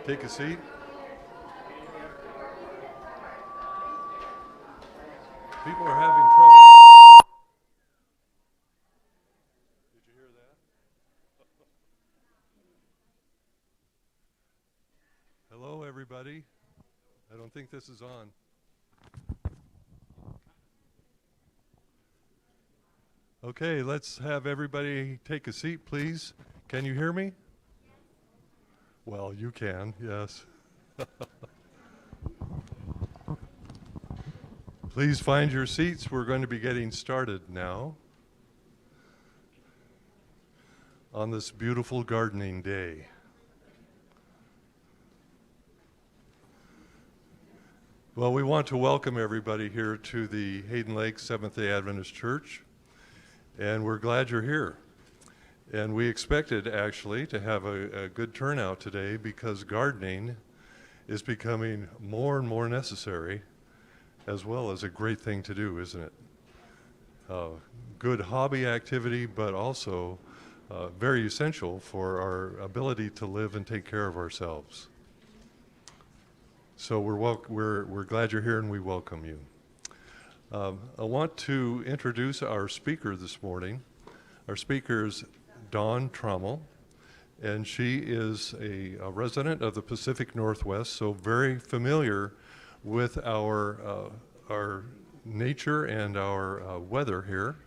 Take a seat. People are having trouble. Did you hear that? Hello, everybody. I don't think this is on. Okay, let's have everybody take a seat, please. Can you hear me? Well, you can, yes. Please find your seats. We're going to be getting started now on this beautiful gardening day. Well, we want to welcome everybody here to the Haydebn Lake Seventh-day Adventist Church, and we're glad you're here. And we expected, actually, to have a good turnout today because gardening is becoming more and more necessary, as well as a great thing to do, isn't it? Good hobby activity, but also very essential for our ability to live and take care of ourselves. So we're glad you're here and we welcome you. I want to introduce our speaker this morning. Our speaker is Dawn Trammell, and she is a resident of the Pacific Northwest, so very familiar with our nature and our weather here,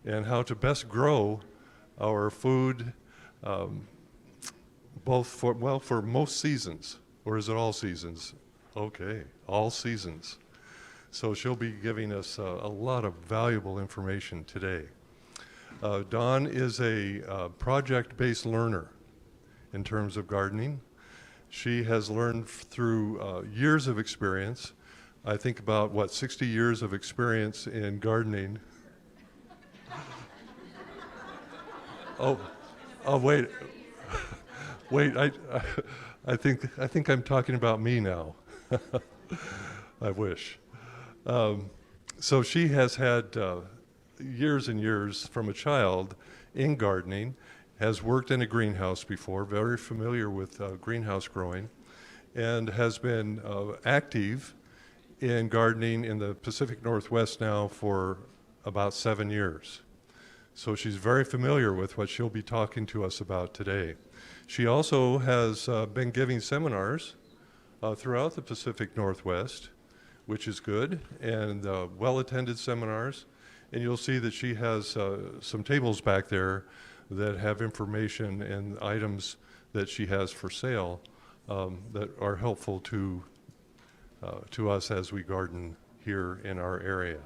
and how to best grow our food, both for most seasons, or is it all seasons? Okay, all seasons. So she'll be giving us a lot of valuable information today. Dawn is a project-based learner in terms of gardening. She has learned through years of experience. I think about, 60 years of experience in gardening. Oh, wait. Wait, I think I'm talking about me now. I wish. So she has had years and years from a child in gardening, has worked in a greenhouse before, very familiar with greenhouse growing, and has been active in gardening in the Pacific Northwest now for about 7 years. So she's very familiar with what she'll be talking to us about today. She also has been giving seminars throughout the Pacific Northwest, which is good, and well-attended seminars. And you'll see that she has some tables back there that have information and items that she has for sale that are helpful to us as we garden here in our area.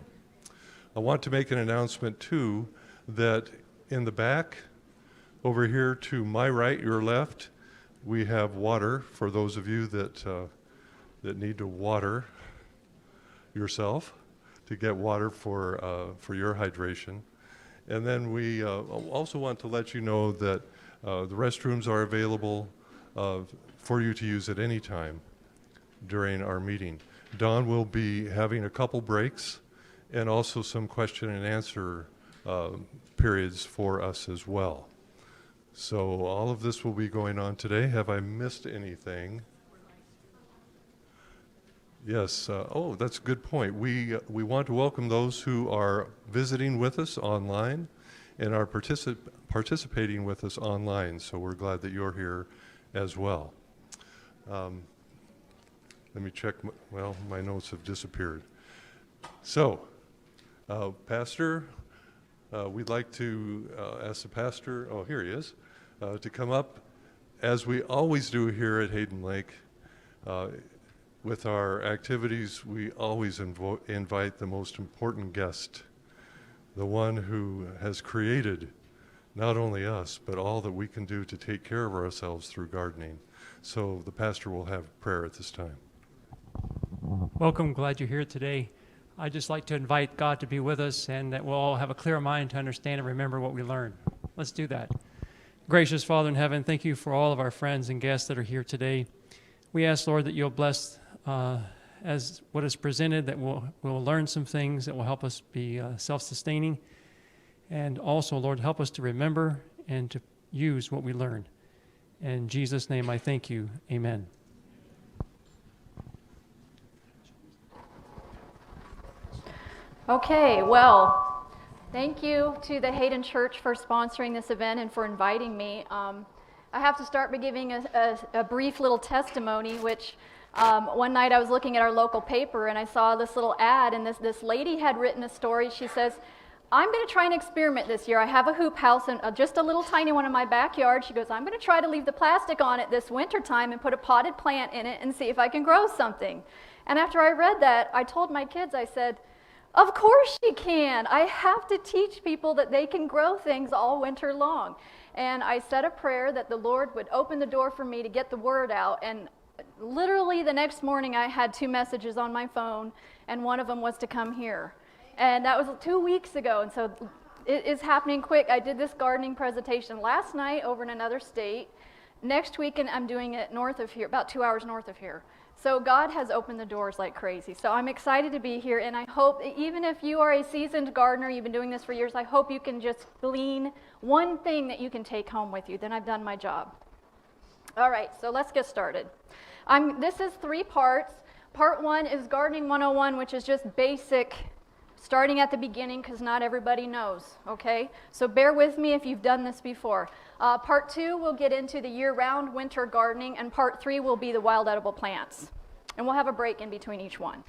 I want to make an announcement too that in the back over here to my right, your left, we have water for those of you that need to water yourself, to get water for your hydration. And then we also want to let you know that the restrooms are available for you to use at any time during our meeting. Dawn will be having a couple breaks and also some question and answer periods for us as well. So all of this will be going on today. Have I missed anything? Yes. Oh, that's a good point. We want to welcome those who are visiting with us online and are participating with us online. So we're glad that you're here as well. Let me check. My notes have disappeared. So, Pastor, we'd like to ask the pastor. Oh, here he is, to come up, as we always do here at Haydebn Lake. With our activities, we always invite the most important guest, the one who has created not only us, but all that we can do to take care of ourselves through gardening. So the pastor will have prayer at this time. Welcome, glad you're here today. I'd just like to invite God to be with us and that we'll all have a clear mind to understand and remember what we learned. Let's do that. Gracious Father in heaven, thank you for all of our friends and guests that are here today. We ask, Lord, that you'll bless as what is presented, that we'll learn some things that will help us be self-sustaining. And also, Lord, help us to remember and to use what we learn. In Jesus' name I thank you. Amen. Okay, well, thank you to the Hayden Church for sponsoring this event and for inviting me. I have to start by giving a brief little testimony, which one night I was looking at our local paper and I saw this little ad, and this lady had written a story. She says, I'm going to try an experiment this year. I have a hoop house, and just a little tiny one in my backyard. She goes, I'm going to try to leave the plastic on it this winter time and put a potted plant in it and see if I can grow something. And after I read that, I told my kids, I said, of course she can. I have to teach people that they can grow things all winter long. And I said a prayer that the Lord would open the door for me to get the word out. And literally the next morning I had 2 messages on my phone, and one of them was to come here. And that was 2 weeks ago, and so it is happening quick. I did this gardening presentation last night over in another state. Next weekend I'm doing it north of here, about 2 hours north of here. So God has opened the doors like crazy. So I'm excited to be here, and I hope, even if you are a seasoned gardener, you've been doing this for years, I hope you can just glean one thing that you can take home with you. Then I've done my job. All right, so let's get started. This is 3 parts. Part 1 is Gardening 101, which is just basic, starting at the beginning, because not everybody knows, okay? So bear with me if you've done this before. Part 2, we'll get into the year-round winter gardening, and Part 3 will be the wild edible plants. And we'll have a break in between each one.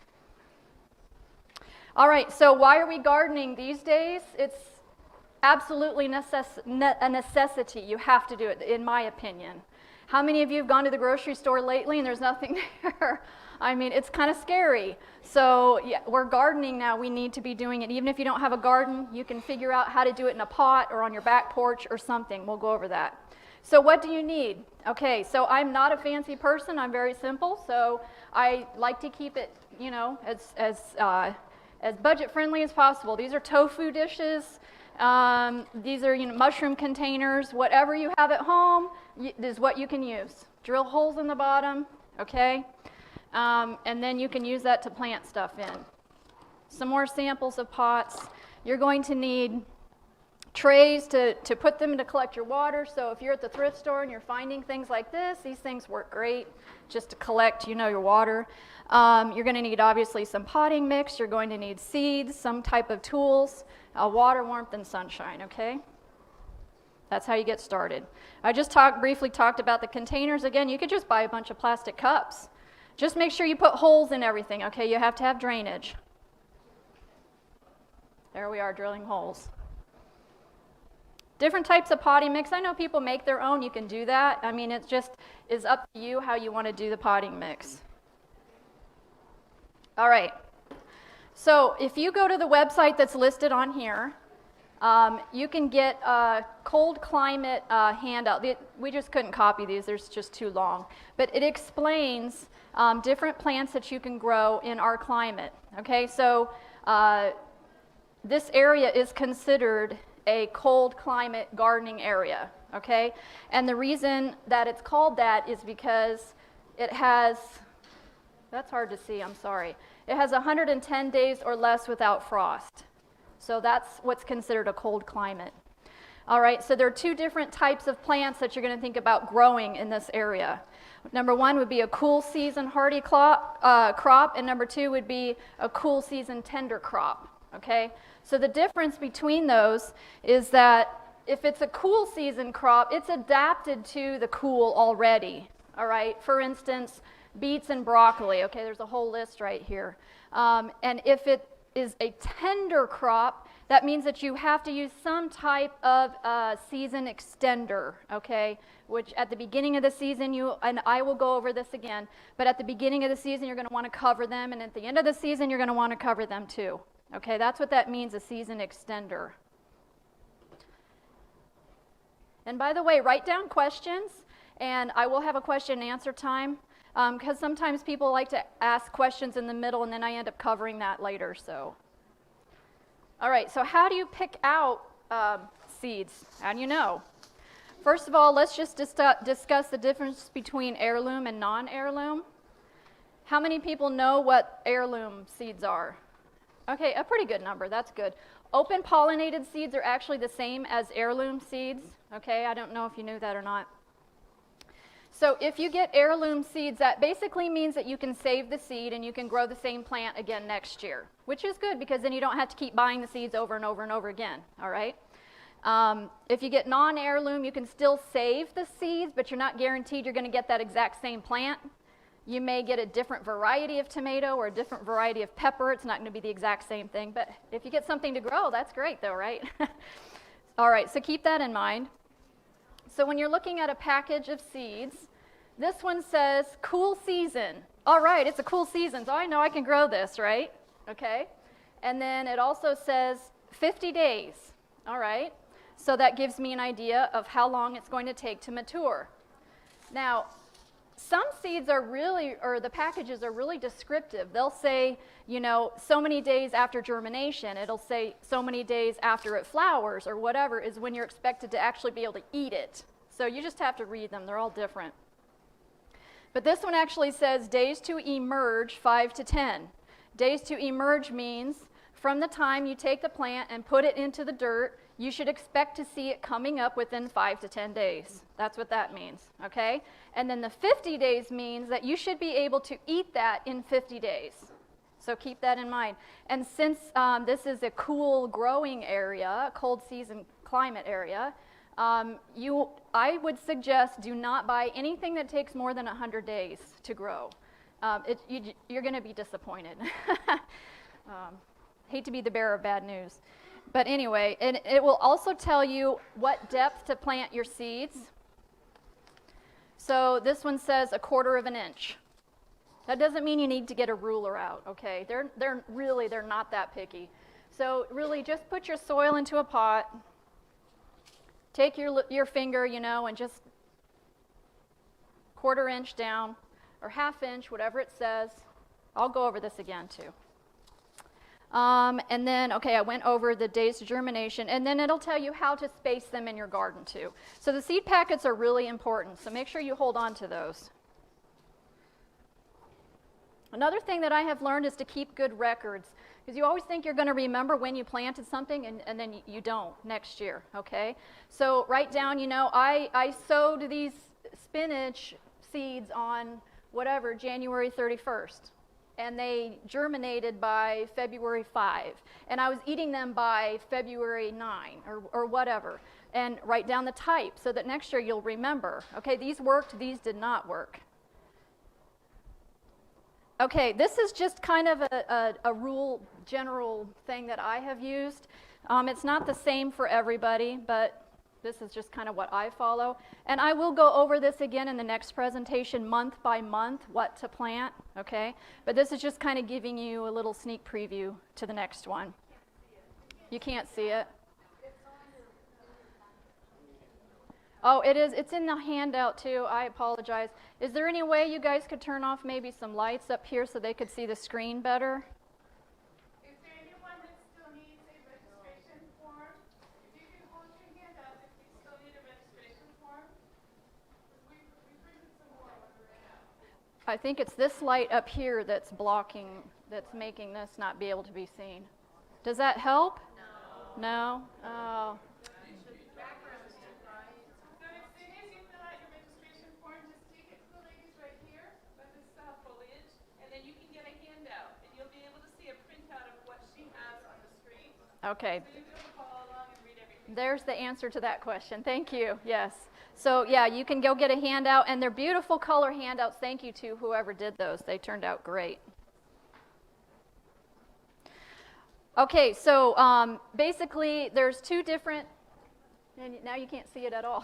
All right, so why are we gardening these days? It's absolutely a necessity. You have to do it, in my opinion. How many of you have gone to the grocery store lately and there's nothing there? I mean, it's kind of scary. So yeah, we're gardening now. We need to be doing it. Even if you don't have a garden, you can figure out how to do it in a pot or on your back porch or something. We'll go over that. So what do you need? Okay, so I'm not a fancy person. I'm very simple. So I like to keep it, you know, as budget friendly as possible. These are tofu dishes. These are, mushroom containers. Whatever you have at home is what you can use. Drill holes in the bottom, okay? And then you can use that to plant stuff in. Some more samples of pots. You're going to need trays to put them to collect your water. So if you're at the thrift store and you're finding things like this, these things work great just to collect, your water. You're going to need, obviously, some potting mix. You're going to need seeds, some type of tools, water, warmth, and sunshine, okay? That's how you get started. I just briefly talked about the containers. Again, you could just buy a bunch of plastic cups. Just make sure you put holes in everything, okay? You have to have drainage. There we are, drilling holes. Different types of potting mix. I know people make their own. You can do that. I mean, it just is up to you how you want to do the potting mix. All right. So if you go to the website that's listed on here, you can get a cold climate handout. We just couldn't copy these. They're just too long. But it explains different plants that you can grow in our climate. Okay, so this area is considered a cold climate gardening area. Okay, and the reason that it's called that is because it has, that's hard to see, I'm sorry. It has 110 days or less without frost. So that's what's considered a cold climate. All right, so there are 2 different types of plants that you're going to think about growing in this area. Number 1 would be a cool season hardy crop, and number 2 would be a cool season tender crop. Okay, so the difference between those is that if it's a cool season crop, it's adapted to the cool already. All right, for instance, beets and broccoli. Okay, there's a whole list right here. And if it is a tender crop, that means that you have to use some type of season extender, okay? Which at the beginning of the season, and I will go over this again, but at the beginning of the season, you're going to want to cover them, and at the end of the season, you're going to want to cover them too. Okay, that's what that means, a season extender. And by the way, write down questions, and I will have a question and answer time, because sometimes people like to ask questions in the middle, and then I end up covering that later, so. All right, so how do you pick out seeds? How do you know? First of all, let's just discuss the difference between heirloom and non-heirloom. How many people know what heirloom seeds are? Okay, a pretty good number, that's good. Open pollinated seeds are actually the same as heirloom seeds. Okay, I don't know if you knew that or not. So if you get heirloom seeds, that basically means that you can save the seed and you can grow the same plant again next year, which is good because then you don't have to keep buying the seeds over and over and over again, all right? If you get non-heirloom, you can still save the seeds, but you're not guaranteed you're going to get that exact same plant. You may get a different variety of tomato or a different variety of pepper. It's not going to be the exact same thing, but if you get something to grow, that's great though, right? All right, so keep that in mind. So when you're looking at a package of seeds, this one says cool season. All right, it's a cool season, so I know I can grow this, right? Okay. And then it also says 50 days. All right. So that gives me an idea of how long it's going to take to mature. Now, some seeds are really, or the packages are really descriptive. They'll say, you know, so many days after germination. It'll say so many days after it flowers or whatever is when you're expected to actually be able to eat it. So you just have to read them. They're all different. But this one actually says days to emerge 5 to 10. Days to emerge means from the time you take the plant and put it into the dirt, you should expect to see it coming up within 5 to 10 days. That's what that means, okay? And then the 50 days means that you should be able to eat that in 50 days. So keep that in mind. And since this is a cool growing area, a cold season climate area, I would suggest do not buy anything that takes more than 100 days to grow. You're going to be disappointed. Hate to be the bearer of bad news. But anyway, and it will also tell you what depth to plant your seeds. So this one says 1/4 inch. That doesn't mean you need to get a ruler out, okay? They're not that picky. So really just put your soil into a pot. Take your finger, you know, and just 1/4 inch down or 1/2 inch, whatever it says. I'll go over this again too. And then, okay, I went over the days to germination, and then it'll tell you how to space them in your garden too. So the seed packets are really important, so make sure you hold on to those. Another thing that I have learned is to keep good records, because you always think you're going to remember when you planted something, and then you don't next year, okay? So write down, you know, I sowed these spinach seeds on whatever, January 31st. And they germinated by February 5. And I was eating them by February 9 or whatever. And write down the type so that next year you'll remember. Okay, these worked, these did not work. Okay, this is just kind of a rule, general thing that I have used. It's not the same for everybody, but this is just kind of what I follow. And I will go over this again in the next presentation, month by month, what to plant, okay? But this is just kind of giving you a little sneak preview to the next one. You can't see it? Oh, it is. It's in the handout too. I apologize. Is there any way you guys could turn off maybe some lights up here so they could see the screen better? I think it's this light up here that's blocking, that's making this not be able to be seen. Does that help? No. No? Oh. Okay. There's the answer to that question. Thank you. Yes. So yeah, you can go get a handout, and they're beautiful color handouts. Thank you to whoever did those. They turned out great. Okay, so basically there's two different, and now you can't see it at all.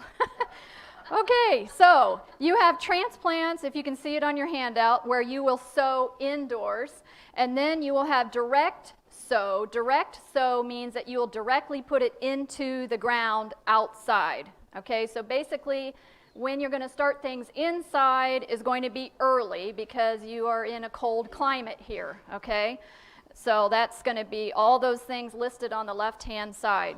Okay, so you have transplants, if you can see it on your handout, where you will sow indoors, and then you will have direct sow. Direct sow means that you will directly put it into the ground outside. Okay, so basically when you're going to start things inside is going to be early because you are in a cold climate here, okay? So that's going to be all those things listed on the left-hand side.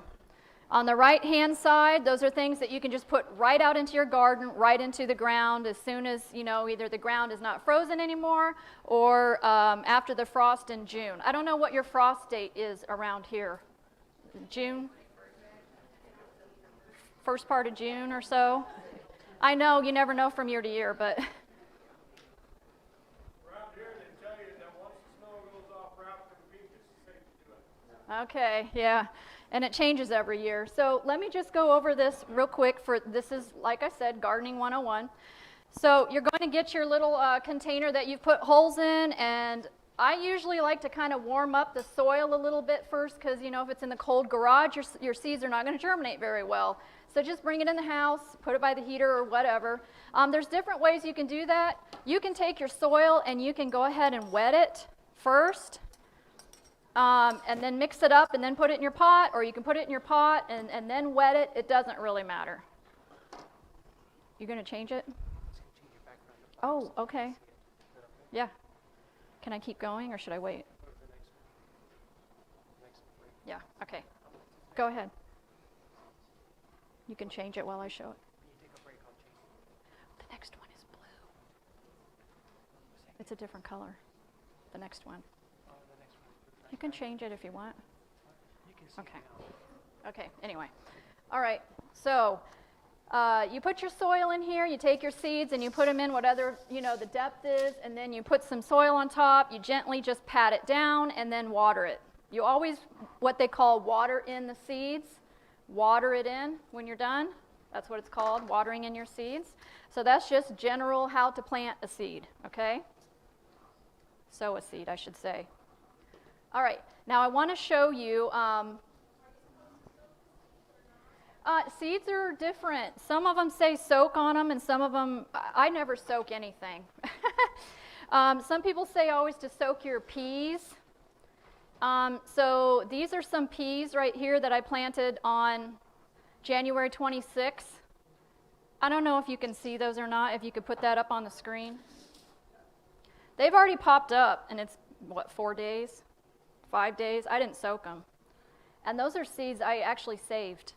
On the right-hand side, those are things that you can just put right out into your garden, right into the ground as soon as, you know, either the ground is not frozen anymore or after the frost in June. I don't know what your frost date is around here. June? First part of June or so? I know, you never know from year to year, but... Around here, they tell you that once the snow goes off Raptor Peak, it's safe to do it. Okay, yeah, and it changes every year. So let me just go over this real quick. This is, like I said, Gardening 101. So you're going to get your little container that you've put holes in, and I usually like to kind of warm up the soil a little bit first because, you know, if it's in the cold garage, your seeds are not going to germinate very well. So just bring it in the house, put it by the heater or whatever. There's different ways you can do that. You can take your soil and you can go ahead and wet it first, and then mix it up and then put it in your pot, or you can put it in your pot and then wet it. It doesn't really matter. You're going to change it? Oh, okay. Yeah. Can I keep going or should I wait? Yeah, okay. Go ahead. You can change it while I show it. The next one is blue. It's a different color. The next one. You can change it if you want. Okay. Okay, anyway. All right, so you put your soil in here, you take your seeds and you put them in whatever, you know, the depth is, and then you put some soil on top, you gently just pat it down and then water it. You always, what they call water in the seeds, water it in when you're done. That's what it's called, watering in your seeds. So that's just general how to plant a seed, okay? Sow a seed, I should say. All right, now I want to show you, seeds are different. Some of them say soak on them, and some of them, I never soak anything. Some people say always to soak your peas. So these are some peas right here that I planted on January 26th. I don't know if you can see those or not, if you could put that up on the screen. They've already popped up, and it's, what, 4 days? 5 days? I didn't soak them. And those are seeds I actually saved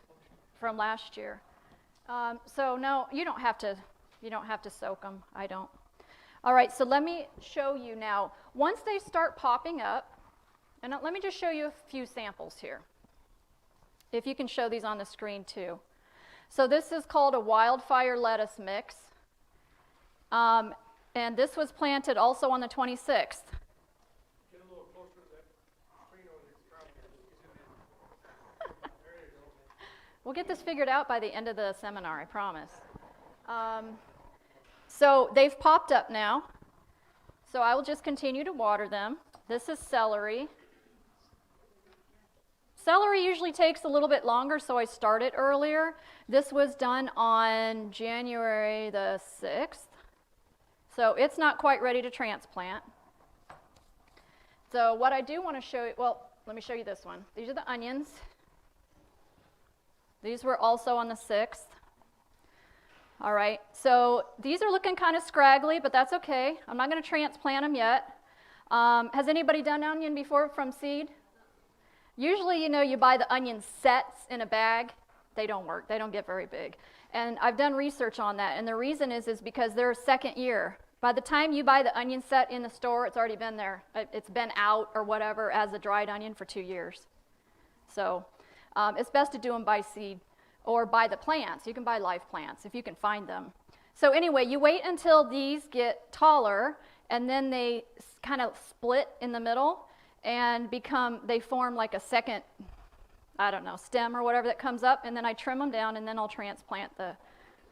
from last year. So no, you don't have to soak them. I don't. All right, so let me show you now. Once they start popping up, and let me just show you a few samples here. If you can show these on the screen too. So this is called a wildfire lettuce mix. And this was planted also on the 26th. We'll get this figured out by the end of the seminar, I promise. So they've popped up now. So I will just continue to water them. This is celery. Celery usually takes a little bit longer, so I started earlier. This was done on January the 6th. So it's not quite ready to transplant. So what I do want to show you, well, let me show you this one. These are the onions. These were also on the 6th. All right, so these are looking kind of scraggly, but that's okay. I'm not going to transplant them yet. Has anybody done onion before from seed? Usually, you know, you buy the onion sets in a bag. They don't work. They don't get very big. And I've done research on that, and the reason is because they're second year. By the time you buy the onion set in the store, it's already been there. It's been out or whatever as a dried onion for 2 years. So it's best to do them by seed or by the plants. You can buy live plants if you can find them. So anyway, you wait until these get taller, and then they kind of split in the middle and they form like a second, I don't know, stem or whatever that comes up, and then I trim them down, and then I'll transplant the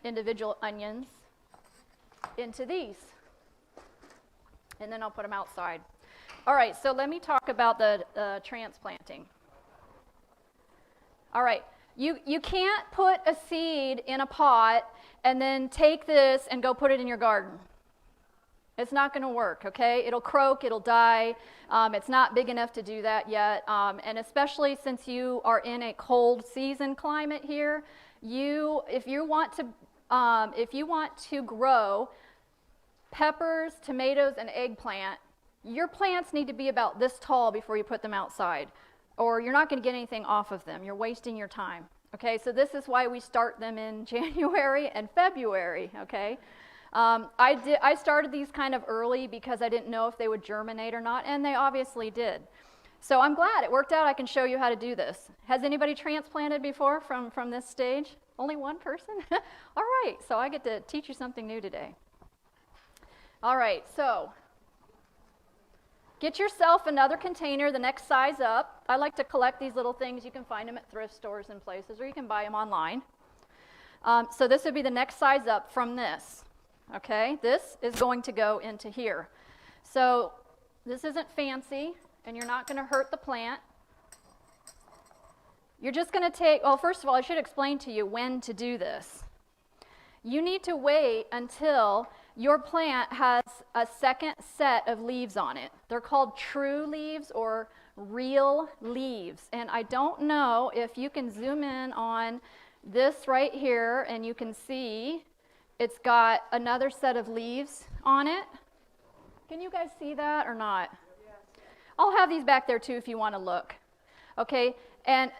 individual onions into these. And then I'll put them outside. All right, so let me talk about the transplanting. All right, you can't put a seed in a pot and then take this and go put it in your garden. It's not going to work, okay? It'll croak, it'll die. It's not big enough to do that yet. And especially since you are in a cold season climate here, if you want to grow peppers, tomatoes, and eggplant, your plants need to be about this tall before you put them outside, or you're not going to get anything off of them. You're wasting your time. Okay, so this is why we start them in January and February, okay? I started these kind of early because I didn't know if they would germinate or not, and they obviously did. So I'm glad it worked out. I can show you how to do this. Has anybody transplanted before from this stage? Only one person? All right, so I get to teach you something new today. All right, so get yourself another container the next size up. I like to collect these little things. You can find them at thrift stores and places, or you can buy them online. So this would be the next size up from this. Okay, this is going to go into here. So this isn't fancy, and you're not going to hurt the plant. You're just going to take, well, first of all, I should explain to you when to do this. You need to wait until your plant has a second set of leaves on it. They're called true leaves or real leaves. And I don't know if you can zoom in on this right here and you can see it's got another set of leaves on it. Can you guys see that or not? I'll have these back there too if you want to look. Okay, and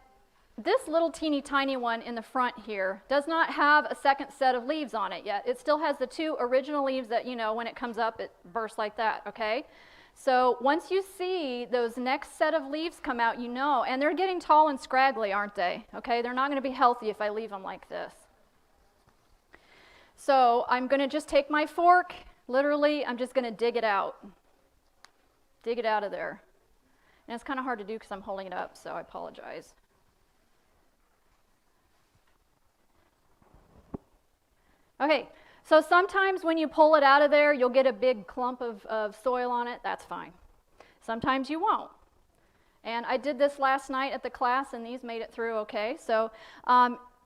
this little teeny tiny one in the front here does not have a second set of leaves on it yet. It still has the two original leaves that, you know, when it comes up, it bursts like that, okay? So once you see those next set of leaves come out, you know, and they're getting tall and scraggly, aren't they? Okay, they're not going to be healthy if I leave them like this. So I'm going to just take my fork, literally, I'm just going to dig it out. Dig it out of there. And it's kind of hard to do because I'm holding it up, so I apologize. Okay, so sometimes when you pull it out of there, you'll get a big clump of soil on it. That's fine. Sometimes you won't. And I did this last night at the class, and these made it through okay. So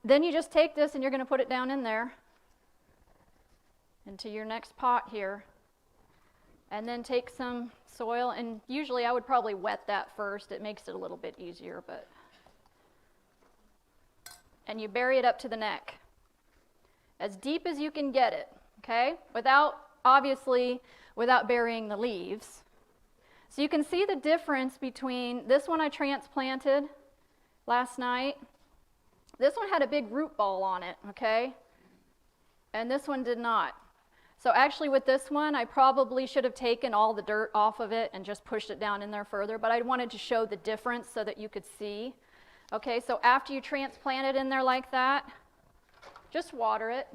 then you just take this, and you're going to put it down in there into your next pot here. And then take some soil, and usually I would probably wet that first. It makes it a little bit easier, but. And you bury it up to the neck. As deep as you can get it, okay? Obviously, without burying the leaves. So you can see the difference between this one I transplanted last night. This one had a big root ball on it, okay? And this one did not. So actually with this one, I probably should have taken all the dirt off of it and just pushed it down in there further, but I wanted to show the difference so that you could see. Okay, so after you transplant it in there like that, just water it,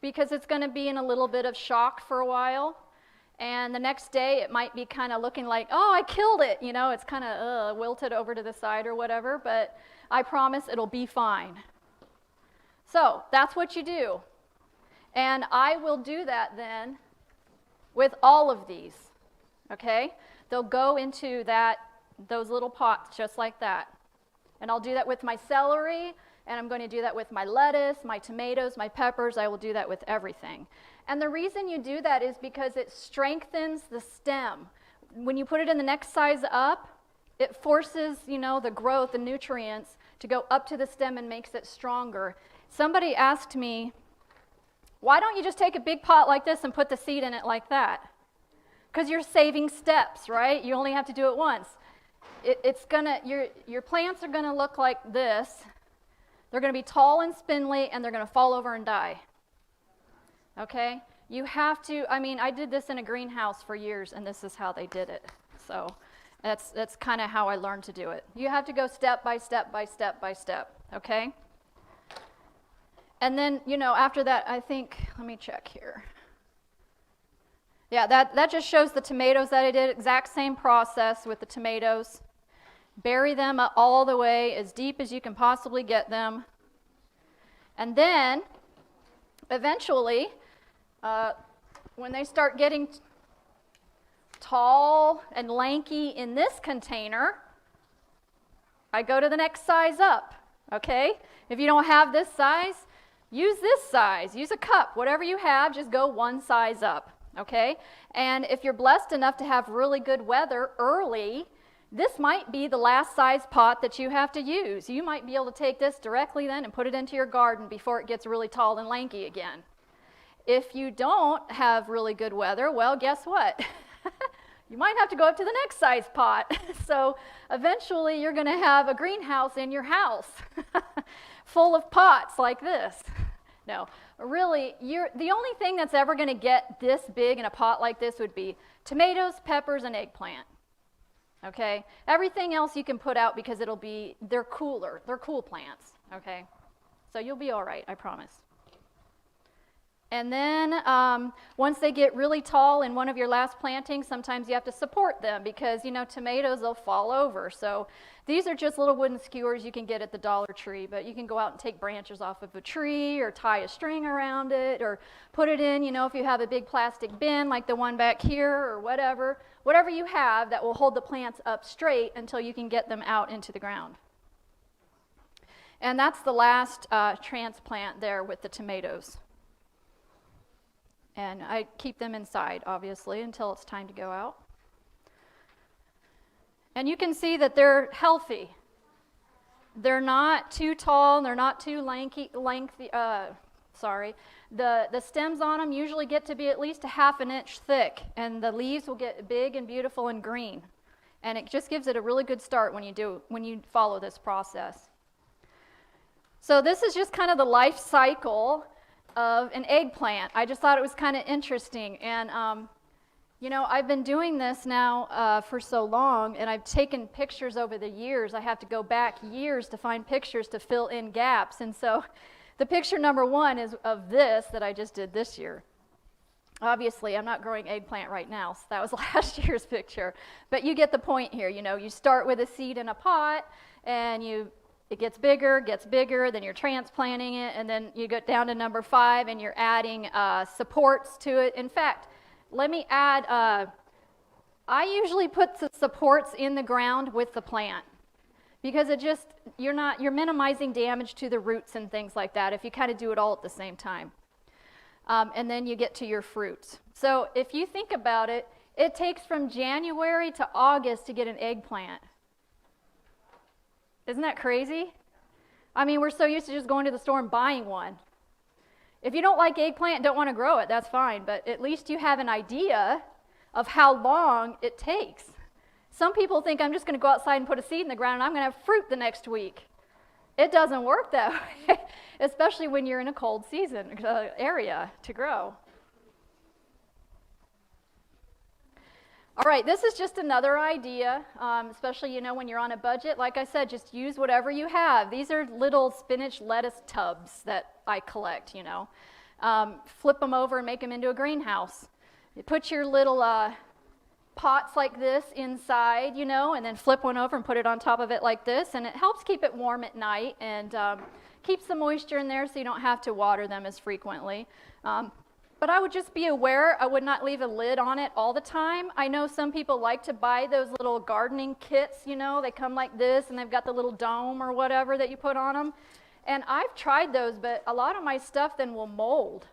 because it's going to be in a little bit of shock for a while, and the next day it might be kind of looking like, oh, I killed it, you know, it's kind of wilted over to the side or whatever, but I promise it'll be fine. So that's what you do, and I will do that then with all of these, okay? They'll go into those little pots just like that, and I'll do that with my celery. And I'm going to do that with my lettuce, my tomatoes, my peppers. I will do that with everything. And the reason you do that is because it strengthens the stem. When you put it in the next size up, it forces, you know, the growth, the nutrients to go up to the stem and makes it stronger. Somebody asked me, why don't you just take a big pot like this and put the seed in it like that? Because you're saving steps, right? You only have to do it once. Your plants are going to look like this. They're going to be tall and spindly, and they're going to fall over and die. Okay? You have to, I did this in a greenhouse for years, and this is how they did it. So that's kind of how I learned to do it. You have to go step by step by step by step. Okay? And then, you know, after that, I think, let me check here. Yeah, that just shows the tomatoes that I did. Exact same process with the tomatoes. Bury them all the way as deep as you can possibly get them. And then, eventually, when they start getting tall and lanky in this container, I go to the next size up, okay? If you don't have this size, use this size. Use a cup. Whatever you have, just go one size up, okay? And if you're blessed enough to have really good weather early, this might be the last size pot that you have to use. You might be able to take this directly then and put it into your garden before it gets really tall and lanky again. If you don't have really good weather, well, guess what? You might have to go up to the next size pot. So eventually you're going to have a greenhouse in your house full of pots like this. No, really, the only thing that's ever going to get this big in a pot like this would be tomatoes, peppers, and eggplant. Okay, everything else you can put out because they're cooler. They're cool plants. Okay? So you'll be all right, I promise. And then once they get really tall in one of your last plantings, sometimes you have to support them because, tomatoes, they'll fall over. So these are just little wooden skewers you can get at the Dollar Tree, but you can go out and take branches off of a tree or tie a string around it or put it in, if you have a big plastic bin like the one back here or whatever you have that will hold the plants up straight until you can get them out into the ground. And that's the last transplant there with the tomatoes. And I keep them inside, obviously, until it's time to go out. And you can see that they're healthy. They're not too tall, they're not too lengthy. The stems on them usually get to be at least a half an inch thick, and the leaves will get big and beautiful and green. And it just gives it a really good start when you follow this process. So this is just kind of the life cycle of an eggplant. I just thought it was kind of interesting. And, I've been doing this now for so long, and I've taken pictures over the years. I have to go back years to find pictures to fill in gaps. And so the picture number 1 is of this that I just did this year. Obviously, I'm not growing eggplant right now, so that was last year's picture. But you get the point here. You start with a seed in a pot, and it gets bigger, then you're transplanting it, and then you get down to number 5, and you're adding supports to it. In fact, let me add, I usually put the supports in the ground with the plant because you're minimizing damage to the roots and things like that if you kind of do it all at the same time. And then you get to your fruits. So if you think about it, it takes from January to August to get an eggplant. Isn't that crazy? I mean, we're so used to just going to the store and buying one. If you don't like eggplant and don't want to grow it, that's fine, but at least you have an idea of how long it takes. Some people think I'm just going to go outside and put a seed in the ground and I'm going to have fruit the next week. It doesn't work that way, especially when you're in a cold season area to grow. All right, this is just another idea, especially, when you're on a budget. Like I said, just use whatever you have. These are little spinach lettuce tubs that I collect, Flip them over and make them into a greenhouse. You put your little pots like this inside, and then flip one over and put it on top of it like this, and it helps keep it warm at night and keeps the moisture in there so you don't have to water them as frequently. But I would just be aware, I would not leave a lid on it all the time. I know some people like to buy those little gardening kits, they come like this and they've got the little dome or whatever that you put on them. And I've tried those, but a lot of my stuff then will mold.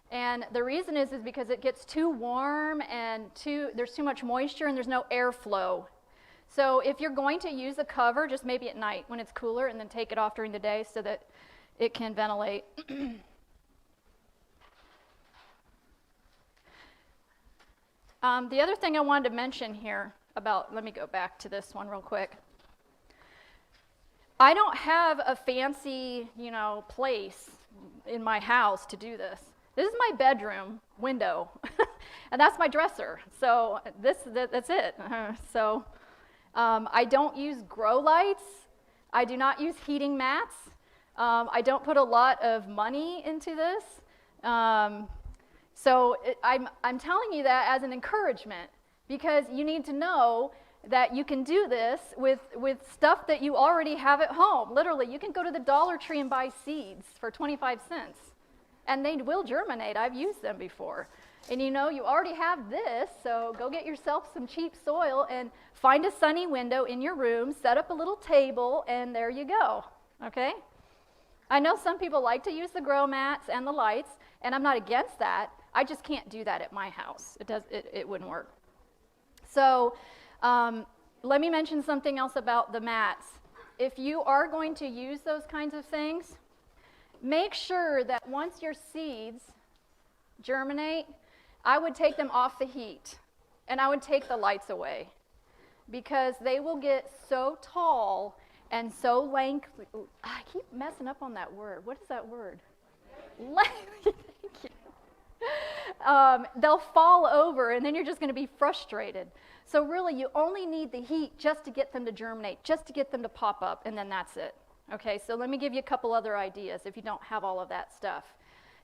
And the reason is because it gets too warm and there's too much moisture and there's no airflow. So if you're going to use a cover, just maybe at night when it's cooler, and then take it off during the day so that it can ventilate. The other thing I wanted to mention here let me go back to this one real quick. I don't have a fancy, place in my house to do this. This is my bedroom window, and that's my dresser. So that's it. So I don't use grow lights. I do not use heating mats. I don't put a lot of money into this. So I'm telling you that as an encouragement, because you need to know that you can do this with stuff that you already have at home. Literally, you can go to the Dollar Tree and buy seeds for 25 cents, and they will germinate. I've used them before. And you already have this, so go get yourself some cheap soil and find a sunny window in your room, set up a little table, and there you go, okay? I know some people like to use the grow mats and the lights, and I'm not against that. I just can't do that at my house. It wouldn't work. So let me mention something else about the mats. If you are going to use those kinds of things, make sure that once your seeds germinate, I would take them off the heat, and I would take the lights away, because they will get so tall and so lengthy. I keep messing up on that word. What is that word? Lengthy. Thank you. They'll fall over, and then you're just going to be frustrated. So really, you only need the heat just to get them to germinate, just to get them to pop up, and then that's it. Okay, so let me give you a couple other ideas if you don't have all of that stuff.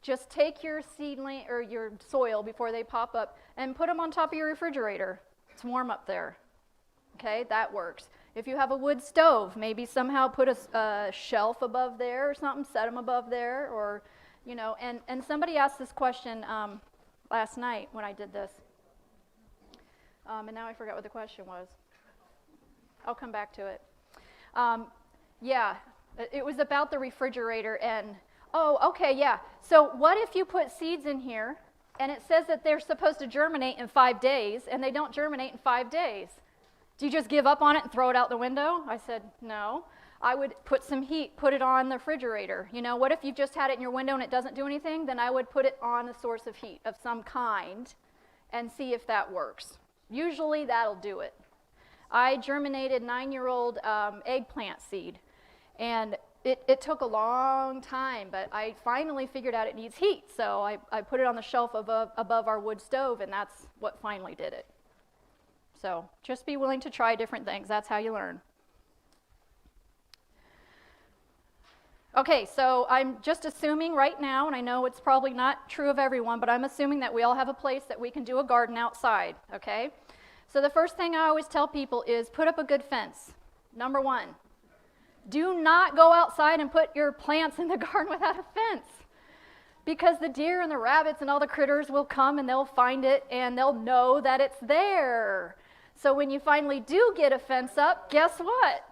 Just take your seedling or your soil before they pop up and put them on top of your refrigerator. It's warm up there. Okay, that works. If you have a wood stove, maybe somehow put a shelf above there or something, set them above there, or, you know, and somebody asked this question last night when I did this. And now I forgot what the question was. I'll come back to it. Yeah, it was about the refrigerator and, oh, okay, yeah. So what if you put seeds in here and it says that they're supposed to germinate in 5 days and they don't germinate in 5 days? Do you just give up on it and throw it out the window? I said, no. I would put some heat, put it on the refrigerator. You know, what if you've just had it in your window and it doesn't do anything? Then I would put it on a source of heat of some kind and see if that works. Usually that'll do it. I germinated 9-year-old eggplant seed, and it took a long time, but I finally figured out it needs heat, so I put it on the shelf above our wood stove, and that's what finally did it. So just be willing to try different things. That's how you learn. Okay, so I'm just assuming right now, and I know it's probably not true of everyone, but I'm assuming that we all have a place that we can do a garden outside, okay? So the first thing I always tell people is put up a good fence. Number one, do not go outside and put your plants in the garden without a fence, because the deer and the rabbits and all the critters will come and they'll find it and they'll know that it's there. So when you finally do get a fence up, guess what?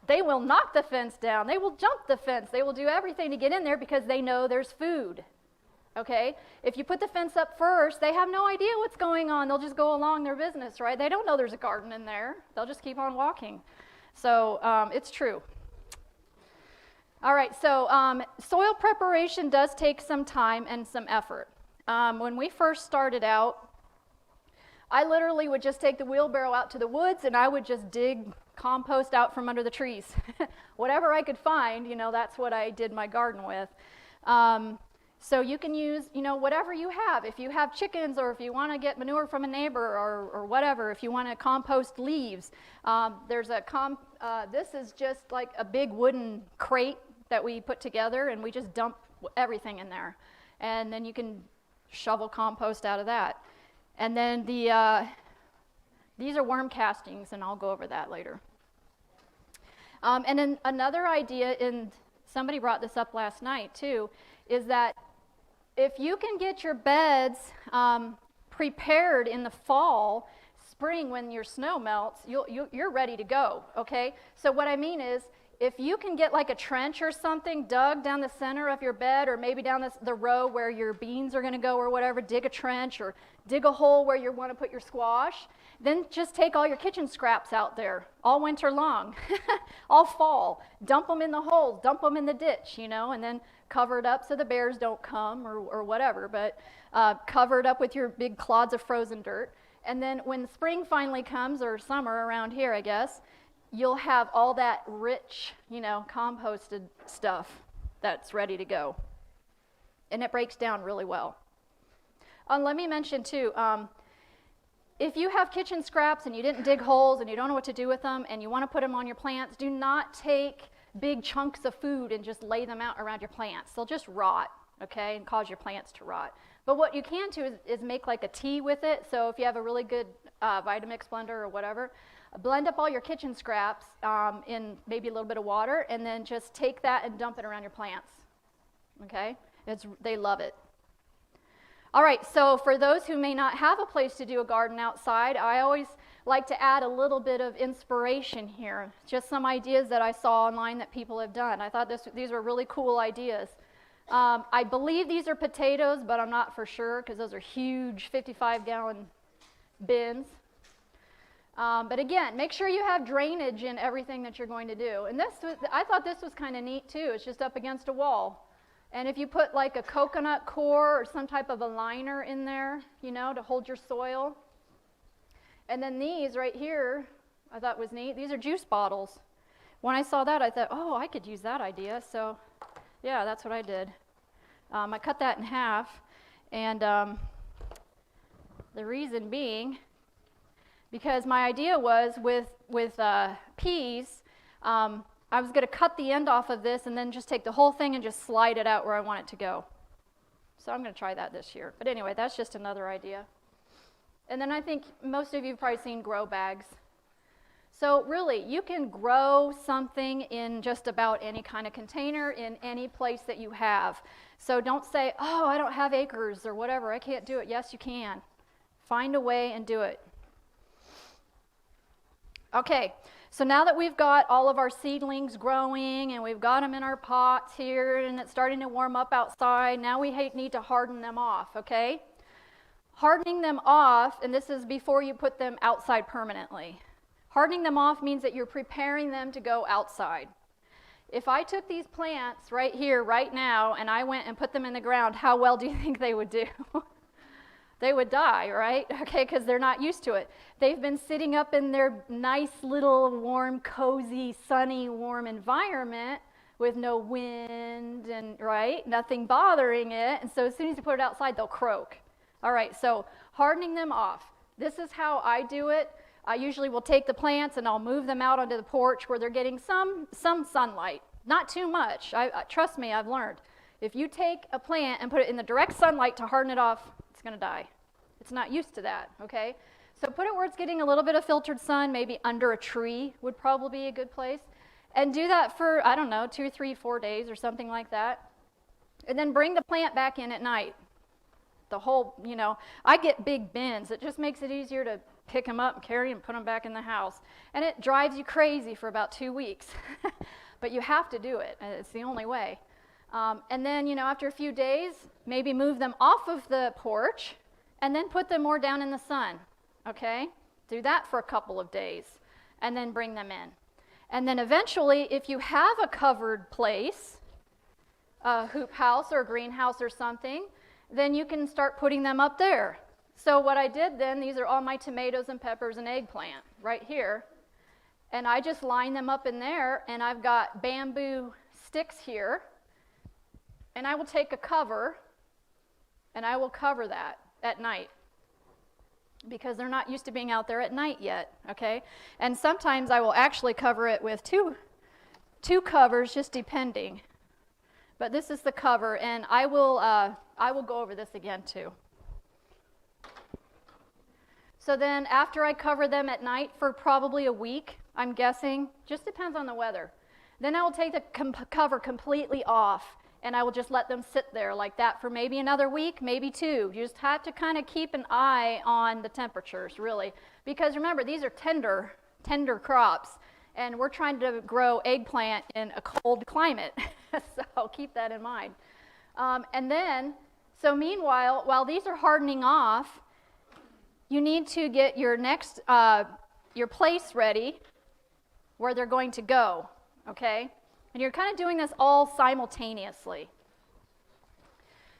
They will knock the fence down. They will jump the fence. They will do everything to get in there because they know there's food. Okay? If you put the fence up first, they have no idea what's going on. They'll just go along their business, right? They don't know there's a garden in there. They'll just keep on walking. So it's true. All right, so soil preparation does take some time and some effort. When we first started out, I literally would just take the wheelbarrow out to the woods and I would just dig compost out from under the trees. Whatever I could find, you know, that's what I did my garden with. So you can use, you know, whatever you have. If you have chickens or if you want to get manure from a neighbor or whatever, if you want to compost leaves, there's a, this is just like a big wooden crate that we put together and we just dump everything in there. And then you can shovel compost out of that. And then these are worm castings, and I'll go over that later. And then another idea, and somebody brought this up last night too, is that if you can get your beds prepared in the fall, spring when your snow melts, you're ready to go, okay? So what I mean is, if you can get like a trench or something dug down the center of your bed, or maybe down the row where your beans are going to go or whatever, dig a trench or dig a hole where you want to put your squash, then just take all your kitchen scraps out there all winter long, all fall. Dump them in the holes, dump them in the ditch, you know, and then cover it up so the bears don't come or whatever, but cover it up with your big clods of frozen dirt. And then when spring finally comes, or summer around here, I guess, you'll have all that rich, you know, composted stuff that's ready to go. And it breaks down really well. Let me mention too, if you have kitchen scraps and you didn't dig holes and you don't know what to do with them and you want to put them on your plants, do not take big chunks of food and just lay them out around your plants. They'll just rot, okay, and cause your plants to rot. But what you can do is make like a tea with it. So if you have a really good Vitamix blender or whatever, blend up all your kitchen scraps in maybe a little bit of water, and then just take that and dump it around your plants. Okay? They love it. All right, so for those who may not have a place to do a garden outside, I always like to add a little bit of inspiration here. Just some ideas that I saw online that people have done. I thought these were really cool ideas. I believe these are potatoes, but I'm not for sure because those are huge 55-gallon bins. But again, make sure you have drainage in everything that you're going to do. And I thought this was kind of neat too. It's just up against a wall. And if you put like a coconut core or some type of a liner in there, you know, to hold your soil. And then these right here, I thought was neat. These are juice bottles. When I saw that, I thought, oh, I could use that idea. So yeah, that's what I did. I cut that in half. And the reason being, because my idea was with peas, I was going to cut the end off of this and then just take the whole thing and just slide it out where I want it to go. So I'm going to try that this year. But anyway, that's just another idea. And then I think most of you have probably seen grow bags. So really, you can grow something in just about any kind of container in any place that you have. So don't say, oh, I don't have acres or whatever, I can't do it. Yes, you can. Find a way and do it. Okay, so now that we've got all of our seedlings growing and we've got them in our pots here and it's starting to warm up outside, now we need to harden them off, okay? Hardening them off, and this is before you put them outside permanently. Hardening them off means that you're preparing them to go outside. If I took these plants right here, right now, and I went and put them in the ground, how well do you think they would do? They would die, right? Okay, because they're not used to it. They've been sitting up in their nice little warm, cozy, sunny, warm environment with no wind and, right, nothing bothering it. And so as soon as you put it outside, they'll croak. All right, so hardening them off. This is how I do it. I usually will take the plants and I'll move them out onto the porch where they're getting some sunlight. Not too much. Trust me, I've learned. If you take a plant and put it in the direct sunlight to harden it off, it's going to die. It's not used to that, okay? So put it where it's getting a little bit of filtered sun, maybe under a tree would probably be a good place. And do that for, I don't know, 2, 3, 4 days or something like that. And then bring the plant back in at night. The whole, I get big bins. It just makes it easier to pick them up and carry and put them back in the house. And it drives you crazy for about 2 weeks. But you have to do it. It's the only way. And then, after a few days, maybe move them off of the porch and then put them more down in the sun. Okay? Do that for a couple of days and then bring them in. And then eventually, if you have a covered place, a hoop house or a greenhouse or something, then you can start putting them up there. So what I did then, these are all my tomatoes and peppers and eggplant right here. And I just line them up in there, and I've got bamboo sticks here. And I will take a cover, and I will cover that at night. Because they're not used to being out there at night yet, okay? And sometimes I will actually cover it with two covers, just depending. But this is the cover, and I will go over this again too. So then after I cover them at night for probably a week, I'm guessing, just depends on the weather, then I will take the cover completely off, and I will just let them sit there like that for maybe another week, maybe 2. You just have to kind of keep an eye on the temperatures, really. Because remember, these are tender crops, and we're trying to grow eggplant in a cold climate. So keep that in mind. And then, so meanwhile, while these are hardening off, you need to get your next, your place ready where they're going to go, okay? And you're kind of doing this all simultaneously.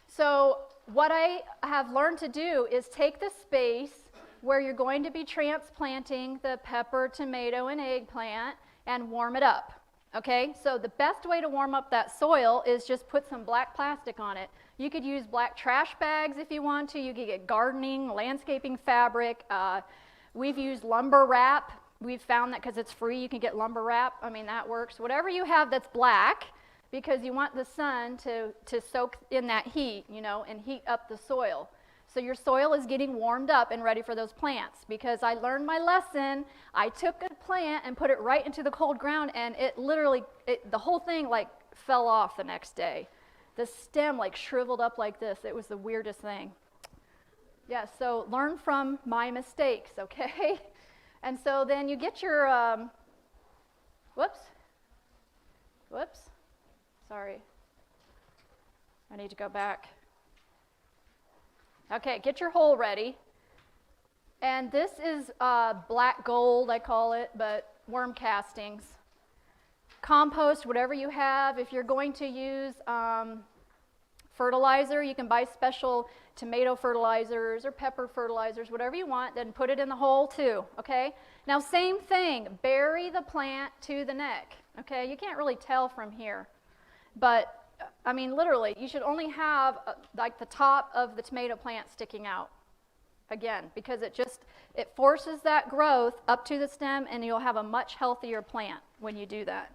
So what I have learned to do is take the space where you're going to be transplanting the pepper, tomato, and eggplant and warm it up. Okay, so the best way to warm up that soil is just put some black plastic on it. You could use black trash bags if you want to. You could get gardening, landscaping fabric. We've used lumber wrap. We've found that because it's free, you can get lumber wrap. I mean, that works. Whatever you have that's black, because you want the sun to soak in that heat, and heat up the soil. So your soil is getting warmed up and ready for those plants. Because I learned my lesson, I took a plant and put it right into the cold ground, and it literally, the whole thing fell off the next day. The stem shriveled up like this. It was the weirdest thing. Yeah, so learn from my mistakes, okay? And so then you get your, whoops, sorry. I need to go back. Okay, get your hole ready. And this is black gold, I call it, but worm castings. Compost, whatever you have. If you're going to use fertilizer, you can buy special tomato fertilizers or pepper fertilizers, whatever you want, then put it in the hole too, okay? Now same thing, bury the plant to the neck, okay? You can't really tell from here, but I mean, literally, you should only have the top of the tomato plant sticking out. Again, because it forces that growth up to the stem, and you'll have a much healthier plant when you do that.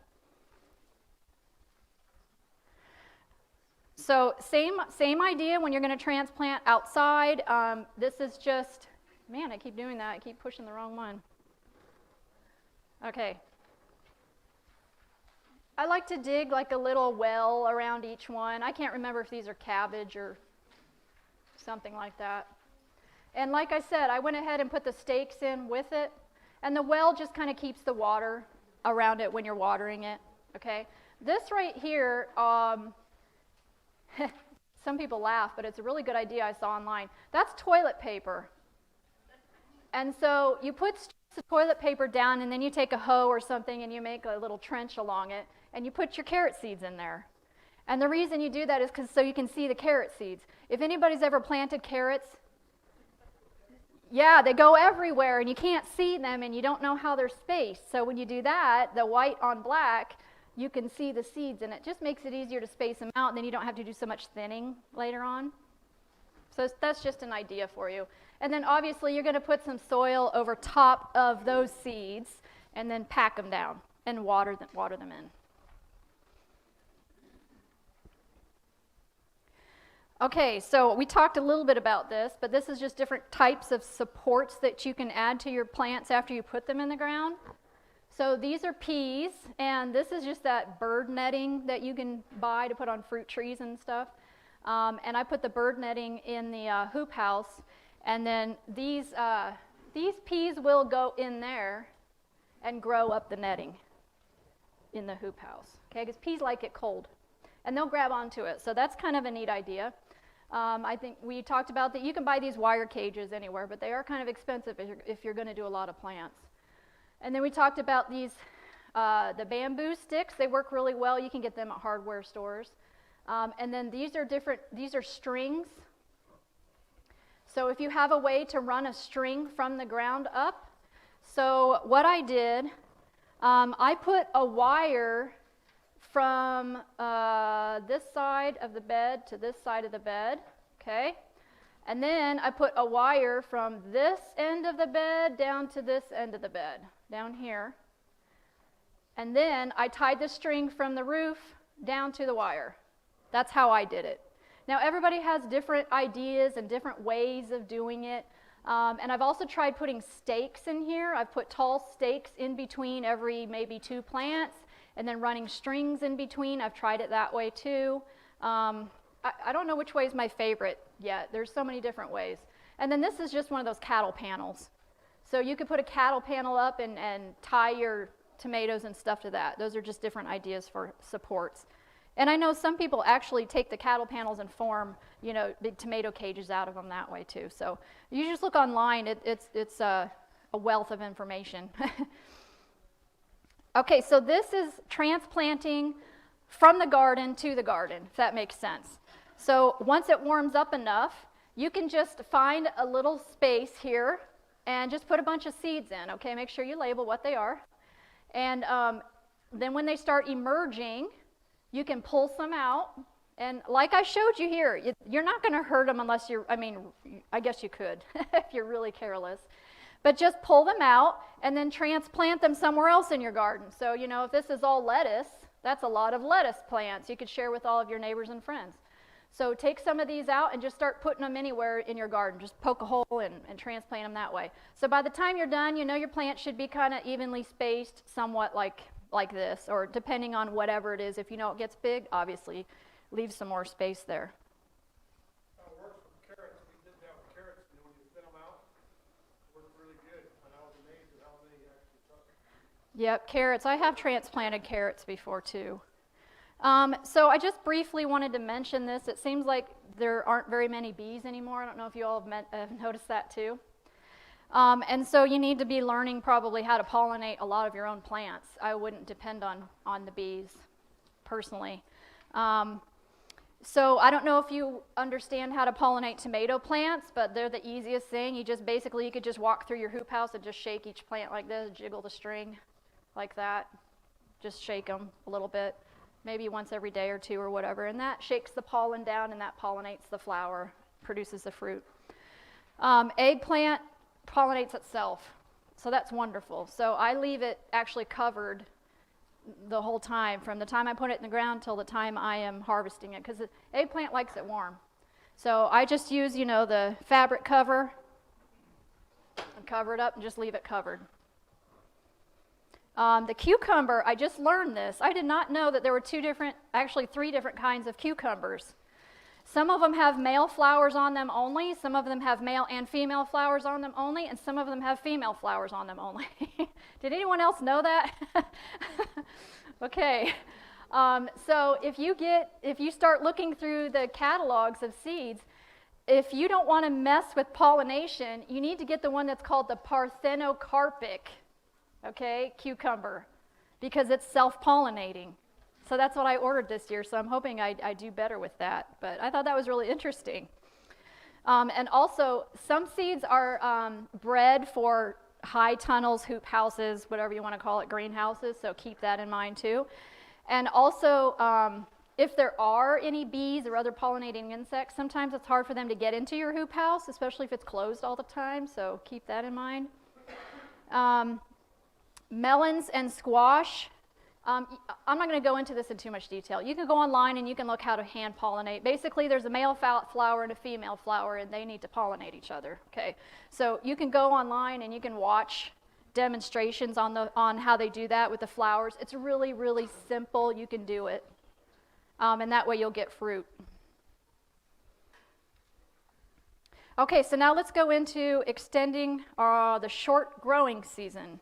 So same idea when you're going to transplant outside. This is just, man, I keep doing that. I keep pushing the wrong one. Okay. I like to dig like a little well around each one. I can't remember if these are cabbage or something like that. And like I said, I went ahead and put the stakes in with it. And the well just kind of keeps the water around it when you're watering it. Okay. This right here, some people laugh, but it's a really good idea I saw online. That's toilet paper. And so you put strips of toilet paper down, and then you take a hoe or something and you make a little trench along it, and you put your carrot seeds in there. And the reason you do that is so you can see the carrot seeds. If anybody's ever planted carrots, yeah, they go everywhere and you can't see them and you don't know how they're spaced. So when you do that, the white on black, you can see the seeds, and it just makes it easier to space them out, and then you don't have to do so much thinning later on. So that's just an idea for you. And then obviously you're going to put some soil over top of those seeds and then pack them down and water them in. Okay, so we talked a little bit about this, but this is just different types of supports that you can add to your plants after you put them in the ground. So these are peas, and this is just that bird netting that you can buy to put on fruit trees and stuff. And I put the bird netting in the hoop house, and then these peas will go in there and grow up the netting in the hoop house. Okay, because peas like it cold, and they'll grab onto it. So that's kind of a neat idea. I think we talked about that you can buy these wire cages anywhere, but they are kind of expensive if you're going to do a lot of plants. And then we talked about these, the bamboo sticks. They work really well. You can get them at hardware stores. And then these are strings. So if you have a way to run a string from the ground up. So what I did, I put a wire from this side of the bed to this side of the bed, okay? And then I put a wire from this end of the bed down to this end of the bed, down here. And then I tied the string from the roof down to the wire. That's how I did it. Now everybody has different ideas and different ways of doing it. And I've also tried putting stakes in here. I've put tall stakes in between every maybe 2 plants, and then running strings in between. I've tried it that way too. I don't know which way is my favorite yet. There's so many different ways. And then this is just one of those cattle panels. So you could put a cattle panel up and tie your tomatoes and stuff to that. Those are just different ideas for supports. And I know some people actually take the cattle panels and form, big tomato cages out of them that way too. So you just look online. It's a wealth of information. Okay, so this is transplanting from the garden to the garden, if that makes sense. So once it warms up enough, you can just find a little space here and just put a bunch of seeds in, okay? Make sure you label what they are. And then when they start emerging, you can pull some out. And like I showed you here, you're not going to hurt them unless I guess you could if you're really careless. But just pull them out and then transplant them somewhere else in your garden. So, if this is all lettuce, that's a lot of lettuce plants you could share with all of your neighbors and friends. So take some of these out and just start putting them anywhere in your garden. Just poke a hole and transplant them that way. So by the time you're done, your plant should be kind of evenly spaced, somewhat like this, or depending on whatever it is. If it gets big, obviously leave some more space there. It works with carrots. We did that with carrots, and when you thin them out, it worked really good. And I was amazed at how many actually took. Yep, carrots. I have transplanted carrots before too. So I just briefly wanted to mention this. It seems like there aren't very many bees anymore. I don't know if you all have noticed that too. And so you need to be learning probably how to pollinate a lot of your own plants. I wouldn't depend on the bees personally. So I don't know if you understand how to pollinate tomato plants, but they're the easiest thing. You could just walk through your hoop house and just shake each plant like this, jiggle the string like that. Just shake them a little bit, maybe once every day or 2 or whatever, and that shakes the pollen down and that pollinates the flower, produces the fruit. Eggplant pollinates itself, so that's wonderful. So I leave it actually covered the whole time, from the time I put it in the ground till the time I am harvesting it, because the eggplant likes it warm. So I just use, the fabric cover and cover it up and just leave it covered. The cucumber, I just learned this. I did not know that there were three different kinds of cucumbers. Some of them have male flowers on them only, some of them have male and female flowers on them only, and some of them have female flowers on them only. Did anyone else know that? Okay. So if you start looking through the catalogs of seeds, if you don't want to mess with pollination, you need to get the one that's called the parthenocarpic, cucumber, because it's self-pollinating. So that's what I ordered this year, so I'm hoping I do better with that. But I thought that was really interesting. And also, some seeds are bred for high tunnels, hoop houses, whatever you want to call it, greenhouses, so keep that in mind too. And also, if there are any bees or other pollinating insects, sometimes it's hard for them to get into your hoop house, especially if it's closed all the time, so keep that in mind. Melons and squash. I'm not going to go into this in too much detail. You can go online and you can look how to hand pollinate. Basically, there's a male flower and a female flower, and they need to pollinate each other. Okay, so you can go online and you can watch demonstrations on how they do that with the flowers. It's really, really simple. You can do it, and that way you'll get fruit. Okay, so now let's go into extending the short growing season.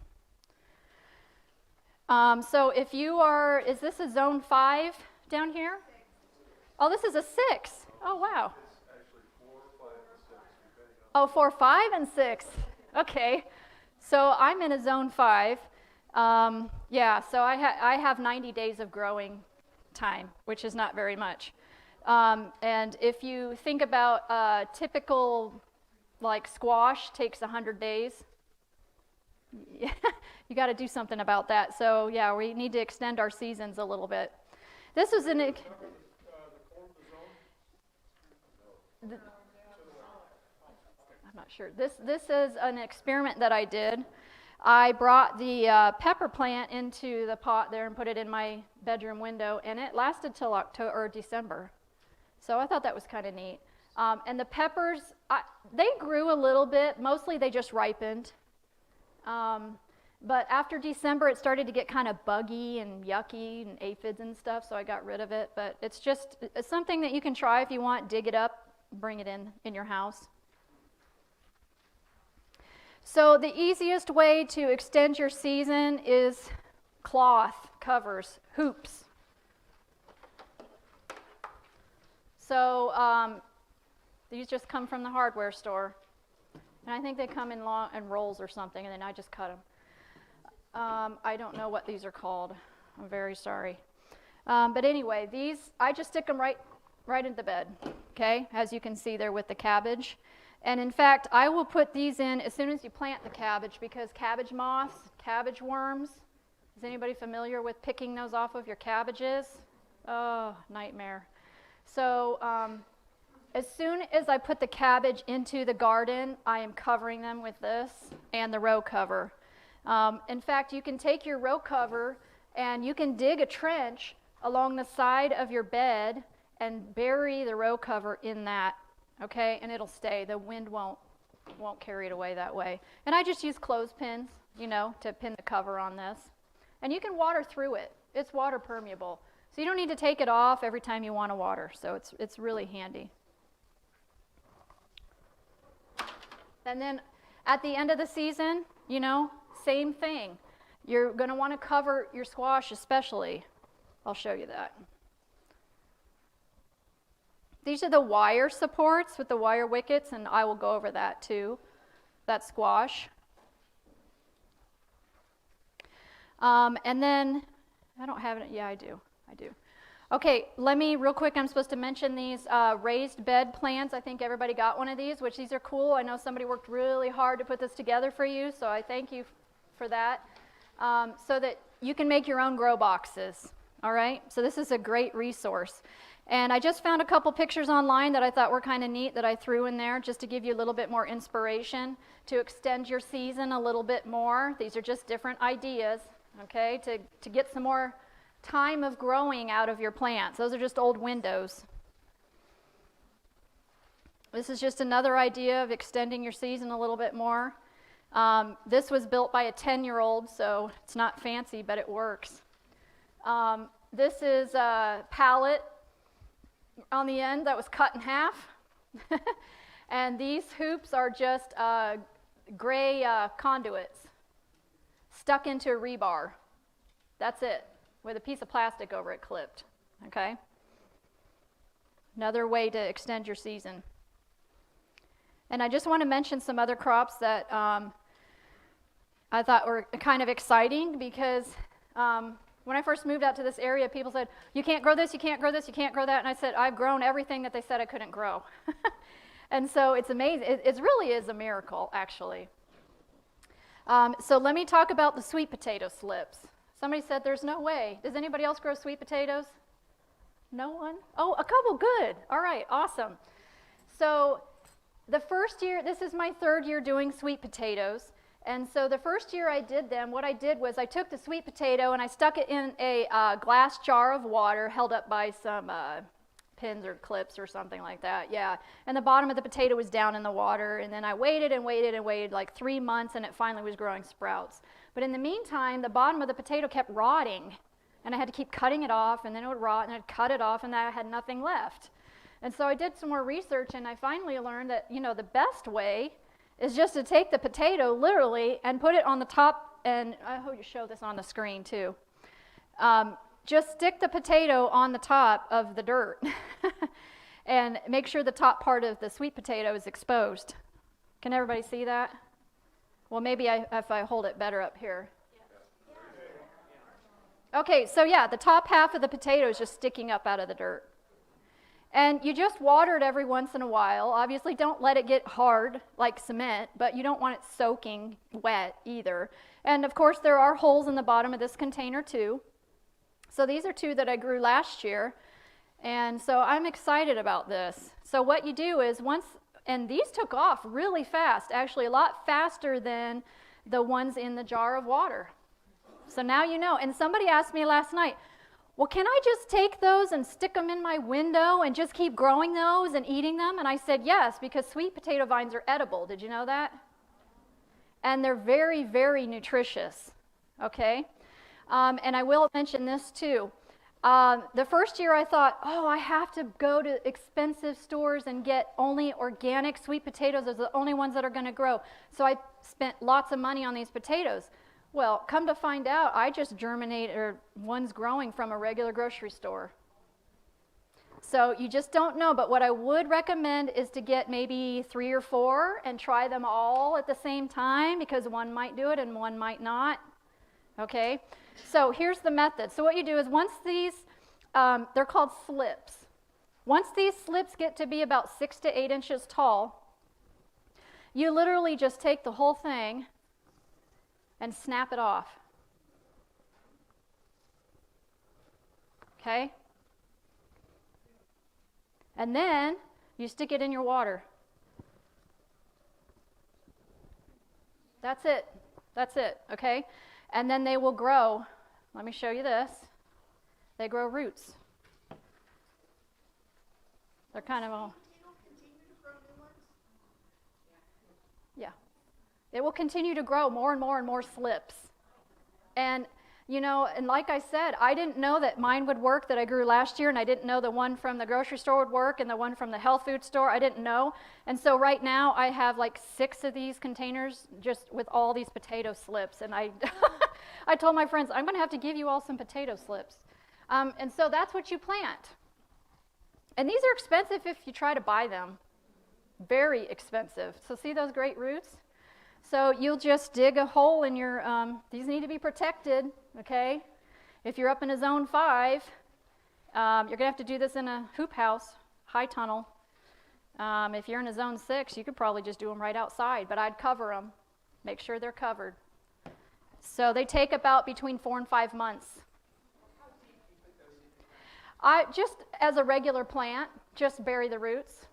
So if you are, is this a zone 5 down here? 6. Oh, this is a 6. Oh, wow. It's actually 4, 5, and 6, depending on. Oh, 4, 5, and 6. Okay. So I'm in a zone 5. Yeah, so I have 90 days of growing time, which is not very much. And if you think about typical, like squash takes 100 days. Yeah, you got to do something about that. So yeah, we need to extend our seasons a little bit. This was I'm not sure. This is an experiment that I did. I brought the pepper plant into the pot there and put it in my bedroom window, and it lasted till October or December. So I thought that was kind of neat. And the peppers, they grew a little bit. Mostly they just ripened. But after December, it started to get kind of buggy and yucky and aphids and stuff, so I got rid of it. But it's something that you can try if you want. Dig it up, bring it in your house. So the easiest way to extend your season is cloth covers, hoops. So these just come from the hardware store. And I think they come in rolls or something, and then I just cut them. I don't know what these are called. I'm very sorry. But anyway, these, I just stick them right into the bed, okay? As you can see there with the cabbage. And in fact, I will put these in as soon as you plant the cabbage, because cabbage moths, cabbage worms, is anybody familiar with picking those off of your cabbages? Oh, nightmare. So, as soon as I put the cabbage into the garden, I am covering them with this and the row cover. In fact, you can take your row cover and you can dig a trench along the side of your bed and bury the row cover in that, okay? And it'll stay. The wind won't carry it away that way. And I just use clothespins, to pin the cover on this. And you can water through it. It's water permeable. So you don't need to take it off every time you want to water. So it's really handy. And then at the end of the season, same thing. You're going to want to cover your squash especially. I'll show you that. These are the wire supports with the wire wickets, and I will go over that too. That squash. And then, I don't have it. Yeah, I do. Okay, let me, real quick, I'm supposed to mention these raised bed plants. I think everybody got one of these, which these are cool. I know somebody worked really hard to put this together for you, so I thank you for that. So that you can make your own grow boxes, all right? So this is a great resource. And I just found a couple pictures online that I thought were kind of neat that I threw in there just to give you a little bit more inspiration to extend your season a little bit more. These are just different ideas, okay, to get some more time of growing out of your plants. Those are just old windows. This is just another idea of extending your season a little bit more. This was built by a 10-year-old, so it's not fancy, but it works. This is a pallet on the end that was cut in half. And these hoops are just gray conduits stuck into a rebar. That's it, with a piece of plastic over it clipped, okay? Another way to extend your season. And I just want to mention some other crops that I thought were kind of exciting, because when I first moved out to this area, people said, you can't grow this, you can't grow this, you can't grow that. And I said, I've grown everything that they said I couldn't grow. And so it's amazing. It really is a miracle, actually. So let me talk about the sweet potato slips. Somebody said there's no way. Does anybody else grow sweet potatoes? No one? Oh, a couple, good. All right, awesome. So the first year, this is my third year doing sweet potatoes. And so the first year I did them, what I did was I took the sweet potato and I stuck it in a glass jar of water held up by some pins or clips or something like that, yeah. And the bottom of the potato was down in the water, and then I waited and waited and waited like 3 months, and it finally was growing sprouts. But in the meantime, the bottom of the potato kept rotting, and I had to keep cutting it off, and then it would rot, and I'd cut it off, and I had nothing left. And so I did some more research, and I finally learned that, you know, the best way is just to take the potato literally and put it on the top, and I hope you show this on the screen too. Just stick the potato on the top of the dirt and make sure the top part of the sweet potato is exposed. Can everybody see that? Well, maybe if I hold it better up here. Okay, so yeah, the top half of the potato is just sticking up out of the dirt. And you just water it every once in a while. Obviously, don't let it get hard like cement, but you don't want it soaking wet either. And of course, there are holes in the bottom of this container too. So these are 2 that I grew last year, and so I'm excited about this. So what you do is and these took off really fast, actually a lot faster than the ones in the jar of water. So now you know. And somebody asked me last night, well, can I just take those and stick them in my window and just keep growing those and eating them? And I said yes, because sweet potato vines are edible. Did you know that? And they're very, very nutritious, okay? And I will mention this too. The first year I thought, I have to go to expensive stores and get only organic sweet potatoes. Those are the only ones that are going to grow. So I spent lots of money on these potatoes. Well, come to find out, I just germinated ones growing from a regular grocery store. So you just don't know, but what I would recommend is to get maybe 3 or 4 and try them all at the same time, because one might do it and one might not. Okay? So here's the method. So what you do is once these, they're called slips. Once these slips get to be about 6 to 8 inches tall, you literally just take the whole thing and snap it off. Okay? And then you stick it in your water. That's it. That's it, okay? And then they will grow. Let me show you this. They grow roots. They're kind of all. Yeah. It will continue to grow more and more and more slips. And, you know, and like I said, I didn't know that mine would work that I grew last year, and I didn't know the one from the grocery store would work and the one from the health food store. I didn't know. And so right now I have like 6 of these containers just with all these potato slips. And I told my friends, I'm going to have to give you all some potato slips. And so that's what you plant. And these are expensive if you try to buy them. Very expensive. So see those great roots? So you'll just dig a hole in your, these need to be protected, okay? If you're up in a zone 5, you're going to have to do this in a hoop house, high tunnel. If you're in a zone 6, you could probably just do them right outside, but I'd cover them. Make sure they're covered. So they take about between 4 and 5 months. Just as a regular plant, just bury the roots.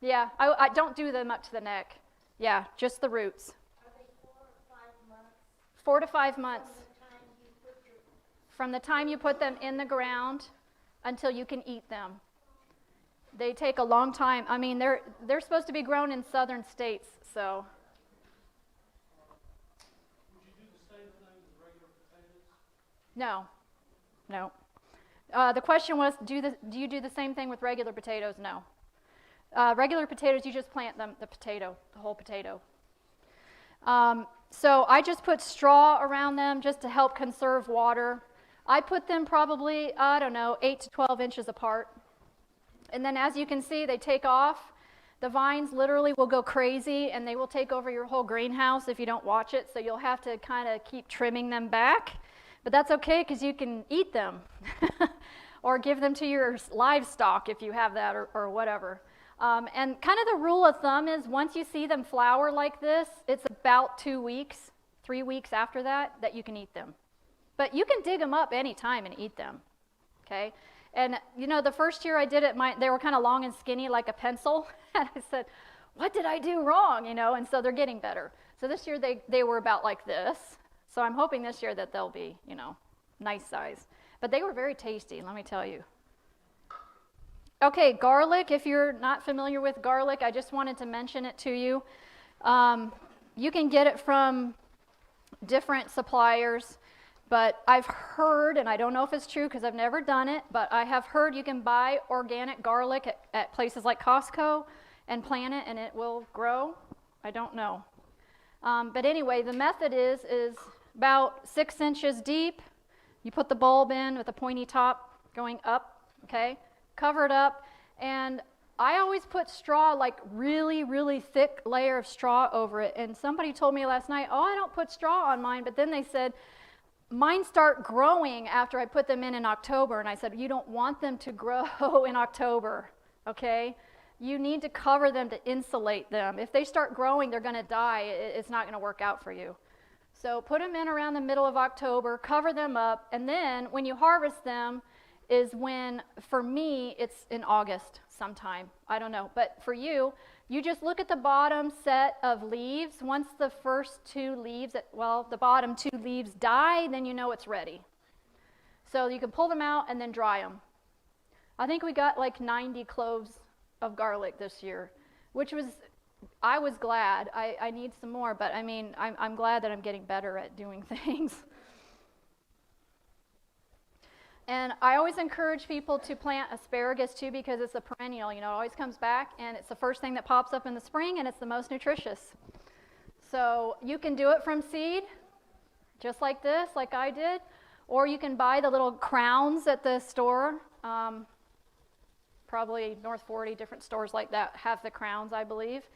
Yeah, I don't do them up to the neck. Yeah, just the roots. Are they 4 or 5 months? 4 to 5 months. From the time you put from the time you put them in the ground until you can eat them. They take a long time. I mean, they're supposed to be grown in southern states, so. Would you do the same thing with regular potatoes? No. The question was, do you do the same thing with regular potatoes? No. Regular potatoes, you just plant them, the whole potato. So I just put straw around them just to help conserve water. I put them probably, 8 to 12 inches apart. And then as you can see, they take off. The vines literally will go crazy, and they will take over your whole greenhouse if you don't watch it. So you'll have to kind of keep trimming them back. But that's okay, because you can eat them or give them to your livestock if you have that, or whatever. And kind of the rule of thumb is once you see them flower like this, it's about 2 weeks, 3 weeks after that you can eat them. But you can dig them up anytime and eat them, okay? And, the first year I did it, they were kind of long and skinny like a pencil. And I said, what did I do wrong, And so they're getting better. So this year they were about like this. So I'm hoping this year that they'll be, nice size. But they were very tasty, let me tell you. Okay, garlic. If you're not familiar with garlic, I just wanted to mention it to you. You can get it from different suppliers, but I've heard, and I don't know if it's true because I've never done it, but I have heard you can buy organic garlic at places like Costco and plant it and it will grow. I don't know. But anyway, the method is about 6 inches deep. You put the bulb in with a pointy top going up, okay? Cover it up, and I always put straw, like really, really thick layer of straw over it. And somebody told me last night, I don't put straw on mine, but then they said, mine start growing after I put them in October. And I said, you don't want them to grow in October, okay? You need to cover them to insulate them. If they start growing, they're going to die. It's not going to work out for you. So put them in around the middle of October, cover them up, and then when you harvest them is when, for me, it's in August sometime. I don't know. But for you, you just look at the bottom set of leaves. Once the first 2 leaves, the bottom 2 leaves die, then you know it's ready. So you can pull them out and then dry them. I think we got like 90 cloves of garlic this year, which was, I was glad. I need some more, but I mean, I'm glad that I'm getting better at doing things. And I always encourage people to plant asparagus too, because it's a perennial, it always comes back, and it's the first thing that pops up in the spring, and it's the most nutritious. So you can do it from seed, just like this, like I did, or you can buy the little crowns at the store. Probably North 40 different stores like that have the crowns, I believe.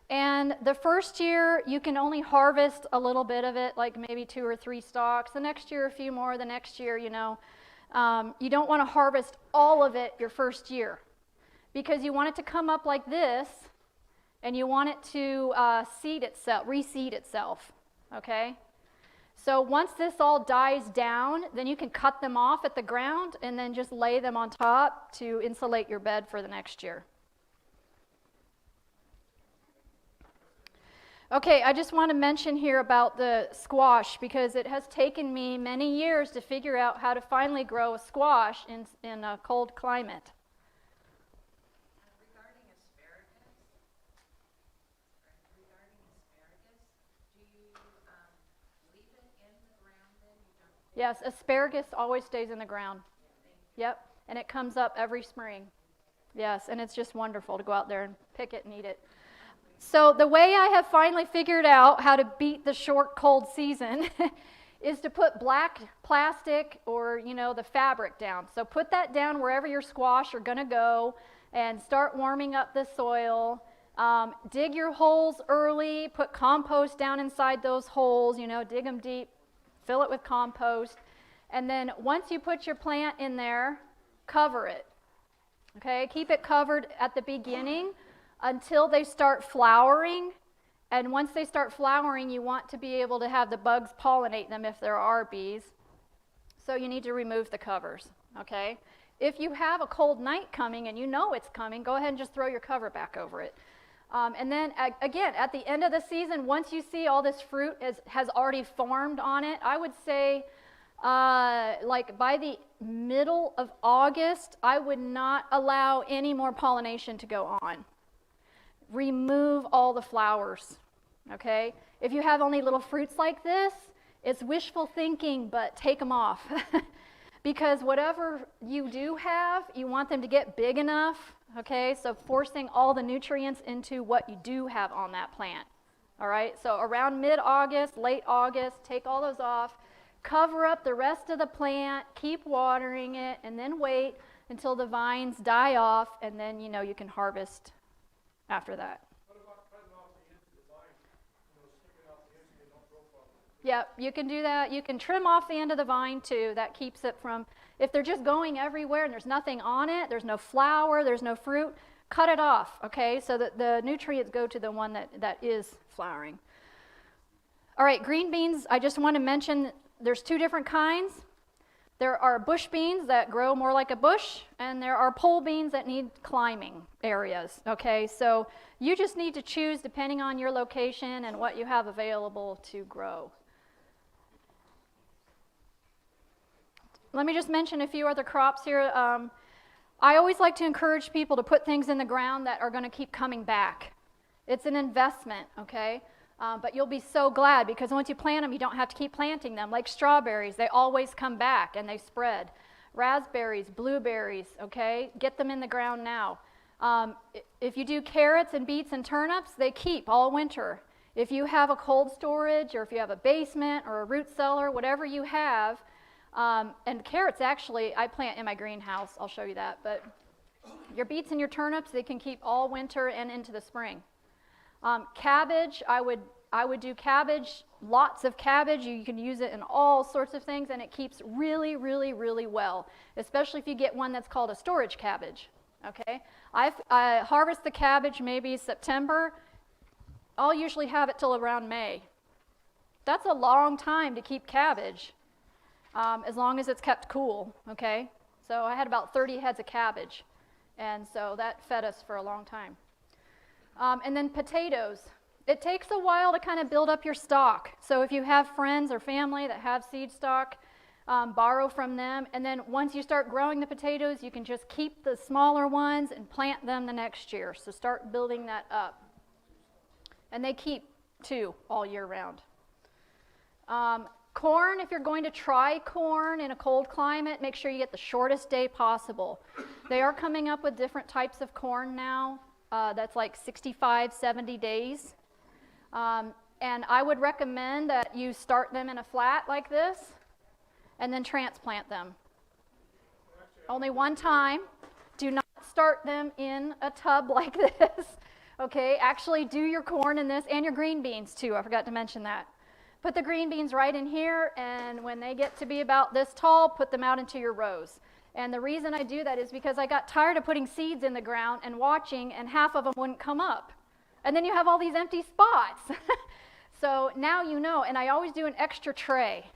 And the first year, you can only harvest a little bit of it, like maybe 2 or 3 stalks. The next year, a few more. The next year, you don't want to harvest all of it your first year, because you want it to come up like this, and you want it to reseed itself, okay? So once this all dies down, then you can cut them off at the ground and then just lay them on top to insulate your bed for the next year. Okay, I just want to mention here about the squash, because it has taken me many years to figure out how to finally grow a squash in a cold climate. Regarding asparagus, do you leave it in the ground then? You don't? Yes, asparagus always stays in the ground. Yep, and it comes up every spring. Yes, and it's just wonderful to go out there and pick it and eat it. So the way I have finally figured out how to beat the short cold season is to put black plastic or, the fabric down. So put that down wherever your squash are going to go and start warming up the soil. Dig your holes early, put compost down inside those holes, dig them deep, fill it with compost. And then once you put your plant in there, cover it. Okay, keep it covered at the beginning until they start flowering. And once they start flowering, you want to be able to have the bugs pollinate them if there are bees. So you need to remove the covers, okay? If you have a cold night coming and you know it's coming, go ahead and just throw your cover back over it. And then again, at the end of the season, once you see all this fruit has already formed on it, I would say Like by the middle of August, I would not allow any more pollination to go on. Remove all the flowers, okay? If you have only little fruits like this, it's wishful thinking, but take them off. Because whatever you do have, you want them to get big enough, okay? So forcing all the nutrients into what you do have on that plant, all right? So around mid-August, late August, take all those off, cover up the rest of the plant, keep watering it, and then wait until the vines die off, and then, you know, you can harvest after that. What about cutting off the ends of the vine? You know, snipping off the ends so they don't grow properly. Yep, you can do that. You can trim off the end of the vine too. That keeps it from, if they're just going everywhere and there's nothing on it, there's no flower, there's no fruit, cut it off, okay, so that the nutrients go to the one that is flowering. All right, green beans, I just want to mention there's two different kinds. There are bush beans that grow more like a bush, and there are pole beans that need climbing areas, okay? So you just need to choose depending on your location and what you have available to grow. Let me just mention a few other crops here. I always like to encourage people to put things in the ground that are going to keep coming back. It's an investment, okay? But you'll be so glad because once you plant them, you don't have to keep planting them. Like strawberries, they always come back and they spread. Raspberries, blueberries, okay? Get them in the ground now. If you do carrots and beets and turnips, they keep all winter. If you have a cold storage or if you have a basement or a root cellar, whatever you have, and carrots actually, I plant in my greenhouse. I'll show you that. But your beets and your turnips, they can keep all winter and into the spring. Cabbage, I would do cabbage, lots of cabbage. You can use it in all sorts of things, and it keeps really, really, really well, especially if you get one that's called a storage cabbage, okay? I harvest the cabbage maybe September. I'll usually have it till around May. That's a long time to keep cabbage, as long as it's kept cool, okay? So I had about 30 heads of cabbage, and so that fed us for a long time. And then potatoes. It takes a while to kind of build up your stock. So if you have friends or family that have seed stock, borrow from them. And then once you start growing the potatoes, you can just keep the smaller ones and plant them the next year. So start building that up. And they keep, too, all year round. Corn, if you're going to try corn in a cold climate, make sure you get the shortest day possible. They are coming up with different types of corn now. That's like 65, 70 days. And I would recommend that you start them in a flat like this and then transplant them. Only one time. Do not start them in a tub like this. Okay, actually do your corn in this and your green beans too. I forgot to mention that. Put the green beans right in here, and when they get to be about this tall, put them out into your rows. And the reason I do that is because I got tired of putting seeds in the ground and watching, and half of them wouldn't come up. And then you have all these empty spots. So now you know, and I always do an extra tray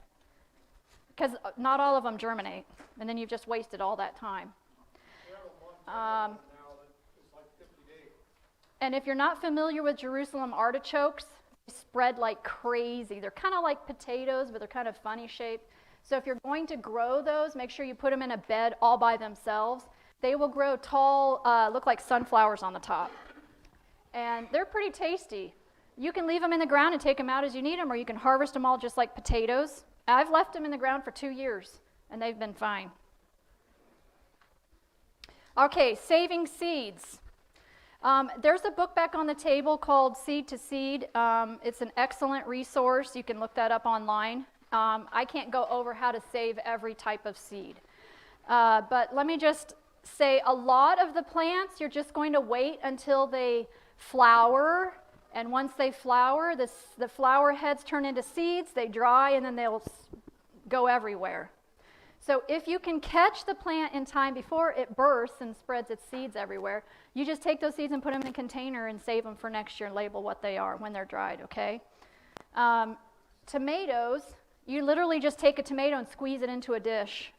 because not all of them germinate, and then you've just wasted all that time. And if you're not familiar with Jerusalem artichokes, they spread like crazy. They're kind of like potatoes, but they're kind of funny shaped. So if you're going to grow those, make sure you put them in a bed all by themselves. They will grow tall, look like sunflowers on the top. And they're pretty tasty. You can leave them in the ground and take them out as you need them, or you can harvest them all just like potatoes. I've left them in the ground for 2 years, and they've been fine. Okay, saving seeds. There's a book back on the table called Seed to Seed. It's an excellent resource. You can look that up online. I can't go over how to save every type of seed. But let me just say a lot of the plants, you're just going to wait until they flower. And once they flower, the flower heads turn into seeds, they dry, and then they'll go everywhere. So if you can catch the plant in time before it bursts and spreads its seeds everywhere, you just take those seeds and put them in a container and save them for next year and label what they are when they're dried, okay? Tomatoes, you literally just take a tomato and squeeze it into a dish.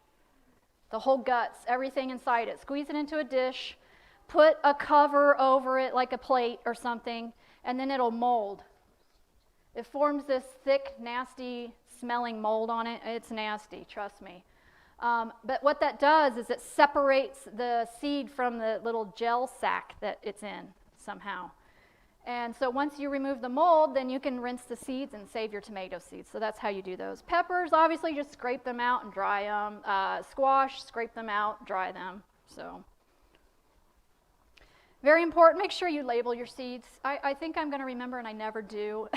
The whole guts, everything inside it. Squeeze it into a dish, put a cover over it like a plate or something, and then it'll mold. It forms this thick, nasty smelling mold on it. It's nasty, trust me. But what that does is it separates the seed from the little gel sac that it's in somehow. And so once you remove the mold, then you can rinse the seeds and save your tomato seeds. So that's how you do those. Peppers, obviously, just scrape them out and dry them. Squash, scrape them out, dry them. So very important, make sure you label your seeds. I think I'm going to remember, and I never do.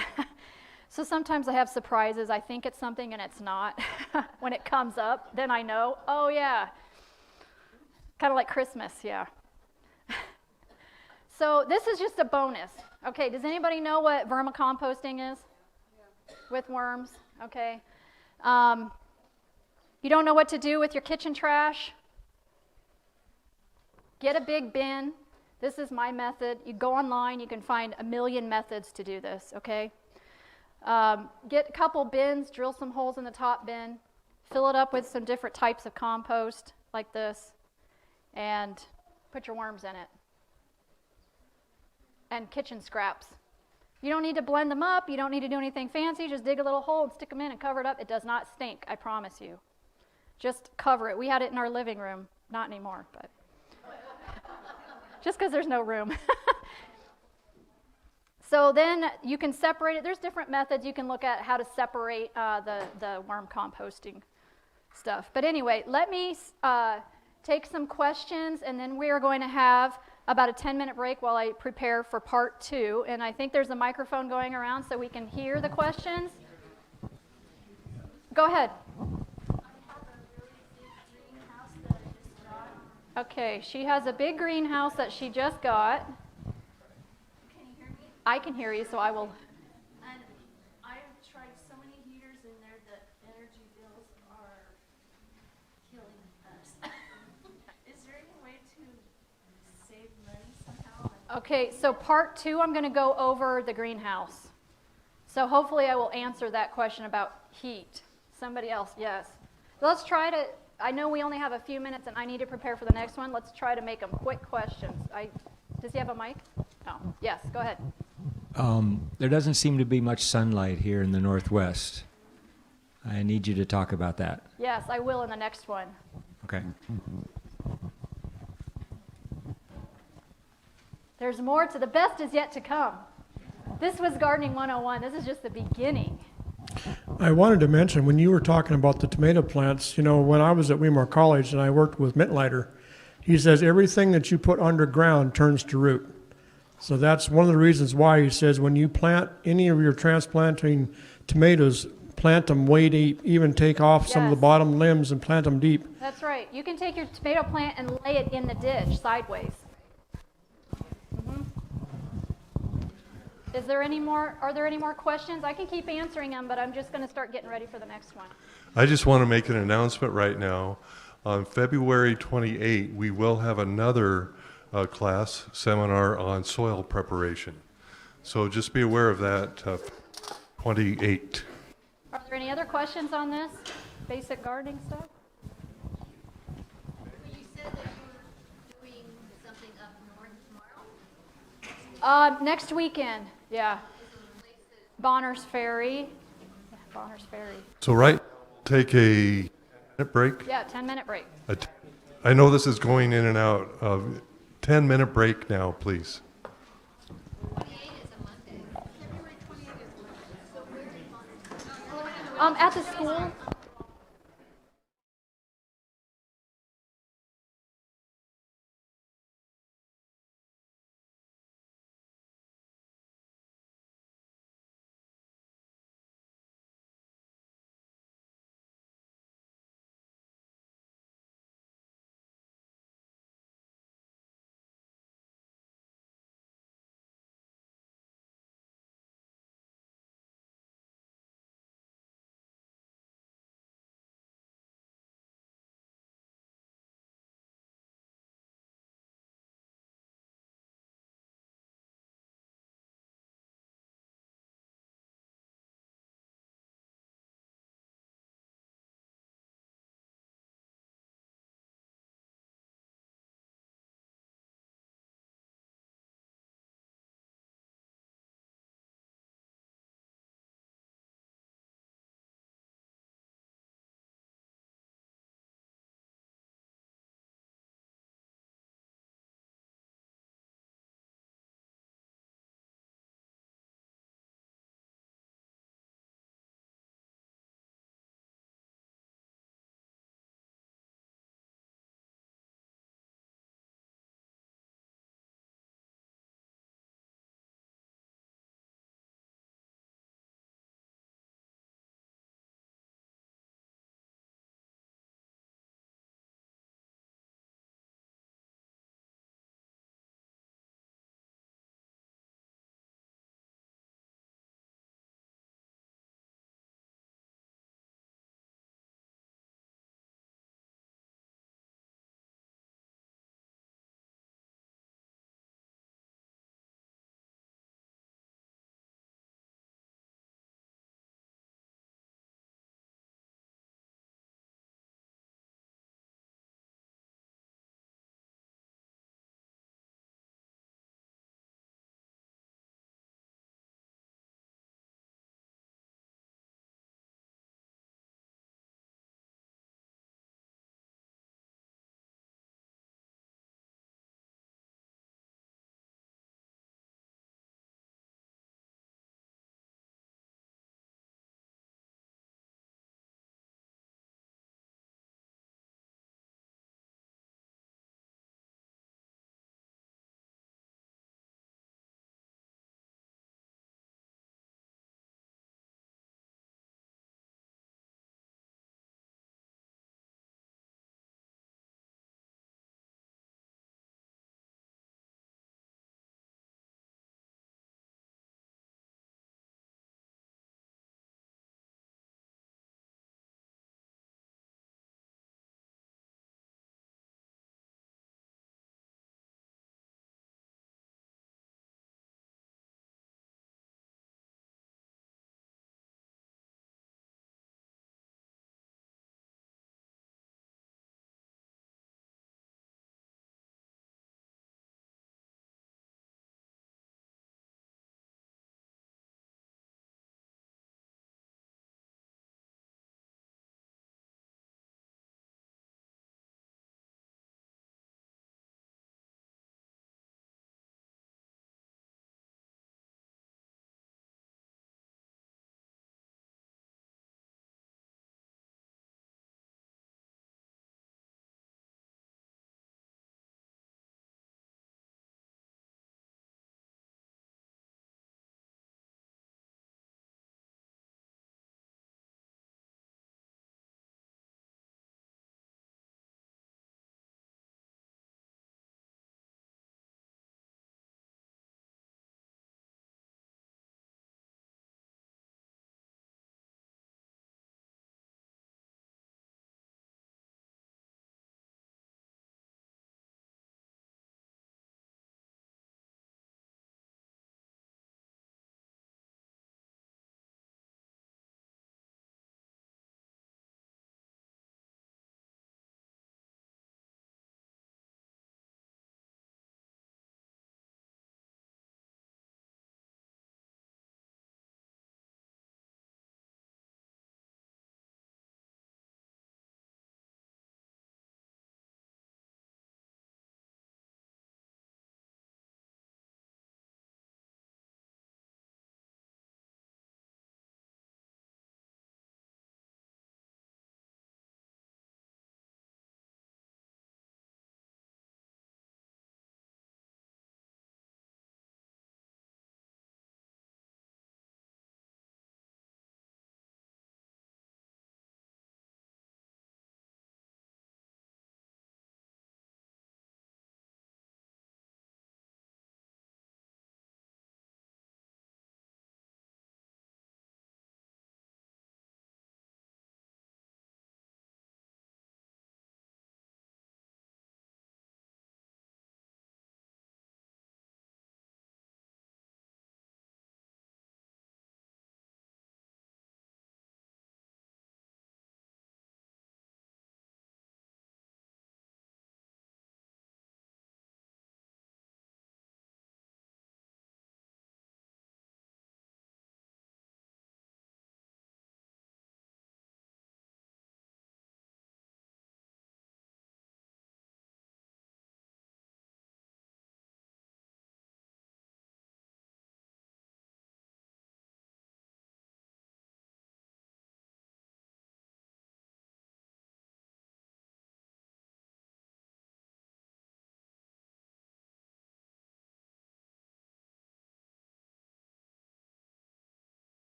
So sometimes I have surprises. I think it's something and it's not. When it comes up, then I know, oh yeah. Kind of like Christmas, yeah. So this is just a bonus. Okay, does anybody know what vermicomposting is? Yeah. With worms, okay. You don't know what to do with your kitchen trash? Get a big bin. This is my method. You go online, you can find a million methods to do this, okay? Get a couple bins, drill some holes in the top bin, fill it up with some different types of compost like this, and put your worms in it. And kitchen scraps. You don't need to blend them up, you don't need to do anything fancy, just dig a little hole and stick them in and cover it up. It does not stink, I promise you. Just cover it. We had it in our living room, not anymore, but just because there's no room. So then you can separate it. There's different methods you can look at how to separate the worm composting stuff. But anyway, let me take some questions, and then we are going to have about a 10-minute break while I prepare for part 2. And I think there's a microphone going around so we can hear the questions. Go ahead. Okay, she has a big greenhouse that she just got. Can you hear me? I can hear you, so I will. And I've tried so many heaters in there that energy bills are killing us. Is there any way to save money somehow? Okay, so part 2, I'm going to go over the greenhouse. So hopefully I will answer that question about heat. Somebody else, yes. Let's try to, I know we only have a few minutes and I need to prepare for the next one. Let's try to make them quick questions. Does he have a mic? No. Yes, go ahead. There doesn't seem to be much sunlight here in the Northwest. I need you to talk about that. Yes, I will in the next one. Okay. There's more to the best is yet to come. This was Gardening 101. This is just the beginning. I wanted to mention, when you were talking about the tomato plants, you know, when I was at Weimar College and I worked with Mittleiter, he says everything that you put underground turns to root. So that's one of the reasons why he says when you plant any of your transplanting tomatoes, plant them way deep, even take off some of the Yes. bottom limbs and plant them deep. That's right. You can take your tomato plant and lay it in the ditch sideways. Are there any more questions? I can keep answering them, but I'm just going to start getting ready for the next one. I just want to make an announcement right now. On February 28, we will have another class seminar on soil preparation. So just be aware of that, 28. Are there any other questions on this basic gardening stuff? Well, you said that you were doing something up north tomorrow? Next weekend, yeah. Bonner's Ferry. Yeah, Bonner's Ferry. So take a minute break. Yeah, 10-minute break. I know this is going in and out. 10-minute break now, please. 28 is a Monday. February 28 is Monday. At the school.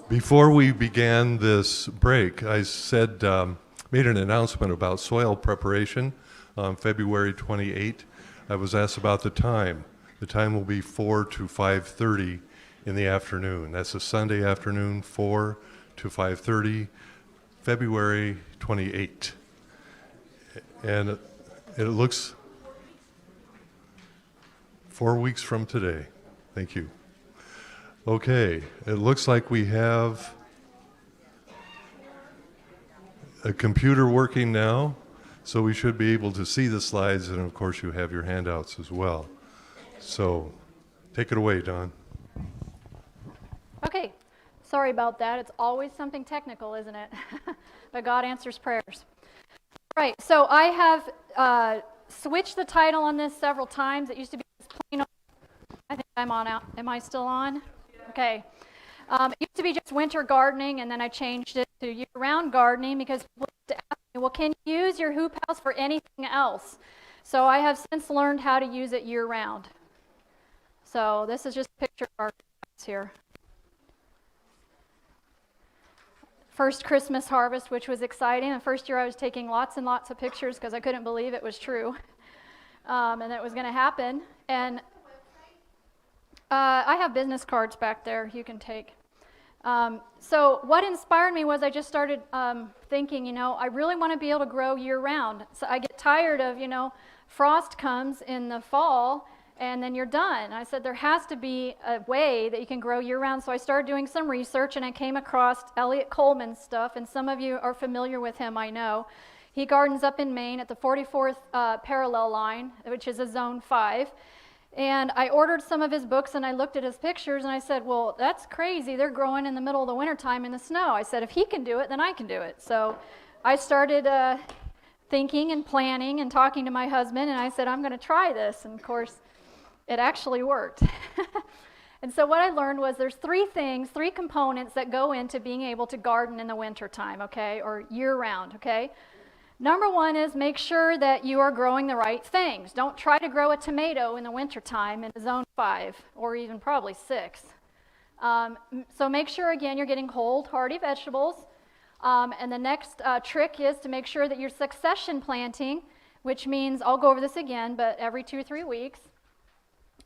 Before we began this break, I said, made an announcement about soil preparation on February 28. I was asked about the time. The time will be 4 to 5:30 in the afternoon. That's a Sunday afternoon, 4 to 5:30, February 28. And it looks 4 weeks from today. Thank you. Okay, it looks like we have a computer working now, so we should be able to see the slides, and of course you have your handouts as well. So take it away, Dawn. Okay, sorry about that. It's always something technical, isn't it? But God answers prayers. Right, so I have switched the title on this several times. It used to be just plain. I think I'm on out. Am I still on? Okay. It used to be just winter gardening, and then I changed it to year-round gardening because people used to ask me, well, can you use your hoop house for anything else? So I have since learned how to use it year-round. So this is just a picture of our house here. First Christmas harvest, which was exciting. The first year I was taking lots and lots of pictures because I couldn't believe it was true and that it was going to happen. And I have business cards back there you can take. So what inspired me was I just started thinking, I really want to be able to grow year-round. So I get tired of, frost comes in the fall and then you're done. I said there has to be a way that you can grow year-round. So I started doing some research and I came across Elliot Coleman's stuff, and some of you are familiar with him, I know. He gardens up in Maine at the 44th parallel line, which is a zone 5. And I ordered some of his books and I looked at his pictures and I said, well, that's crazy. They're growing in the middle of the wintertime in the snow. I said, if he can do it, then I can do it. So I started thinking and planning and talking to my husband, and I said, I'm going to try this. And of course, it actually worked. And so what I learned was there's three components that go into being able to garden in the wintertime, okay, or year-round, okay? Number one is make sure that you are growing the right things. Don't try to grow a tomato in the wintertime in zone 5 or even probably 6. So make sure, again, you're getting whole, hearty vegetables. And the next trick is to make sure that you're succession planting, which means, I'll go over this again, but every 2 or 3 weeks.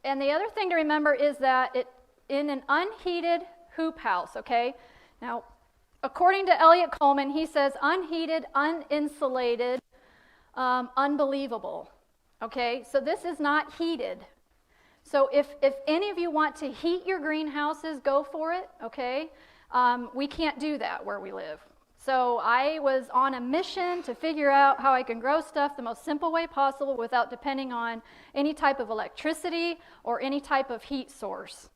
And the other thing to remember is that in an unheated hoop house, okay? Now, according to Elliot Coleman, he says unheated, uninsulated, unbelievable. Okay, so this is not heated. So if any of you want to heat your greenhouses, go for it, okay? We can't do that where we live. So I was on a mission to figure out how I can grow stuff the most simple way possible without depending on any type of electricity or any type of heat source.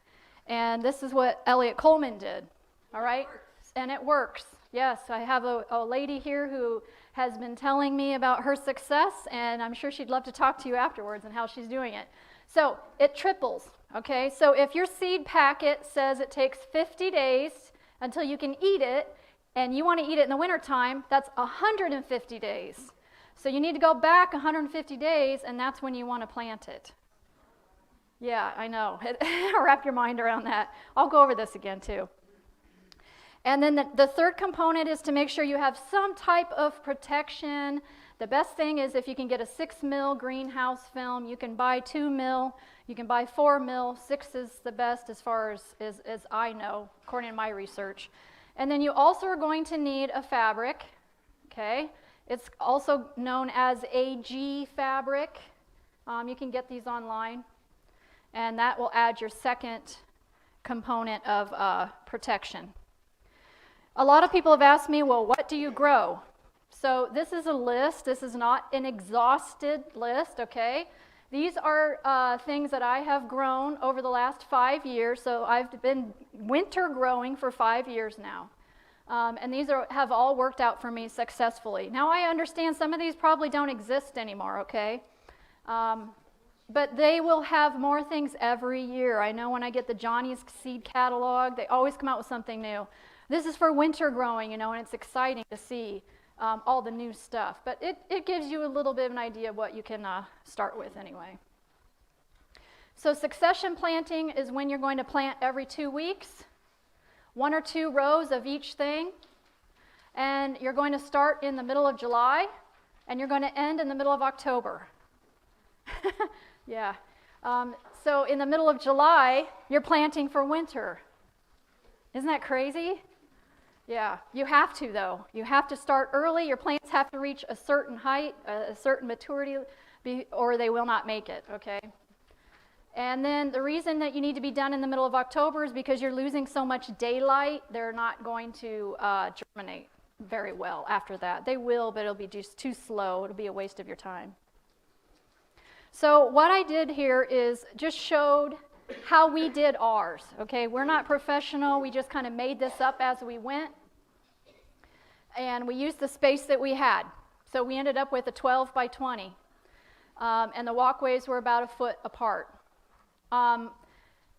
And this is what Elliot Coleman did, all right? And it works. Yes, I have a lady here who has been telling me about her success, and I'm sure she'd love to talk to you afterwards and how she's doing it. So it triples, okay? So if your seed packet says it takes 50 days until you can eat it, and you want to eat it in the wintertime, that's 150 days. So you need to go back 150 days, and that's when you want to plant it. Yeah, I know. Wrap your mind around that. I'll go over this again, too. And then the third component is to make sure you have some type of protection. The best thing is if you can get a 6 mil greenhouse film. You can buy 2 mil. You can buy 4 mil. 6 is the best as far as I know, according to my research. And then you also are going to need a fabric, okay? It's also known as AG fabric. You can get these online. And that will add your second component of protection. A lot of people have asked me, well, what do you grow? So this is a list. This is not an exhausted list, okay? These are things that I have grown over the last 5 years. So I've been winter growing for 5 years now. And these have all worked out for me successfully. Now I understand some of these probably don't exist anymore, okay? But they will have more things every year. I know when I get the Johnny's Seed Catalog, they always come out with something new. This is for winter growing, and it's exciting to see all the new stuff. But it gives you a little bit of an idea of what you can start with anyway. So succession planting is when you're going to plant every 2 weeks, 1 or 2 rows of each thing. And you're going to start in the middle of July, and you're going to end in the middle of October. Yeah. So in the middle of July, you're planting for winter. Isn't that crazy? Yeah. You have to, though. You have to start early. Your plants have to reach a certain height, a certain maturity, or they will not make it, okay? And then the reason that you need to be done in the middle of October is because you're losing so much daylight, they're not going to germinate very well after that. They will, but it'll be just too slow. It'll be a waste of your time. So what I did here is just showed how we did ours, okay? We're not professional. We just kind of made this up as we went. And we used the space that we had. So we ended up with a 12 by 20. And the walkways were about a foot apart. My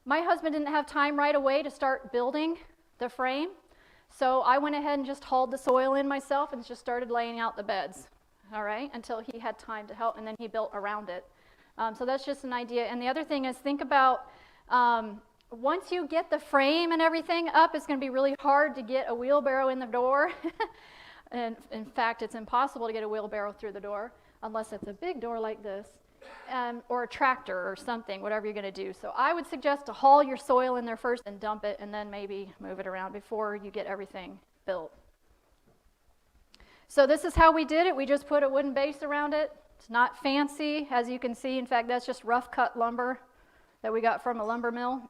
husband didn't have time right away to start building the frame. So I went ahead and just hauled the soil in myself and just started laying out the beds, all right, until he had time to help, and then he built around it. So that's just an idea. And the other thing is, think about once you get the frame and everything up, it's going to be really hard to get a wheelbarrow in the door. And in fact, it's impossible to get a wheelbarrow through the door unless it's a big door like this, or a tractor or something, whatever you're going to do. So I would suggest to haul your soil in there first and dump it, and then maybe move it around before you get everything built. So this is how we did it. We just put a wooden base around it. It's not fancy, as you can see. In fact, that's just rough cut lumber that we got from a lumber mill.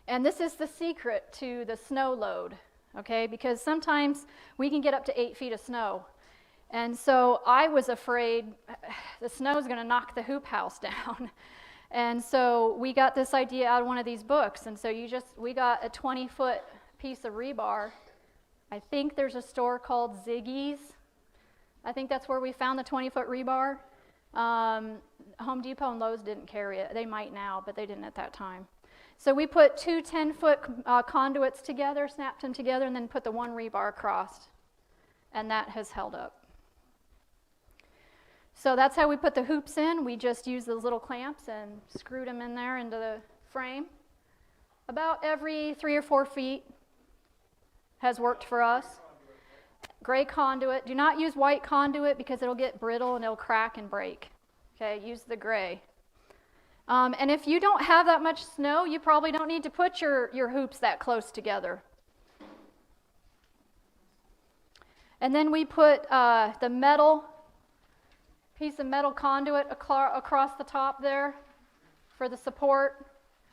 And this is the secret to the snow load, okay? Because sometimes we can get up to 8 feet of snow. And so I was afraid the snow is going to knock the hoop house down. And so we got this idea out of one of these books. And so we got a 20-foot piece of rebar. I think there's a store called Ziggy's. I think that's where we found the 20-foot rebar. Home Depot and Lowe's didn't carry it. They might now, but they didn't at that time. So we put 2 10-foot conduits together, snapped them together, and then put the one rebar across. And that has held up. So that's how we put the hoops in. We just used those little clamps and screwed them in there into the frame. About every 3 or 4 feet has worked for us. Gray conduit. Do not use white conduit because it'll get brittle and it'll crack and break. Okay, use the gray. And if you don't have that much snow, you probably don't need to put your hoops that close together. And then we put the piece of metal conduit across the top there for the support.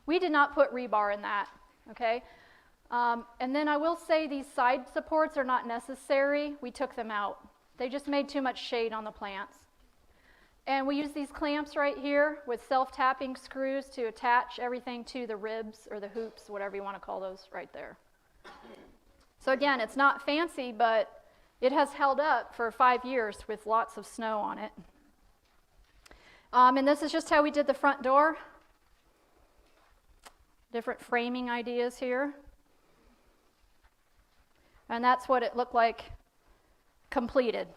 We did not put rebar in that, okay? And then I will say these side supports are not necessary. We took them out. They just made too much shade on the plants. And we use these clamps right here with self-tapping screws to attach everything to the ribs or the hoops, whatever you want to call those, right there. So again, it's not fancy, but it has held up for 5 years with lots of snow on it. And this is just how we did the front door. Different framing ideas here. And that's what it looked like completed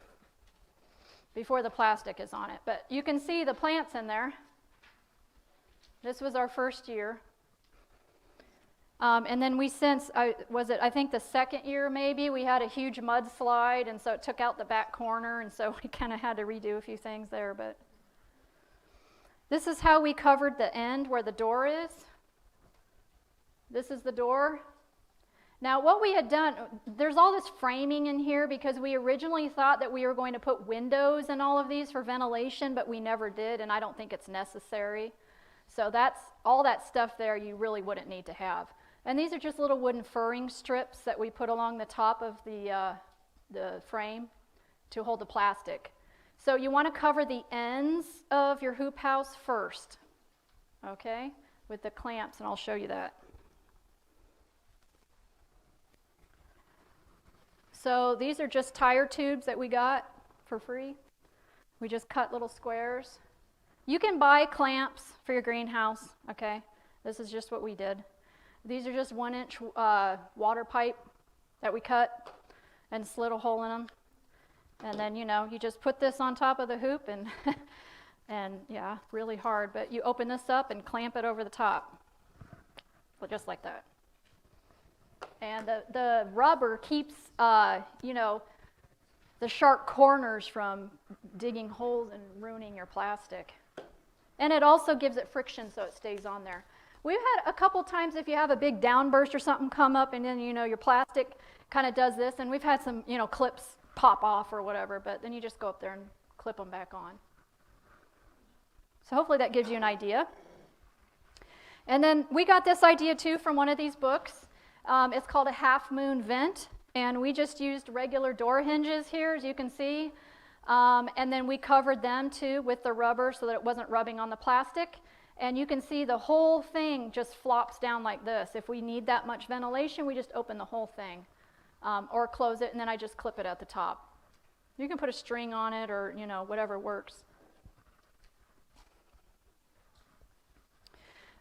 before the plastic is on it. But you can see the plants in there. This was our first year. And then I think the second year maybe, we had a huge mudslide, and so it took out the back corner, and so we kind of had to redo a few things there. But this is how we covered the end where the door is. This is the door. Now what we had done, there's all this framing in here because we originally thought that we were going to put windows in all of these for ventilation, but we never did, and I don't think it's necessary. So that's all that stuff there you really wouldn't need to have. And these are just little wooden furring strips that we put along the top of the frame to hold the plastic. So you want to cover the ends of your hoop house first, okay, with the clamps, and I'll show you that. So these are just tire tubes that we got for free. We just cut little squares. You can buy clamps for your greenhouse, okay? This is just what we did. These are just 1-inch water pipe that we cut and slit a hole in them. And then, you just put this on top of the hoop and yeah, really hard. But you open this up and clamp it over the top. Just like that. And the rubber keeps, the sharp corners from digging holes and ruining your plastic. And it also gives it friction so it stays on there. We've had a couple times if you have a big downburst or something come up and then, your plastic kind of does this. And we've had some, clips pop off or whatever, but then you just go up there and clip them back on. So hopefully that gives you an idea. And then we got this idea too from one of these books. It's called a half moon vent. And we just used regular door hinges here, as you can see. And then we covered them too with the rubber so that it wasn't rubbing on the plastic. And you can see the whole thing just flops down like this. If we need that much ventilation, we just open the whole thing. Or close it, and then I just clip it at the top. You can put a string on it or, whatever works.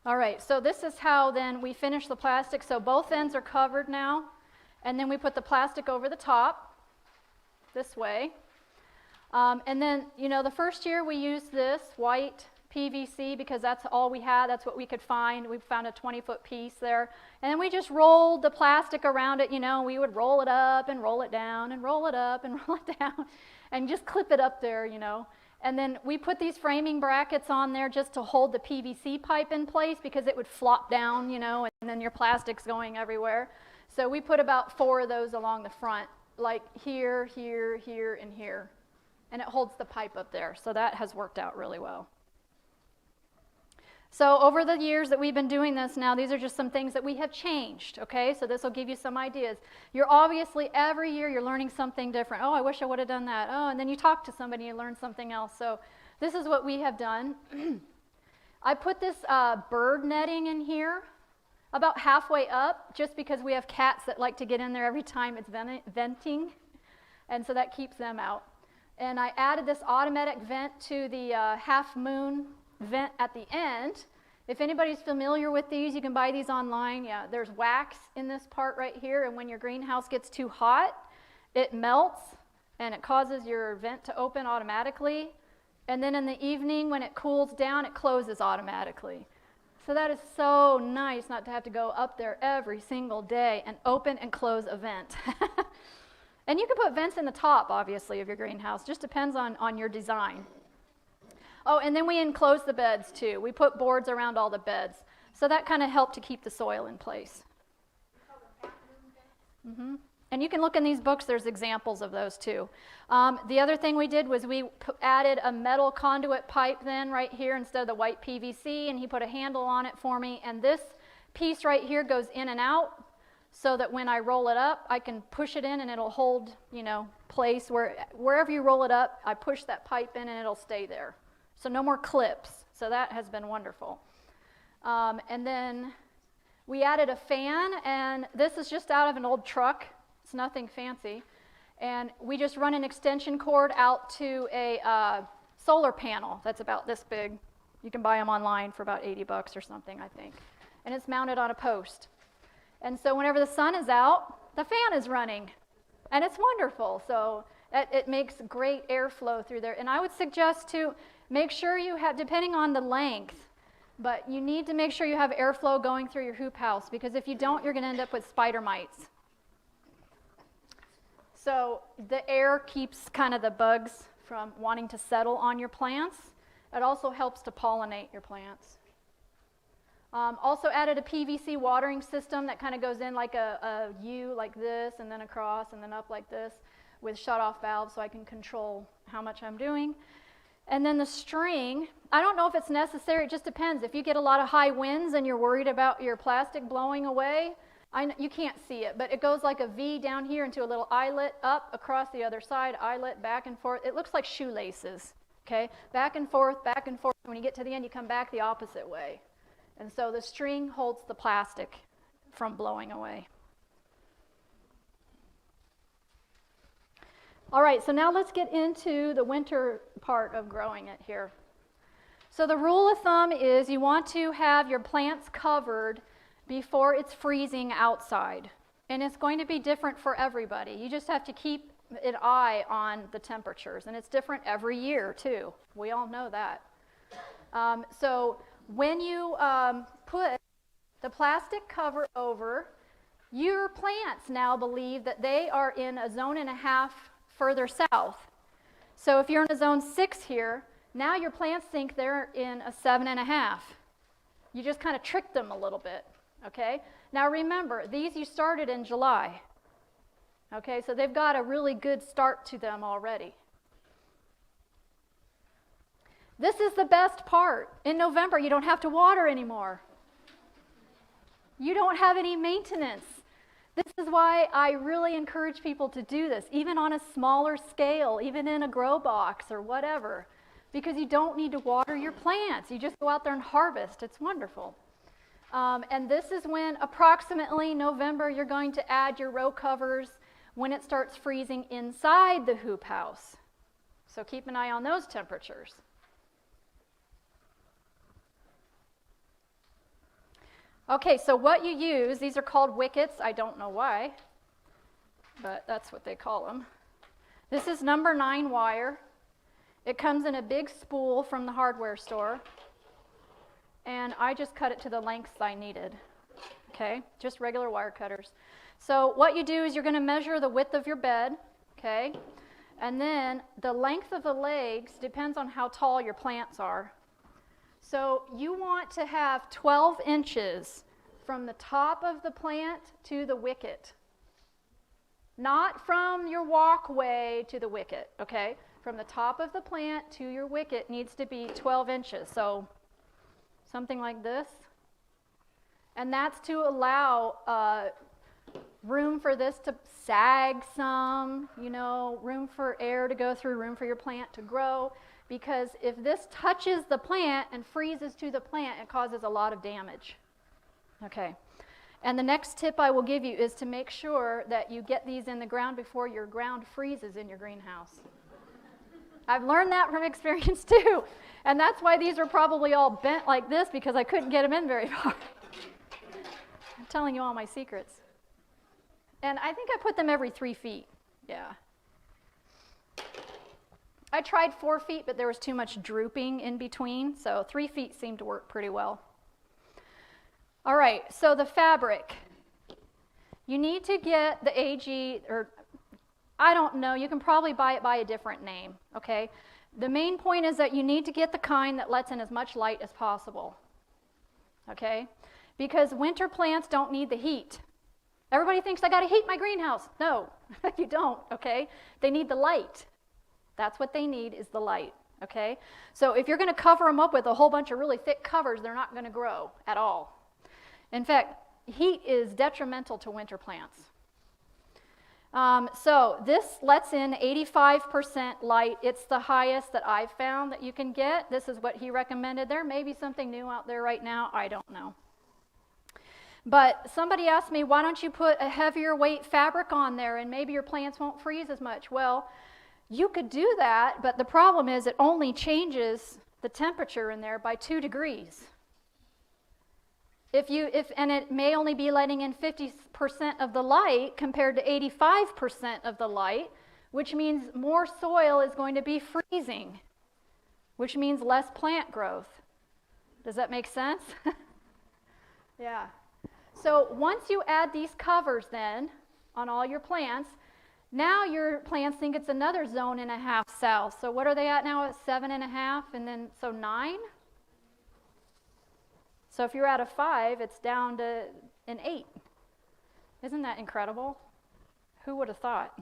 All right, so this is how then we finish the plastic. So both ends are covered now. And then we put the plastic over the top this way. And then, the first year we used this white PVC because that's all we had. That's what we could find. We found a 20-foot piece there. And then we just rolled the plastic around it. We would roll it up and roll it down and roll it up and roll it down and just clip it up there, And then we put these framing brackets on there just to hold the PVC pipe in place because it would flop down, and then your plastic's going everywhere. So we put about 4 of those along the front, like here, here, here, and here. And it holds the pipe up there. So that has worked out really well. So over the years that we've been doing this now, these are just some things that we have changed, okay? So this will give you some ideas. You're obviously, every year you're learning something different. Oh, I wish I would have done that. Oh, and then you talk to somebody and you learn something else. So this is what we have done. I put this bird netting in here about halfway up just because we have cats that like to get in there every time it's venting. And so that keeps them out. And I added this automatic vent to the half moon vent at the end. If anybody's familiar with these, you can buy these online. Yeah, there's wax in this part right here, and when your greenhouse gets too hot, it melts and it causes your vent to open automatically. And then in the evening, when it cools down, it closes automatically. So that is so nice not to have to go up there every single day and open and close a vent. And you can put vents in the top, obviously, of your greenhouse. Just depends on your design. Oh, and then we enclose the beds, too. We put boards around all the beds. So that kind of helped to keep the soil in place. Mm-hmm. And you can look in these books. There's examples of those, too. The other thing we did was we added a metal conduit pipe then right here instead of the white PVC, and he put a handle on it for me. And this piece right here goes in and out so that when I roll it up, I can push it in and it'll hold, place. Wherever you roll it up, I push that pipe in and it'll stay there. So no more clips. So that has been wonderful. And then we added a fan, and this is just out of an old truck. It's nothing fancy. And we just run an extension cord out to a solar panel that's about this big. You can buy them online for about $80 or something, I think. And it's mounted on a post. And so whenever the sun is out, the fan is running. And it's wonderful. So it makes great airflow through there. And I would suggest to make sure you have, depending on the length, but you need to make sure you have airflow going through your hoop house, because if you don't, you're going to end up with spider mites. So the air keeps kind of the bugs from wanting to settle on your plants. It also helps to pollinate your plants. Also added a PVC watering system that kind of goes in like a U like this, and then across, and then up like this with shut-off valves so I can control how much I'm doing. And then the string, I don't know if it's necessary. It just depends. If you get a lot of high winds and you're worried about your plastic blowing away, you can't see it, but it goes like a V down here into a little eyelet, up across the other side, eyelet, back and forth. It looks like shoelaces, okay? Back and forth, back and forth. When you get to the end, you come back the opposite way. And so the string holds the plastic from blowing away. All right, so now let's get into the winter part of growing it here. So the rule of thumb is you want to have your plants covered before it's freezing outside. And it's going to be different for everybody. You just have to keep an eye on the temperatures. And it's different every year, too. We all know that. So when you put the plastic cover over, Your plants now believe that they are in a zone and a half further south. So if you're in a zone 6 here, now your plants think they're in a 7.5. You just kind of tricked them a little bit, okay? Now remember, these you started in July, okay? So they've got a really good start to them already. This is the best part. In November, you don't have to water anymore. You don't have any maintenance. This is why I really encourage people to do this, even on a smaller scale, even in a grow box or whatever, because you don't need to water your plants. You just go out there and harvest. It's wonderful. And this is when approximately November you're going to add your row covers when it starts freezing inside the hoop house. So keep an eye on those temperatures. Okay, so what you use, these are called wickets. I don't know why, but that's what they call them. This is number 9 wire. It comes in a big spool from the hardware store, and I just cut it to the lengths I needed. Okay, just regular wire cutters. So what you do is you're going to measure the width of your bed, okay, and then the length of the legs depends on how tall your plants are. So you want to have 12 inches from the top of the plant to the wicket. Not from your walkway to the wicket, okay? From the top of the plant to your wicket needs to be 12 inches. So something like this. And that's to allow room for this to sag some, you know, room for air to go through, room for your plant to grow. Because if this touches the plant and freezes to the plant, it causes a lot of damage. Okay. And the next tip I will give you is to make sure that you get these in the ground before your ground freezes in your greenhouse. I've learned that from experience too. And that's why these are probably all bent like this, because I couldn't get them in very far. I'm telling you all my secrets. And I think I put them every 3 feet. Yeah. I tried 4 feet, but there was too much drooping in between, so 3 feet seemed to work pretty well. All right, so the fabric. You need to get the AG, or I don't know, you can probably buy it by a different name, okay? The main point is that you need to get the kind that lets in as much light as possible, okay? Because winter plants don't need the heat. Everybody thinks I got to heat my greenhouse. No, you don't, okay? They need the light. That's what they need, is the light, okay? So if you're going to cover them up with a whole bunch of really thick covers, they're not going to grow at all. In fact, heat is detrimental to winter plants. So this lets in 85% light. It's the highest that I've found that you can get. This is what he recommended. There may be something new out there right now. I don't know. But somebody asked me, why don't you put a heavier weight fabric on there and maybe your plants won't freeze as much? Well, you could do that, but the problem is it only changes the temperature in there by 2 degrees. And it may only be letting in 50% of the light compared to 85% of the light, which means more soil is going to be freezing, which means less plant growth. Does that make sense? Yeah. So once you add these covers then on all your plants, now your plants think it's another 1.5 zones south. So what are they at now? At 7.5, and then so 9? So if you're at a 5, it's down to an 8. Isn't that incredible? Who would have thought?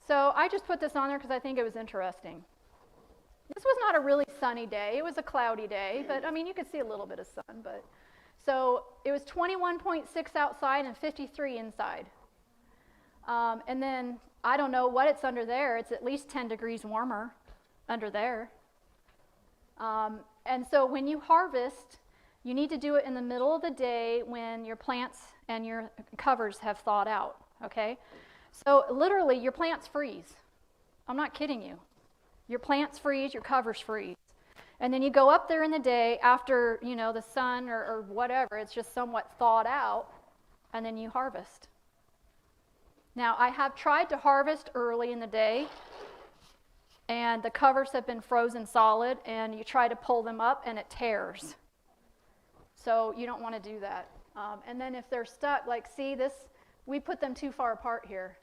So I just put this on there because I think it was interesting. This was not a really sunny day. It was a cloudy day, but I mean, you could see a little bit of sun. But so it was 21.6 outside and 53 inside. And then I don't know what it's under there. It's at least 10 degrees warmer under there. And so when you harvest, you need to do it in the middle of the day when your plants and your covers have thawed out, okay? So literally, your plants freeze. I'm not kidding you. Your plants freeze, your covers freeze. And then you go up there in the day after, you know, the sun or whatever, it's just somewhat thawed out, and then you harvest. Now, I have tried to harvest early in the day, and the covers have been frozen solid, and you try to pull them up, and it tears. So you don't want to do that. And then if they're stuck, like see this, we put them too far apart here.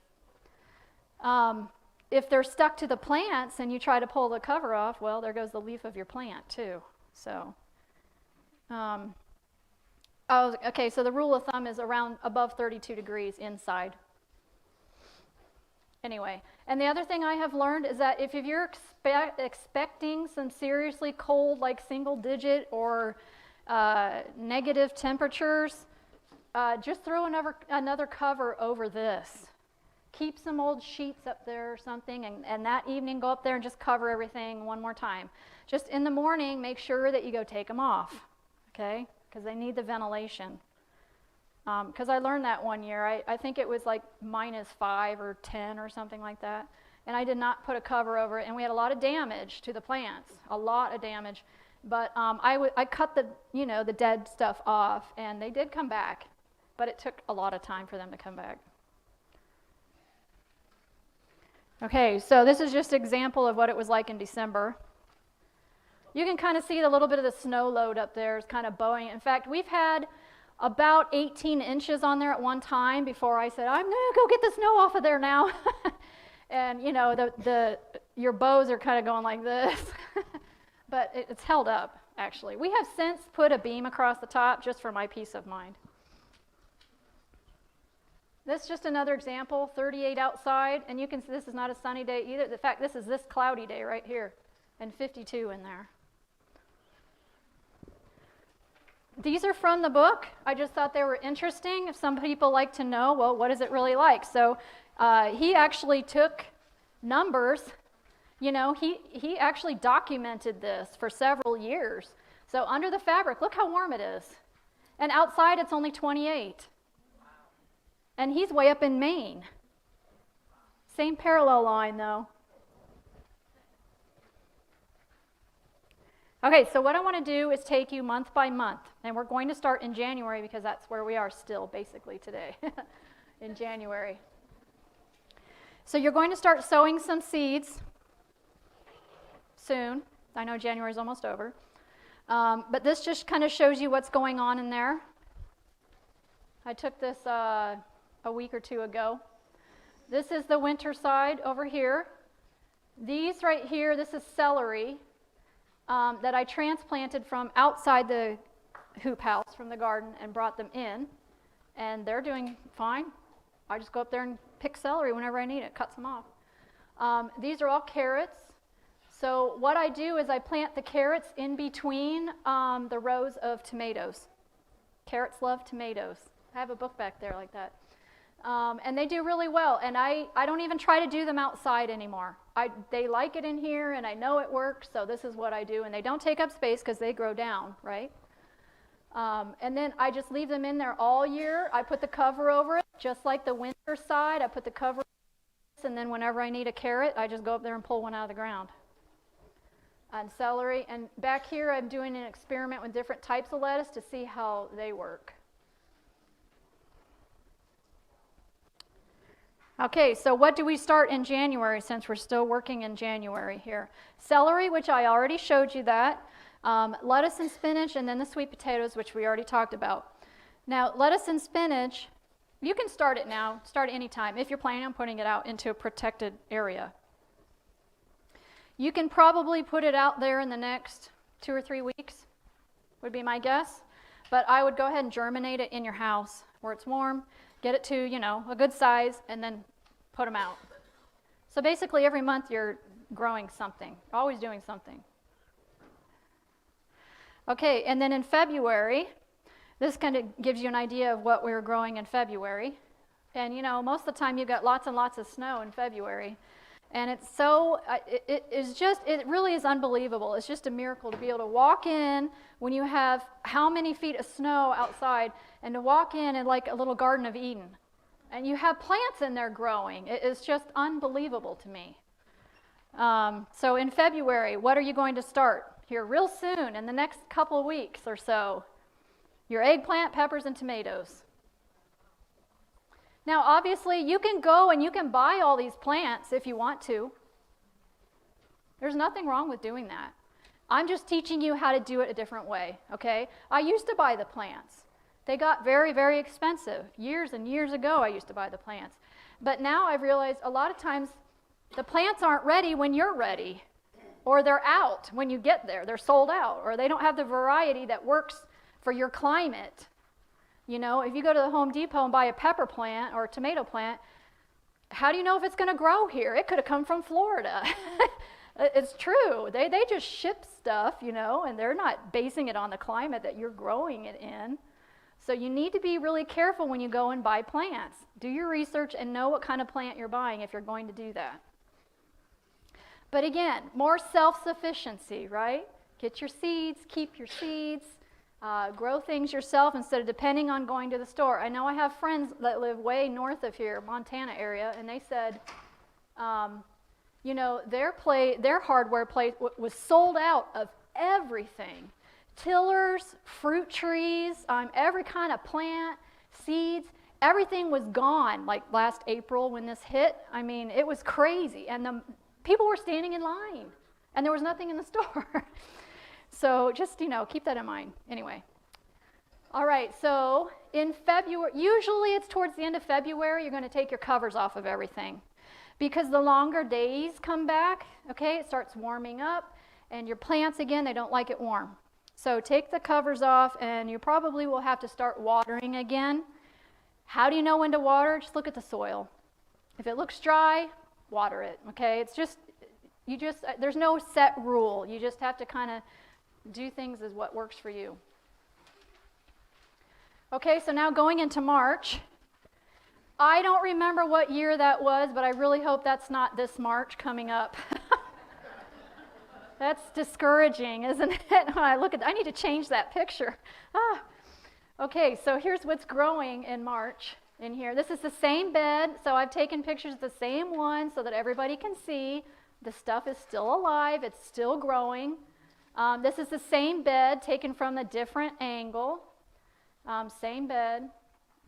If they're stuck to the plants and you try to pull the cover off, well, there goes the leaf of your plant too. So, okay, so the rule of thumb is around above 32 degrees inside. Anyway, and the other thing I have learned is that if you're expecting some seriously cold, like single digit or negative temperatures, just throw another cover over this. Keep some old sheets up there or something, and that evening go up there and just cover everything one more time. Just in the morning, make sure that you go take them off, okay? Because they need the ventilation. Because I learned that one year. I think it was like -5 or 10 or something like that. And I did not put a cover over it. And we had a lot of damage to the plants, a lot of damage. But I cut the dead stuff off, and they did come back. But it took a lot of time for them to come back. Okay, so this is just an example of what it was like in December. You can kind of see a little bit of the snow load up there is kind of bowing. In fact, we've had about 18 inches on there at one time before I said, I'm going to go get the snow off of there now. And, your bows are kind of going like this. But it's held up, actually. We have since put a beam across the top just for my peace of mind. This is just another example, 38 outside. And you can see this is not a sunny day either. In fact, this is this cloudy day right here. And 52 in there. These are from the book. I just thought they were interesting. If some people like to know, well, what is it really like? So he actually took numbers. He actually documented this for several years. So under the fabric, look how warm it is. And outside, it's only 28. And he's way up in Maine. Same parallel line, though. Okay, so what I want to do is take you month by month, and we're going to start in January because that's where we are still basically today, in January. So you're going to start sowing some seeds soon. I know January is almost over. But this just kind of shows you what's going on in there. I took this a week or two ago. This is the winter side over here. These right here, this is celery. That I transplanted from outside the hoop house from the garden and brought them in, and they're doing fine. I just go up there and pick celery whenever I need it, cut some off. These are all carrots. So what I do is I plant the carrots in between the rows of tomatoes. Carrots love tomatoes. I have a book back there like that. And they do really well, and I don't even try to do them outside anymore. They like it in here, and I know it works, so this is what I do. And they don't take up space because they grow down, right? And then I just leave them in there all year. I put the cover over it, just like the winter side. I put the cover over it, and then whenever I need a carrot, I just go up there and pull one out of the ground. And celery. And back here, I'm doing an experiment with different types of lettuce to see how they work. Okay, so what do we start in January since we're still working in January here? Celery, which I already showed you that. Lettuce and spinach, and then the sweet potatoes, which we already talked about. Now, lettuce and spinach, you can start it now, start it anytime, if you're planning on putting it out into a protected area. You can probably put it out there in the next 2 or 3 weeks, would be my guess. But I would go ahead and germinate it in your house where it's warm. Get it to, a good size, and then put them out. So basically every month you're growing something, always doing something. Okay, and then in February, this kind of gives you an idea of what we were growing in February. And most of the time you've got lots and lots of snow in February. And it's so, it really is unbelievable. It's just a miracle to be able to walk in when you have how many feet of snow outside, and to walk in like a little Garden of Eden. And you have plants in there growing. It is just unbelievable to me. So in February, what are you going to start here real soon in the next couple of weeks or so? Your eggplant, peppers, and tomatoes. Now, obviously, you can go and you can buy all these plants if you want to. There's nothing wrong with doing that. I'm just teaching you how to do it a different way, okay? I used to buy the plants. They got very, very expensive. Years and years ago, I used to buy the plants. But now I've realized a lot of times the plants aren't ready when you're ready, or they're out when you get there. They're sold out, or they don't have the variety that works for your climate. You know, if you go to the Home Depot and buy a pepper plant or a tomato plant, how do you know if it's going to grow here? It could have come from Florida. It's true. They just ship stuff, you know, and they're not basing it on the climate that you're growing it in. So you need to be really careful when you go and buy plants. Do your research and know what kind of plant you're buying if you're going to do that. But again, more self-sufficiency, right? Get your seeds, keep your seeds, grow things yourself instead of depending on going to the store. I know I have friends that live way north of here, Montana area, and they said, you know, their hardware place was sold out of everything. Tillers, fruit trees, every kind of plant, seeds, everything was gone like last April when this hit. I mean, it was crazy. And the people were standing in line, and there was nothing in the store. So just, you know, keep that in mind. Anyway. All right, so in February, usually it's towards the end of February, you're going to take your covers off of everything. Because the longer days come back, okay, it starts warming up, and your plants, again, they don't like it warm. So take the covers off, and you probably will have to start watering again. How do you know when to water? Just look at the soil. If it looks dry, water it, okay? It's just, there's no set rule. You just have to kind of do things as what works for you. Okay, so now going into March. I don't remember what year that was, but I really hope that's not this March coming up. That's discouraging, isn't it? When I look at, I need to change that picture. Okay, so here's what's growing in March in here. This is the same bed, so I've taken pictures of the same one so that everybody can see the stuff is still alive, it's still growing. This is the same bed taken from a different angle. Same bed,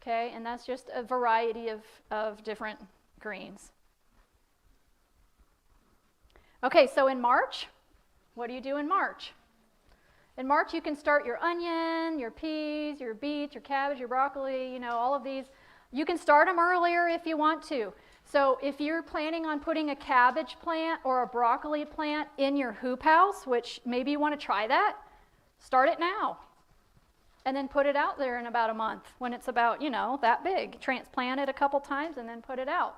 okay, and that's just a variety of different greens. Okay, so in March, what do you do in March? In March, you can start your onion, your peas, your beets, your cabbage, your broccoli, you know, all of these. You can start them earlier if you want to. So if you're planning on putting a cabbage plant or a broccoli plant in your hoop house, which maybe you want to try that, start it now. And then put it out there in about a month when it's about, you know, that big. Transplant it a couple times and then put it out.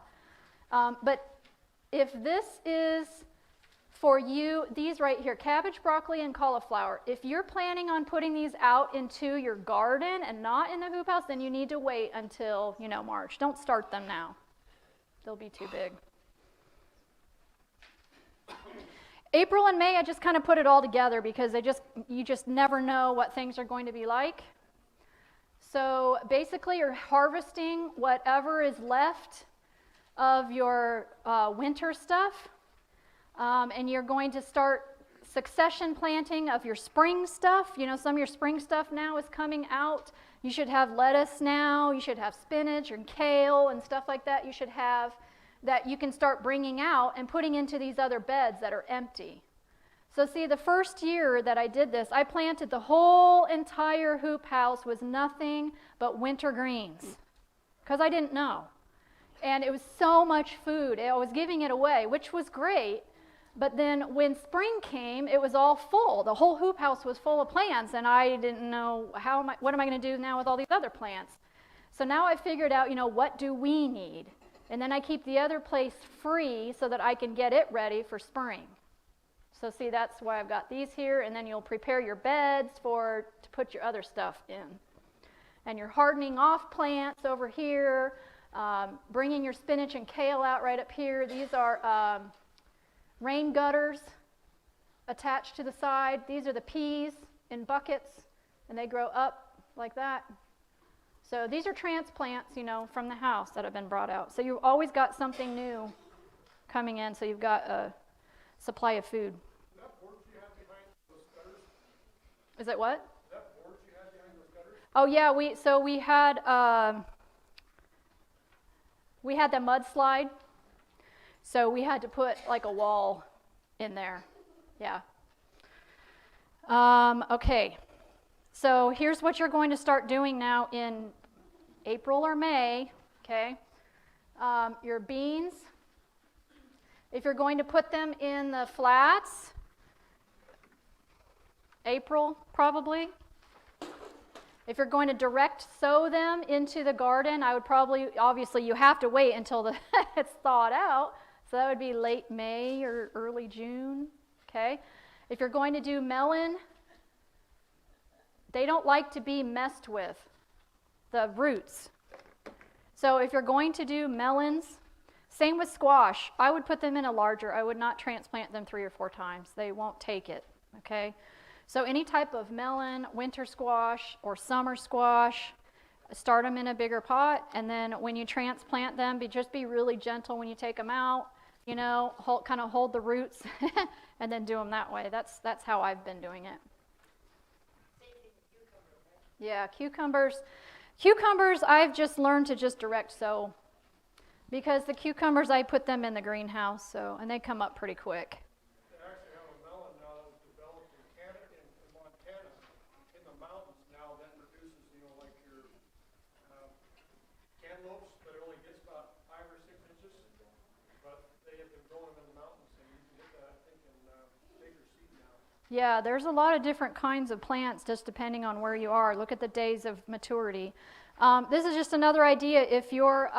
But if this is for you, these right here, cabbage, broccoli, and cauliflower, if you're planning on putting these out into your garden and not in the hoop house, then you need to wait until, you know, March. Don't start them now. They'll be too big. April and May, I just kind of put it all together because you just never know what things are going to be like. So basically, you're harvesting whatever is left of your winter stuff, and you're going to start succession planting of your spring stuff. You know, some of your spring stuff now is coming out. You should have lettuce now. You should have spinach and kale and stuff like that. You should have that you can start bringing out and putting into these other beds that are empty. So see, the first year that I did this, I planted the whole entire hoop house with nothing but winter greens because I didn't know. And it was so much food. I was giving it away, which was great. But then when spring came, it was all full. The whole hoop house was full of plants, and I didn't know what am I going to do now with all these other plants? So now I figured out, you know, what do we need? And then I keep the other place free so that I can get it ready for spring. So see, that's why I've got these here, and then you'll prepare your beds to put your other stuff in. And you're hardening off plants over here, bringing your spinach and kale out right up here. These are rain gutters attached to the side. These are the peas in buckets, and they grow up like that. So these are transplants, you know, from the house that have been brought out. So you've always got something new coming in, so you've got a supply of food. That porch you have behind those gutters? Is that what? That porch you have behind those gutters? Oh yeah, we had the mudslide, so we had to put like a wall in there. Yeah. Okay, so here's what you're going to start doing now in April or May, okay? Your beans, if you're going to put them in the flats, April probably. If you're going to direct sow them into the garden, I would probably, obviously you have to wait until it's thawed out, so that would be late May or early June, okay? If you're going to do melon, they don't like to be messed with, the roots. So if you're going to do melons, same with squash, I would put them in a larger, I would not transplant them 3 or 4 times. They won't take it, okay? So any type of melon, winter squash, or summer squash, start them in a bigger pot, and then when you transplant them, just be really gentle when you take them out, you know, kind of hold the roots, and then do them that way. That's how I've been doing it. Yeah, cucumbers. Cucumbers, I've just learned to just direct sow, because the cucumbers, I put them in the greenhouse, and they come up pretty quick. They actually have a melon now that's developed in Canada, in Montana, in the mountains now, that produces, you know, like your cantaloupes, but it only gets about 5 or 6 inches. But they have been growing in the mountains, and you can get that, I think, in bigger seed now. Yeah, there's a lot of different kinds of plants just depending on where you are. Look at the days of maturity. This is just another idea. If your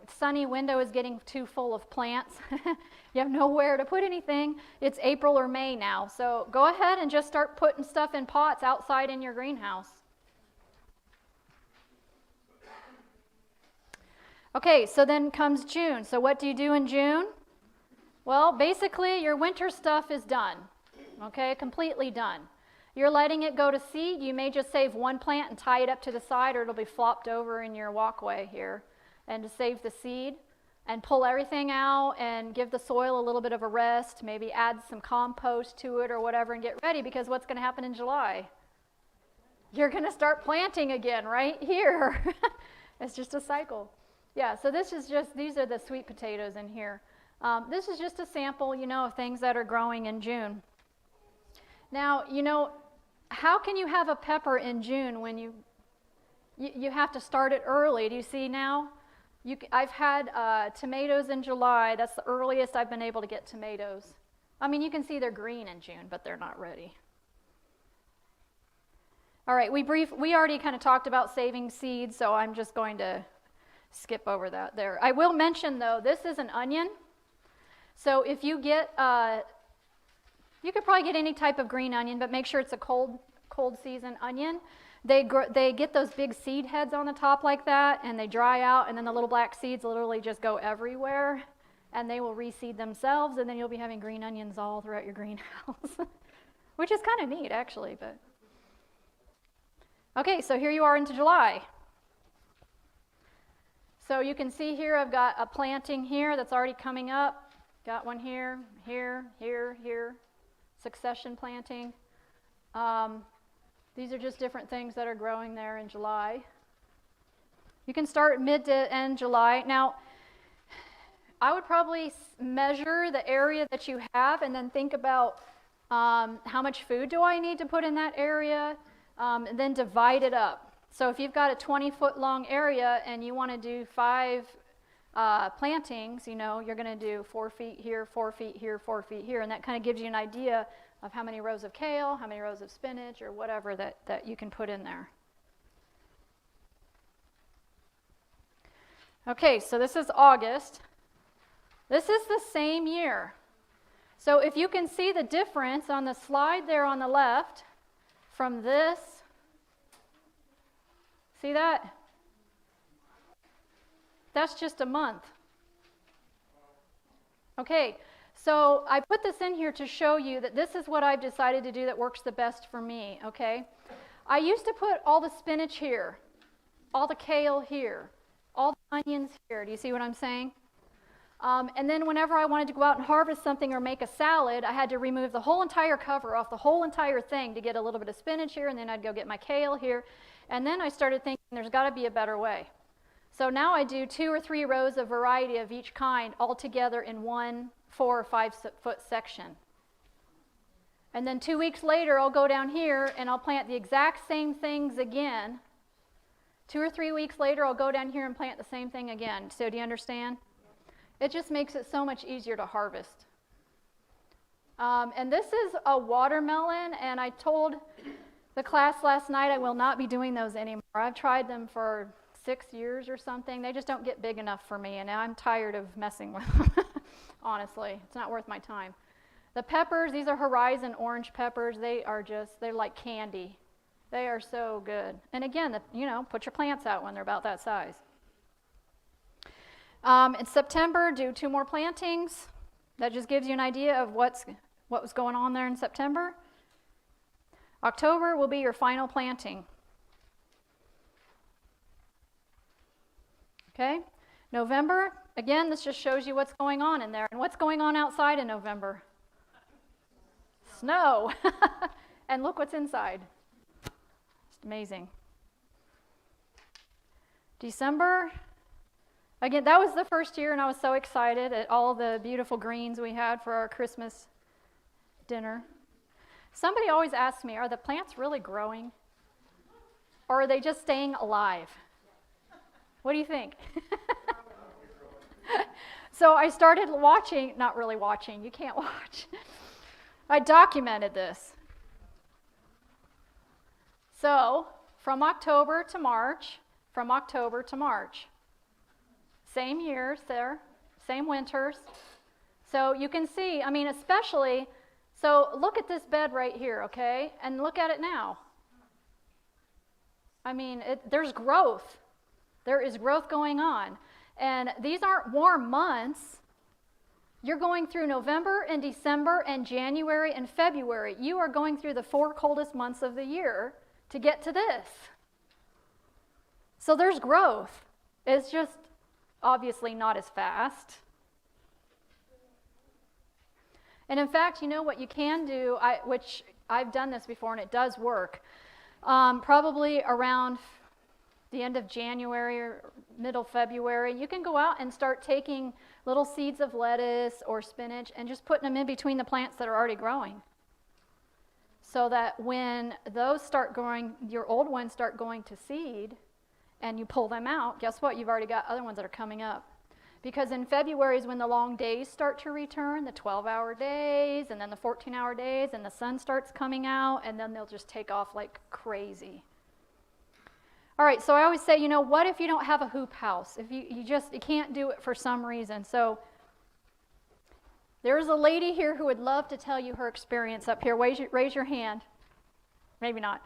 sunny window is getting too full of plants, you have nowhere to put anything, it's April or May now. So go ahead and just start putting stuff in pots outside in your greenhouse. Okay, so then comes June. So what do you do in June? Well, basically your winter stuff is done. Okay, completely done. You're letting it go to seed. You may just save one plant and tie it up to the side, or it'll be flopped over in your walkway here. And to save the seed, and pull everything out and give the soil a little bit of a rest, maybe add some compost to it or whatever, and get ready, because what's going to happen in July? You're going to start planting again right here. It's just a cycle. Yeah, so these are the sweet potatoes in here. This is just a sample, you know, of things that are growing in June. Now, you know, how can you have a pepper in June when you have to start it early? Do you see now? I've had tomatoes in July. That's the earliest I've been able to get tomatoes. I mean, you can see they're green in June, but they're not ready. All right, we already kind of talked about saving seeds, so I'm just going to skip over that there. I will mention, though, this is an onion. So if you get, you could probably get any type of green onion, but make sure it's a cold season onion. They get those big seed heads on the top like that, and they dry out, and then the little black seeds literally just go everywhere, and they will reseed themselves, and then you'll be having green onions all throughout your greenhouse, which is kind of neat, actually. But okay, so here you are into July. So you can see here I've got a planting here that's already coming up. Got one here, here, here, here. Succession planting. These are just different things that are growing there in July. You can start mid to end July. Now, I would probably measure the area that you have and then think about how much food do I need to put in that area, and then divide it up. So if you've got a 20-foot long area and you want to do 5 plantings, you know, you're going to do 4 feet here, 4 feet here, 4 feet here, and that kind of gives you an idea of how many rows of kale, how many rows of spinach, or whatever that you can put in there. Okay, so this is August. This is the same year. So if you can see the difference on the slide there on the left from this, see that? That's just a month. Okay, so I put this in here to show you that this is what I've decided to do that works the best for me, okay? I used to put all the spinach here, all the kale here, all the onions here. Do you see what I'm saying? And then whenever I wanted to go out and harvest something or make a salad, I had to remove the whole entire cover off the whole entire thing to get a little bit of spinach here, and then I'd go get my kale here. And then I started thinking there's got to be a better way. So now I do 2 or 3 rows of variety of each kind all together in one 4 or 5 foot section. And then 2 weeks later, I'll go down here and I'll plant the exact same things again. 2 or 3 weeks later, I'll go down here and plant the same thing again. So do you understand? It just makes it so much easier to harvest. And this is a watermelon, and I told the class last night I will not be doing those anymore. I've tried them for 6 years or something. They just don't get big enough for me, and I'm tired of messing with them. Honestly, it's not worth my time. The peppers, these are Horizon orange peppers. They're like candy. They are so good. And again, put your plants out when they're about that size. In September, do 2 more plantings. That just gives you an idea of what was going on there in September. October will be your final planting. Okay? November, again, this just shows you what's going on in there. And what's going on outside in November? Snow. And look what's inside. It's amazing. December, again, that was the first year, and I was so excited at all the beautiful greens we had for our Christmas dinner. Somebody always asks me, are the plants really growing? Or are they just staying alive? What do you think? So I started watching, not really watching, you can't watch. I documented this. So from October to March, same years there, same winters. So you can see, especially, so look at this bed right here, okay? And look at it now. There's growth. There is growth going on. And these aren't warm months. You're going through November and December and January and February. You are going through the 4 coldest months of the year to get to this. So there's growth. It's just obviously not as fast. And in fact, you know what you can do, which I've done this before and it does work, probably around the end of January or middle February, you can go out and start taking little seeds of lettuce or spinach and just putting them in between the plants that are already growing. So that when those start growing, your old ones start going to seed, and you pull them out, guess what? You've already got other ones that are coming up. Because in February is when the long days start to return, the 12-hour days, and then the 14-hour days, and the sun starts coming out, and then they'll just take off like crazy. All right, so I always say, what if you don't have a hoop house? If you can't do it for some reason. So there's a lady here who would love to tell you her experience up here. Raise your hand. Maybe not.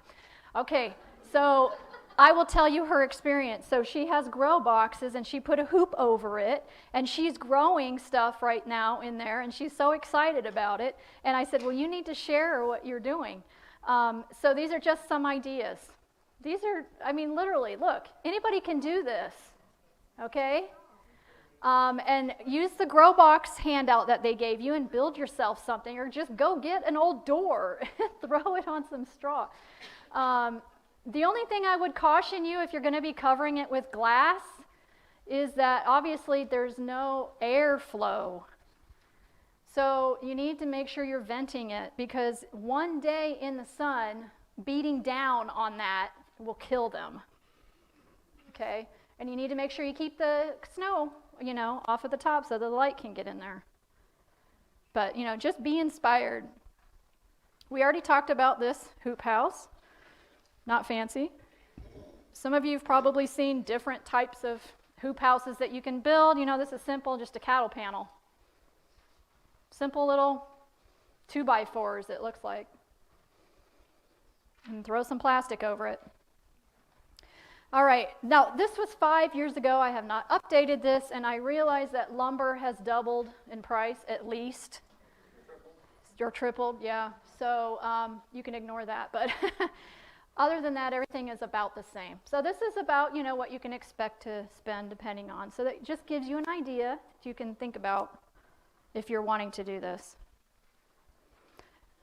Okay, so I will tell you her experience. So she has grow boxes, and she put a hoop over it, and she's growing stuff right now in there, and she's so excited about it. And I said, well, you need to share what you're doing. So these are just some ideas. These are, literally, look, anybody can do this, okay? And use the grow box handout that they gave you and build yourself something, or just go get an old door and throw it on some straw. The only thing I would caution you if you're going to be covering it with glass is that obviously there's no airflow. So you need to make sure you're venting it, because one day in the sun beating down on that will kill them. Okay? And you need to make sure you keep the snow, off at the top so the light can get in there. But, just be inspired. We already talked about this hoop house. Not fancy. Some of you have probably seen different types of hoop houses that you can build. This is simple, just a cattle panel. Simple little 2x4s, it looks like. And throw some plastic over it. All right, now this was 5 years ago. I have not updated this, and I realize that lumber has doubled in price at least. Or tripled, yeah. So you can ignore that, but other than that, everything is about the same. So this is about, what you can expect to spend depending on. So that just gives you an idea that you can think about if you're wanting to do this.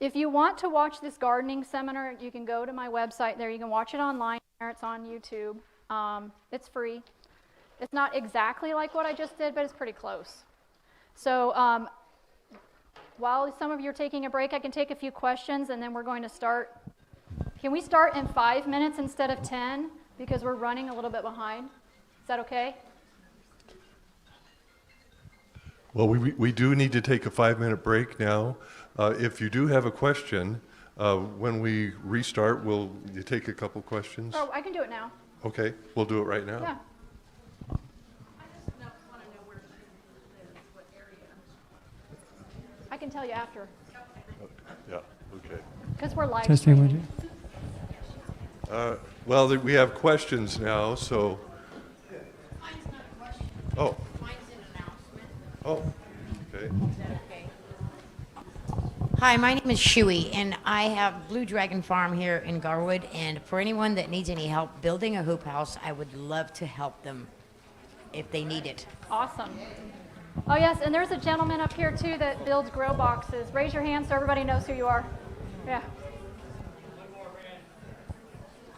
If you want to watch this gardening seminar, you can go to my website there. You can watch it online. It's on YouTube. It's free. It's not exactly like what I just did, but it's pretty close. So while some of you are taking a break, I can take a few questions, and then we're going to start. Can we start in 5 minutes instead of 10? Because we're running a little bit behind. Is that okay? Well, we do need to take a 5-minute break now. If you do have a question, when we restart, you take a couple questions? Oh, I can do it now. Okay, we'll do it right now. Yeah. I can tell you after, Yeah, okay. because we're live Testing, would streaming. you? Well, we have questions now, so. Mine's not a question. Oh, Mine's an announcement. oh, okay. Is that okay? Hi, my name is Shuey, and I have Blue Dragon Farm here in Garwood. And for anyone that needs any help building a hoop house, I would love to help them if they need it. Awesome. Oh, yes, and there's a gentleman up here, too, that builds grow boxes. Raise your hand so everybody knows who you are. Yeah.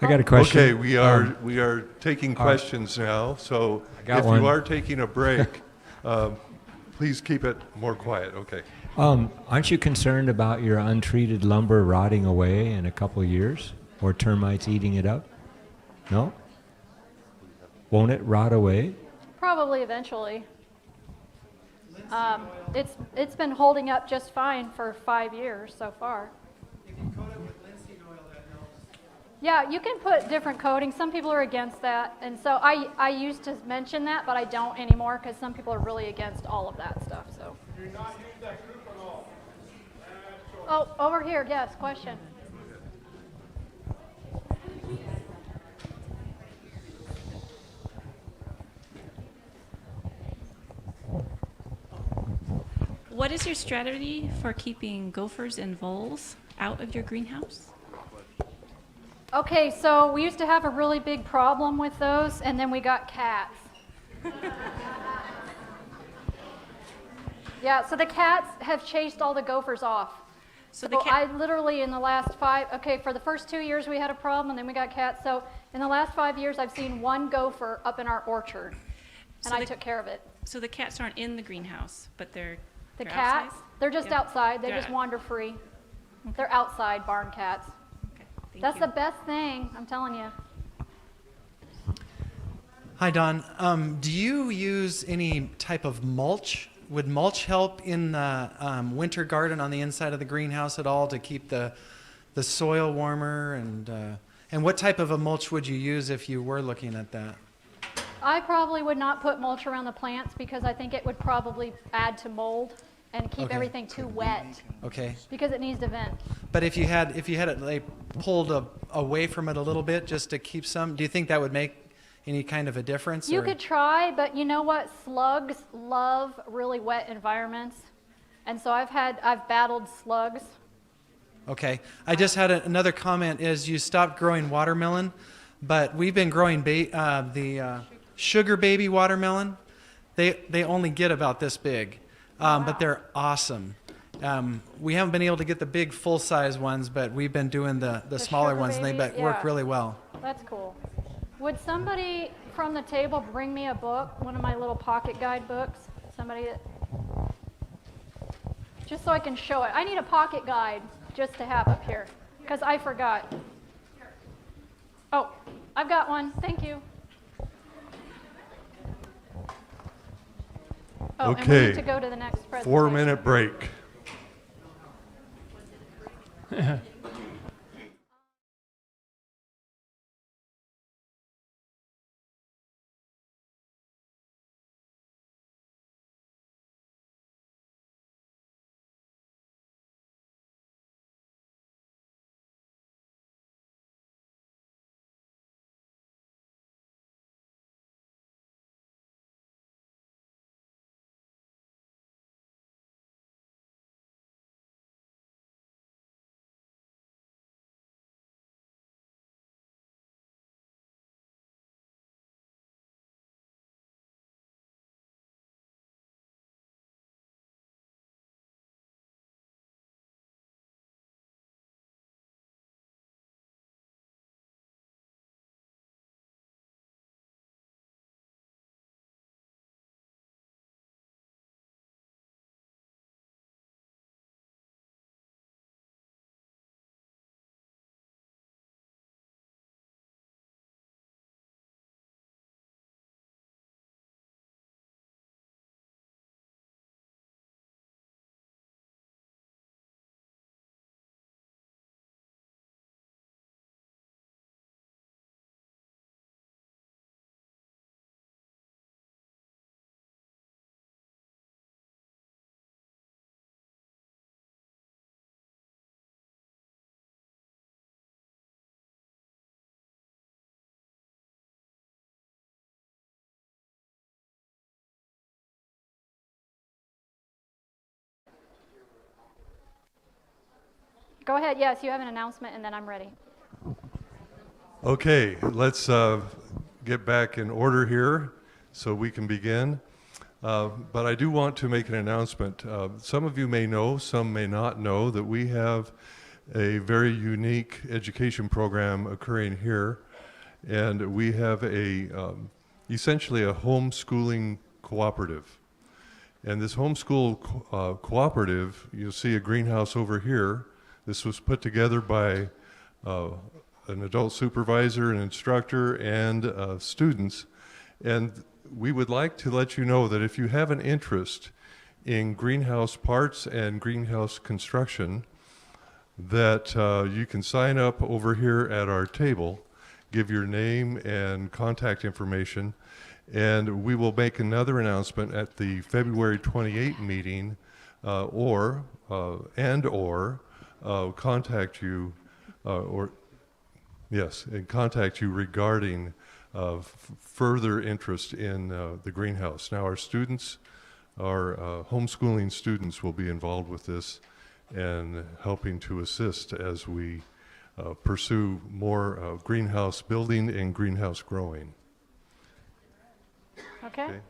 I got a question. Okay, we are taking questions now, so got if one. you are taking a break, please keep it more quiet, okay? Aren't you concerned about your untreated lumber rotting away in a couple of years, or termites eating it up? No? Won't it rot away? Probably eventually. It's been holding up just fine for 5 years so far. If you coat it with linseed oil, that helps. Yeah, you can put different coatings. Some people are against that, and so I used to mention that, but I don't anymore because some people are really against all of that stuff. So. Do not use that group at all. Oh, over here, yes, question. What is your strategy for keeping gophers and voles out of your greenhouse? Okay, so we used to have a really big problem with those, and then we got cats. Yeah, so the cats have chased all the gophers off. So So I literally in the last for the first 2 years we had a problem, and then we got cats. So in the last 5 years, I've seen one gopher up in our orchard, and So I the- took care of it. So the cats aren't in the greenhouse, but they're The they're cats, outside? they're just Yeah. outside. They They're just out- wander free. They're outside barn cats. Okay, thank That's you. the best thing, I'm telling you. Hi, Dawn. Do you use any type of mulch? Would mulch help in the winter garden on the inside of the greenhouse at all to keep the soil warmer? And what type of a mulch would you use if you were looking at that? I probably would not put mulch around the plants because I think it would probably add to mold and keep Okay. everything too wet Okay. because it needs to vent. But if you had it like pulled away from it a little bit just to keep some, do you think that would make any kind of a difference? You or- could try, but you know what? Slugs love really wet environments. And so I've battled slugs. Okay. I just had another comment is you stopped growing watermelon, but we've been growing the sugar baby watermelon. They only get about this big, but they're awesome. We haven't been able to get the big full-size ones, but we've been doing the smaller sugar ones, and they babies? work Yeah. really well. That's cool. Would somebody from the table bring me a book, one of my little pocket guide books? Somebody that, just so I can show it. I need a pocket guide just to have up here because I forgot. Oh, I've got one. Thank you. Oh, and we Okay. need to go to the next presentation. 4-minute break. Go ahead. Yes, you have an announcement, and then I'm ready. Okay, let's get back in order here so we can begin. But I do want to make an announcement. Some of you may know, some may not know, that we have a very unique education program occurring here. And we have essentially a homeschooling cooperative. And this homeschool cooperative, you'll see a greenhouse over here. This was put together by an adult supervisor, an instructor, and students. And we would like to let you know that if you have an interest in greenhouse parts and greenhouse construction, that you can sign up over here at our table, give your name and contact information, and we will make another announcement at the February 28 meeting, or contact you, contact you regarding further interest in the greenhouse. Now, our students, our homeschooling students, will be involved with this and helping to assist as we pursue more greenhouse building and greenhouse growing. Okay.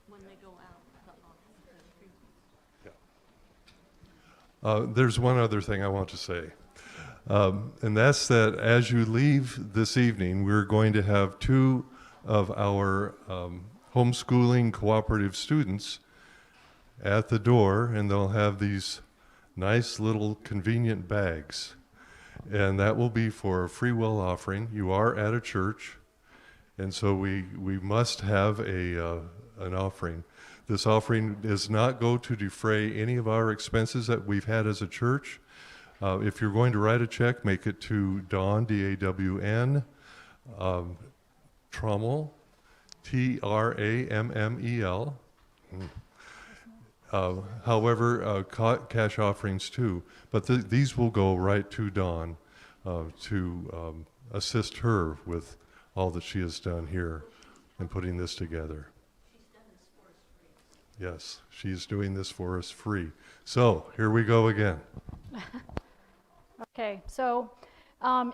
When they go out. There's one other thing I want to say, and that's that as you leave this evening, we're going to have two of our homeschooling cooperative students at the door, and they'll have these nice little convenient bags. And that will be for a free will offering. You are at a church, and so we must have an offering. This offering does not go to defray any of our expenses that we've had as a church. If you're going to write a check, make it to Dawn, D-A-W-N, Trammell, T-R-A-M-M-E-L. However, cash offerings too. But these will go right to Dawn to assist her with all that she has done here in putting this together. She's done this for us free. Yes, she's doing this for us free. So here we go again. Okay, so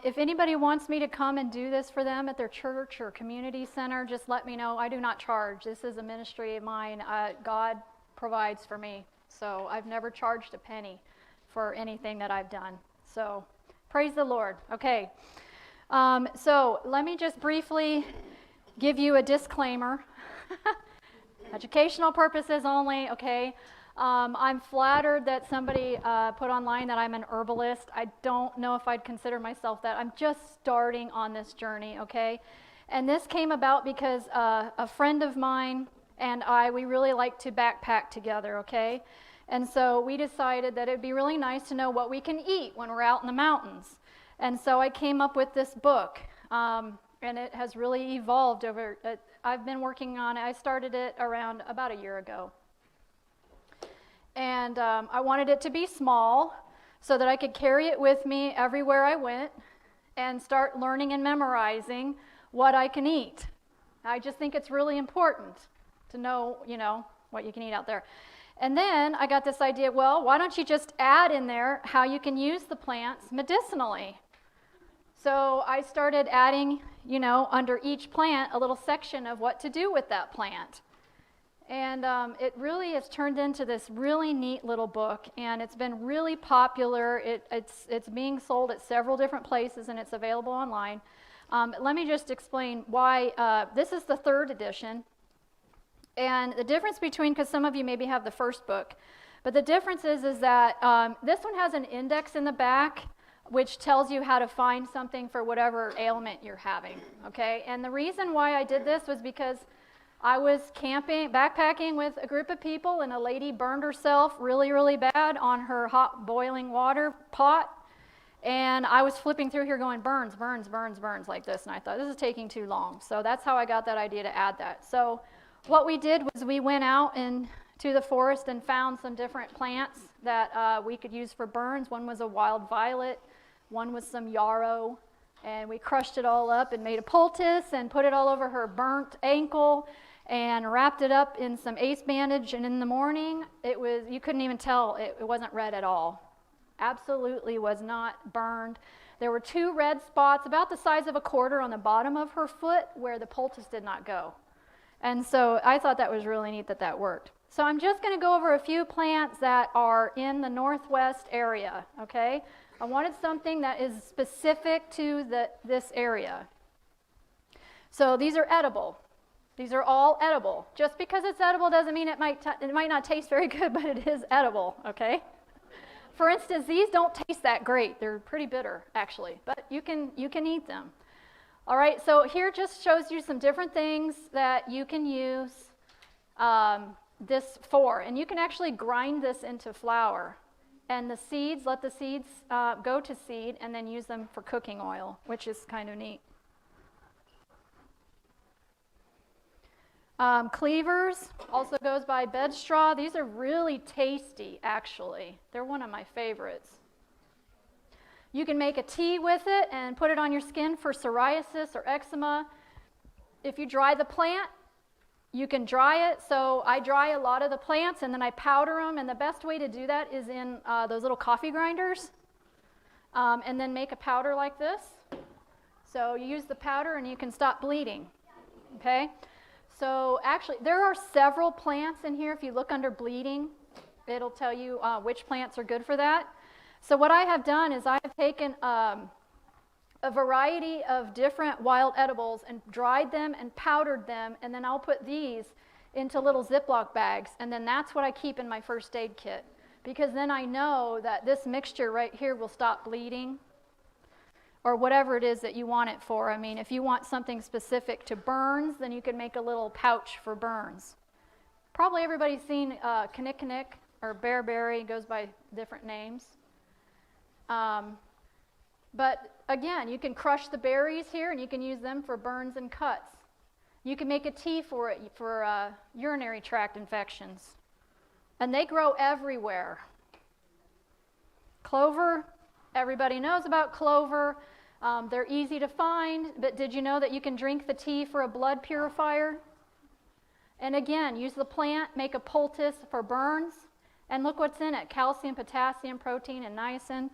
if anybody wants me to come and do this for them at their church or community center, just let me know. I do not charge. This is a ministry of mine. God provides for me. So I've never charged a penny for anything that I've done. So praise the Lord. Okay. So let me just briefly give you a disclaimer. Educational purposes only, okay? I'm flattered that somebody put online that I'm an herbalist. I don't know if I'd consider myself that. I'm just starting on this journey, okay? And this came about because a friend of mine and we really like to backpack together, okay? And so we decided that it'd be really nice to know what we can eat when we're out in the mountains. And so I came up with this book, and it has really evolved over, I've been working on it. I started it around about a year ago. And I wanted it to be small so that I could carry it with me everywhere I went and start learning and memorizing what I can eat. I just think it's really important to know, what you can eat out there. And then I got this idea, well, why don't you just add in there how you can use the plants medicinally? So I started adding, under each plant a little section of what to do with that plant. And it really has turned into this really neat little book, and it's been really popular. It's being sold at several different places, and it's available online. Let me just explain why this is the third edition. And the difference between, because some of you maybe have the first book, but the difference is that this one has an index in the back which tells you how to find something for whatever ailment you're having, okay? And the reason why I did this was because I was backpacking with a group of people, and a lady burned herself really, really bad on her hot boiling water pot. And I was flipping through here going, burns, burns, burns, burns, like this. And I thought, this is taking too long. So that's how I got that idea to add that. So what we did was we went out into the forest and found some different plants that we could use for burns. One was a wild violet. One was some yarrow. And we crushed it all up and made a poultice and put it all over her burnt ankle. and wrapped it up in some ace bandage, and in the morning, you couldn't even tell it wasn't red at all. Absolutely was not burned. There were 2 red spots about the size of a quarter on the bottom of her foot where the poultice did not go. And so I thought that was really neat that worked. So I'm just going to go over a few plants that are in the northwest area, okay? I wanted something that is specific to this area. So these are edible. These are all edible. Just because it's edible doesn't mean it might not taste very good, but it is edible, okay? For instance, these don't taste that great. They're pretty bitter, actually, but you can eat them. All right, so here just shows you some different things that you can use this for. And you can actually grind this into flour. And the seeds, let the seeds go to seed and then use them for cooking oil, which is kind of neat. Cleavers also goes by bed straw. These are really tasty, actually. They're one of my favorites. You can make a tea with it and put it on your skin for psoriasis or eczema. If you dry the plant, you can dry it. So I dry a lot of the plants and then I powder them. And the best way to do that is in those little coffee grinders. And then make a powder like this. So you use the powder and you can stop bleeding. Okay? So actually, there are several plants in here. If you look under bleeding, it'll tell you which plants are good for that. So what I have done is I have taken a variety of different wild edibles and dried them and powdered them, and then I'll put these into little Ziploc bags, and then that's what I keep in my first aid kit, because then I know that this mixture right here will stop bleeding or whatever it is that you want it for. I mean, if you want something specific to burns, then you can make a little pouch for burns. Probably everybody's seen Kinnick or Bearberry, goes by different names. But again, you can crush the berries here and you can use them for burns and cuts. You can make a tea for it for urinary tract infections. And they grow everywhere. Clover, everybody knows about clover. They're easy to find, but did you know that you can drink the tea for a blood purifier? And again, use the plant, make a poultice for burns, and look what's in it: calcium, potassium, protein, and niacin.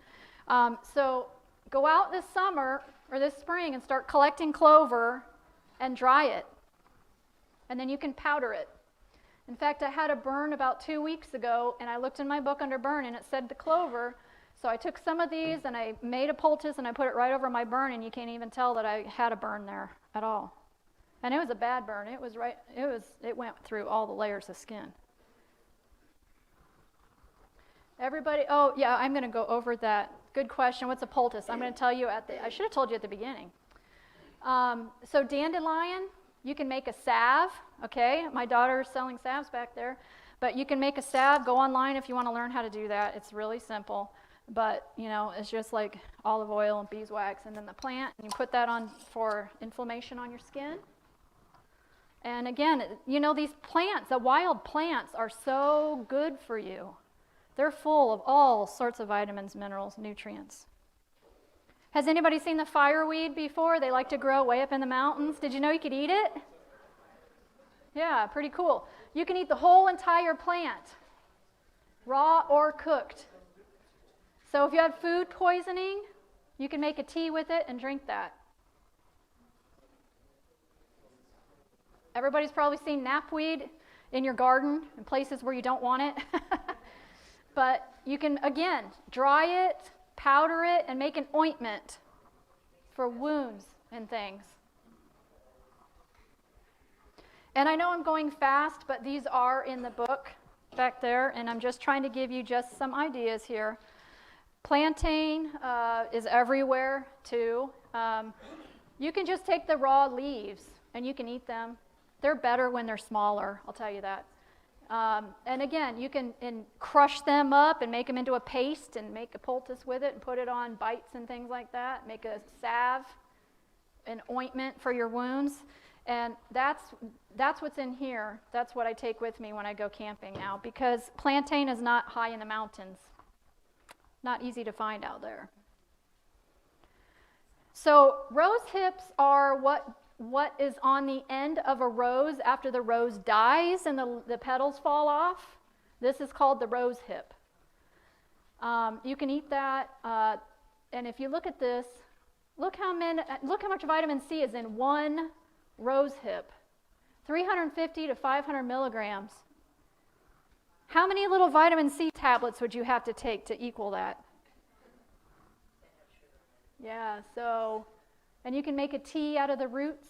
So go out this summer or this spring and start collecting clover and dry it. And then you can powder it. In fact, I had a burn about 2 weeks ago, and I looked in my book under burn, and it said the clover. So I took some of these and I made a poultice and I put it right over my burn, and you can't even tell that I had a burn there at all. And it was a bad burn. It went through all the layers of skin. Everybody, oh yeah, I'm going to go over that. Good question. What's a poultice? I'm going to tell you I should have told you at the beginning. So dandelion, you can make a salve, okay? My daughter's selling salves back there. But you can make a salve. Go online if you want to learn how to do that. It's really simple. But, you know, it's just like olive oil and beeswax and then the plant. And you put that on for inflammation on your skin. And again, you know, these plants, the wild plants, are so good for you. They're full of all sorts of vitamins, minerals, nutrients. Has anybody seen the fireweed before? They like to grow way up in the mountains. Did you know you could eat it? Yeah, pretty cool. You can eat the whole entire plant, raw or cooked. So if you have food poisoning, you can make a tea with it and drink that. Everybody's probably seen knapweed in your garden in places where you don't want it. But you can, again, dry it, powder it, and make an ointment for wounds and things. And I know I'm going fast, but these are in the book back there, and I'm just trying to give you just some ideas here. Plantain is everywhere, too. You can just take the raw leaves, and you can eat them. They're better when they're smaller, I'll tell you that. And again, you can crush them up and make them into a paste and make a poultice with it and put it on bites and things like that. Make a salve, an ointment for your wounds. And that's what's in here. That's what I take with me when I go camping now, because plantain is not high in the mountains. Not easy to find out there. So rose hips are what what is on the end of a rose after the rose dies and the petals fall off. This is called the rose hip. You can eat that, and if you look at this, look how much vitamin C is in one rose hip. 350 to 500 milligrams. How many little vitamin C tablets would you have to take to equal that? Yeah, so, and you can make a tea out of the roots.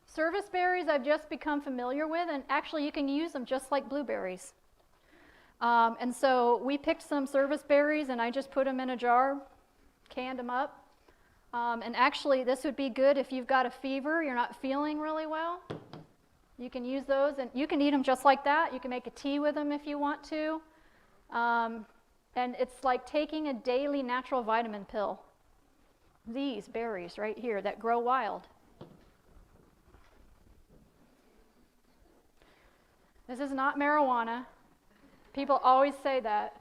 Service berries I've just become familiar with, and actually you can use them just like blueberries. And so we picked some service berries and I just put them in a jar, canned them up. And actually this would be good if you've got a fever, you're not feeling really well. You can use those and you can eat them just like that. You can make a tea with them if you want to. And it's like taking a daily natural vitamin pill. These berries right here that grow wild. This is not marijuana. People always say that.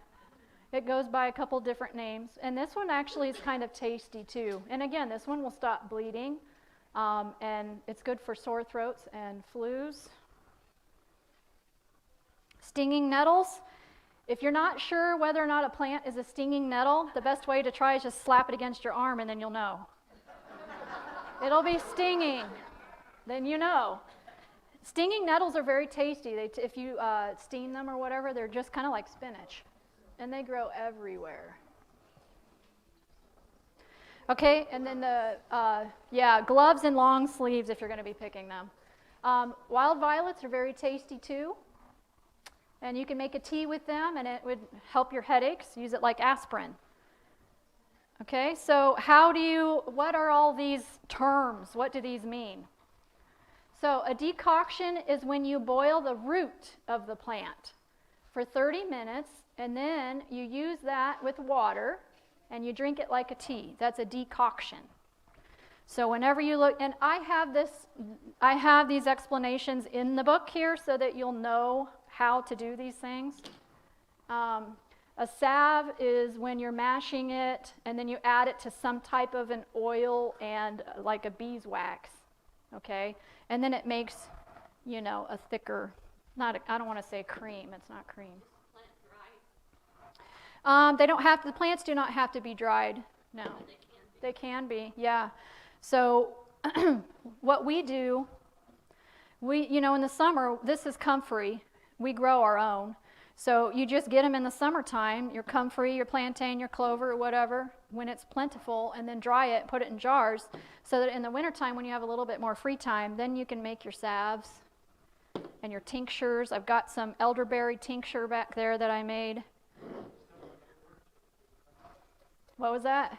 It goes by a couple different names. And this one actually is kind of tasty too. And again, this one will stop bleeding. And it's good for sore throats and flus. Stinging nettles. If you're not sure whether or not a plant is a stinging nettle, the best way to try is just slap it against your arm and then you'll know. It'll be stinging. Then you know. Stinging nettles are very tasty. If you steam them or whatever, they're just kind of like spinach. And they grow everywhere. Okay, and then gloves and long sleeves if you're going to be picking them. Wild violets are very tasty too. And you can make a tea with them and it would help your headaches. Use it like aspirin. Okay, so what are all these terms? What do these mean? So a decoction is when you boil the root of the plant for 30 minutes and then you use that with water and you drink it like a tea. That's a decoction. So whenever you look, and I have these explanations in the book here so that you'll know how to do these things. A salve is when you're mashing it and then you add it to some type of an oil and like a beeswax, okay? And then it makes, a thicker, I don't want to say cream, it's not cream. The plants do not have to be dried, no. They can be, yeah. So what we do, in the summer, this is comfrey. We grow our own. So you just get them in the summertime, your comfrey, your plantain, your clover, or whatever, when it's plentiful, and then dry it, put it in jars, so that in the wintertime when you have a little bit more free time, then you can make your salves and your tinctures. I've got some elderberry tincture back there that I made. What was that?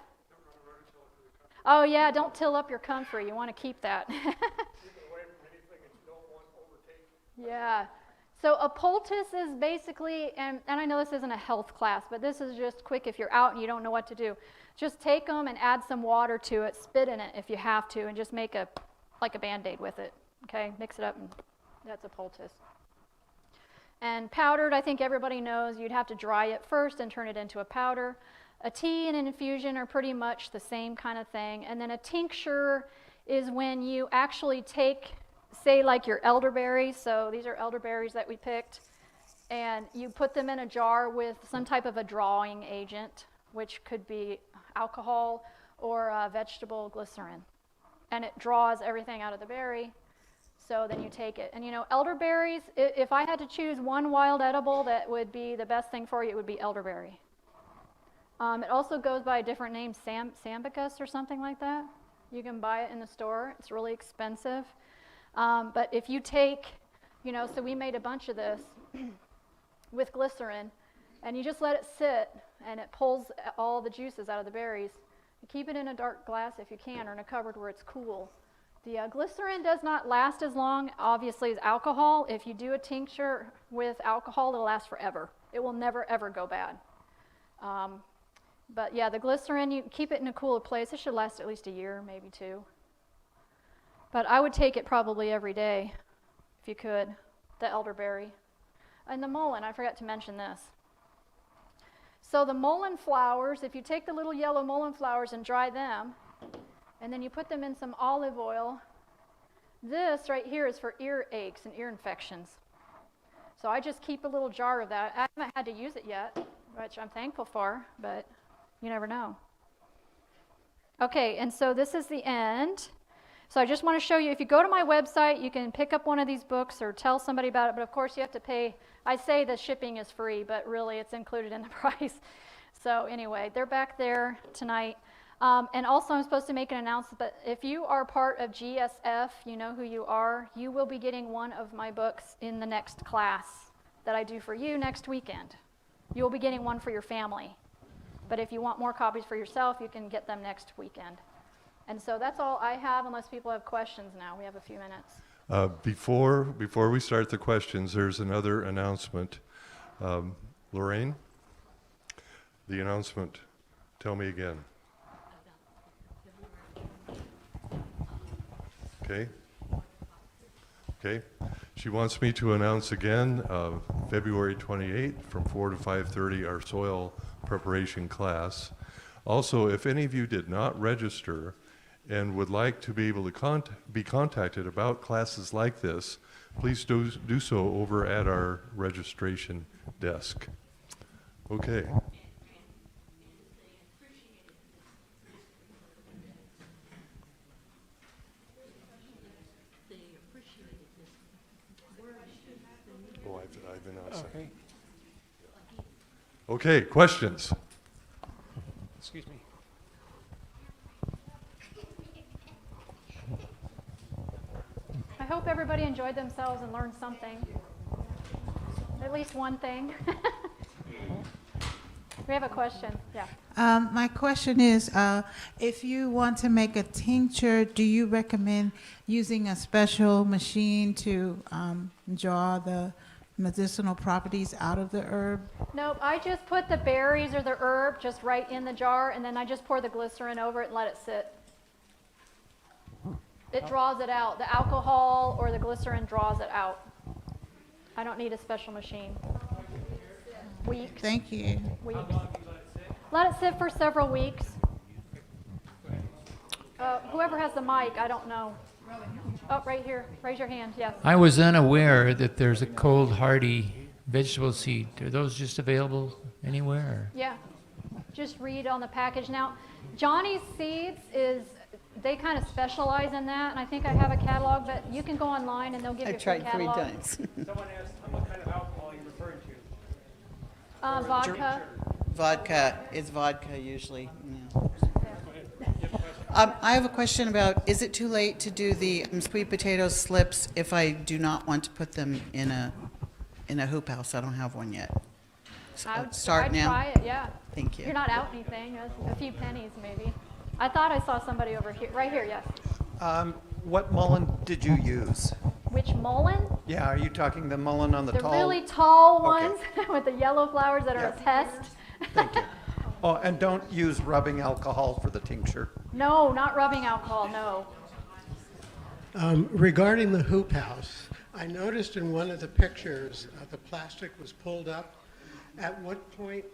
Oh yeah, don't till up your comfrey. You want to keep that. Yeah. So a poultice is basically, and I know this isn't a health class, but this is just quick if you're out and you don't know what to do. Just take them and add some water to it, spit in it if you have to, and just make a Band-Aid with it. Okay, mix it up, and that's a poultice. And powdered, I think everybody knows you'd have to dry it first and turn it into a powder. A tea and an infusion are pretty much the same kind of thing. And then a tincture is when you actually take, say like your elderberries, so these are elderberries that we picked, and you put them in a jar with some type of a drawing agent, which could be alcohol or vegetable glycerin. And it draws everything out of the berry, so then you take it. And elderberries, if I had to choose one wild edible that would be the best thing for you, it would be elderberry. It also goes by a different name, Sambicus or something like that. You can buy it in the store. It's really expensive. But if you take, so we made a bunch of this with glycerin, and you just let it sit, and it pulls all the juices out of the berries. You keep it in a dark glass if you can, or in a cupboard where it's cool. The glycerin does not last as long, obviously, as alcohol. If you do a tincture with alcohol, it'll last forever. It will never, ever go bad. But yeah, the glycerin, you keep it in a cooler place. It should last at least a year, maybe 2. But I would take it probably every day, if you could, the elderberry. And the mullein, I forgot to mention this. So the mullein flowers, if you take the little yellow mullein flowers and dry them, and then you put them in some olive oil, this right here is for ear aches and ear infections. So I just keep a little jar of that. I haven't had to use it yet, which I'm thankful for, but you never know. Okay, and so this is the end. So I just want to show you, if you go to my website, you can pick up one of these books or tell somebody about it, but of course you have to pay. I say the shipping is free, but really it's included in the price. So anyway, they're back there tonight. And also I'm supposed to make an announcement, but if you are part of GSF, you know who you are, you will be getting one of my books in the next class that I do for you next weekend. You'll be getting one for your family. But if you want more copies for yourself, you can get them next weekend. And so that's all I have, unless people have questions now. We have a few minutes. Before we start the questions, there's another announcement. Lorraine, the announcement. Tell me again. Okay. She wants me to announce again, February 28th from 4 to 5:30, our soil preparation class. Also, if any of you did not register and would like to be able to be contacted about classes like this, please do so over at our registration desk. Okay. Oh, I've been outside. Okay, questions? Excuse me. I hope everybody enjoyed themselves and learned something. At least one thing. We have a question. Yeah. My question is, if you want to make a tincture, do you recommend using a special machine to draw the medicinal properties out of the herb? Nope, I just put the berries or the herb just right in the jar, and then I just pour the glycerin over it and let it sit. It draws it out. The alcohol or the glycerin draws it out. I don't need a special machine. Weeks. Thank you. Weeks. Let it sit for several weeks. Whoever has the mic, I don't know. Oh, right here. Raise your hand. Yes. I was unaware that there's a cold hardy vegetable seed. Are those just available anywhere? Yeah. Just read on the package. Now, Johnny's Seeds they kind of specialize in that, and I think I have a catalog, but you can go online and they'll give you a free catalog. I tried 3 times. Someone asked what kind of alcohol you're referring to. Vodka. Vodka. It's vodka usually. Yeah. I have a question about, is it too late to do the sweet potato slips if I do not want to put them in a hoop house? I don't have one yet. So I'd now? Try it, yeah. Thank you. You're not out anything. A few pennies maybe. I thought I saw somebody over here. Right here, yes. What mullein did you use? Which mullein? Yeah, are you talking the mullein on the tall? The really tall Okay. ones with the yellow flowers that are a pest. Thank you. Oh, and don't use rubbing alcohol for the tincture. No, not rubbing alcohol, no. Regarding the hoop house, I noticed in one of the pictures the plastic was pulled up. At what point,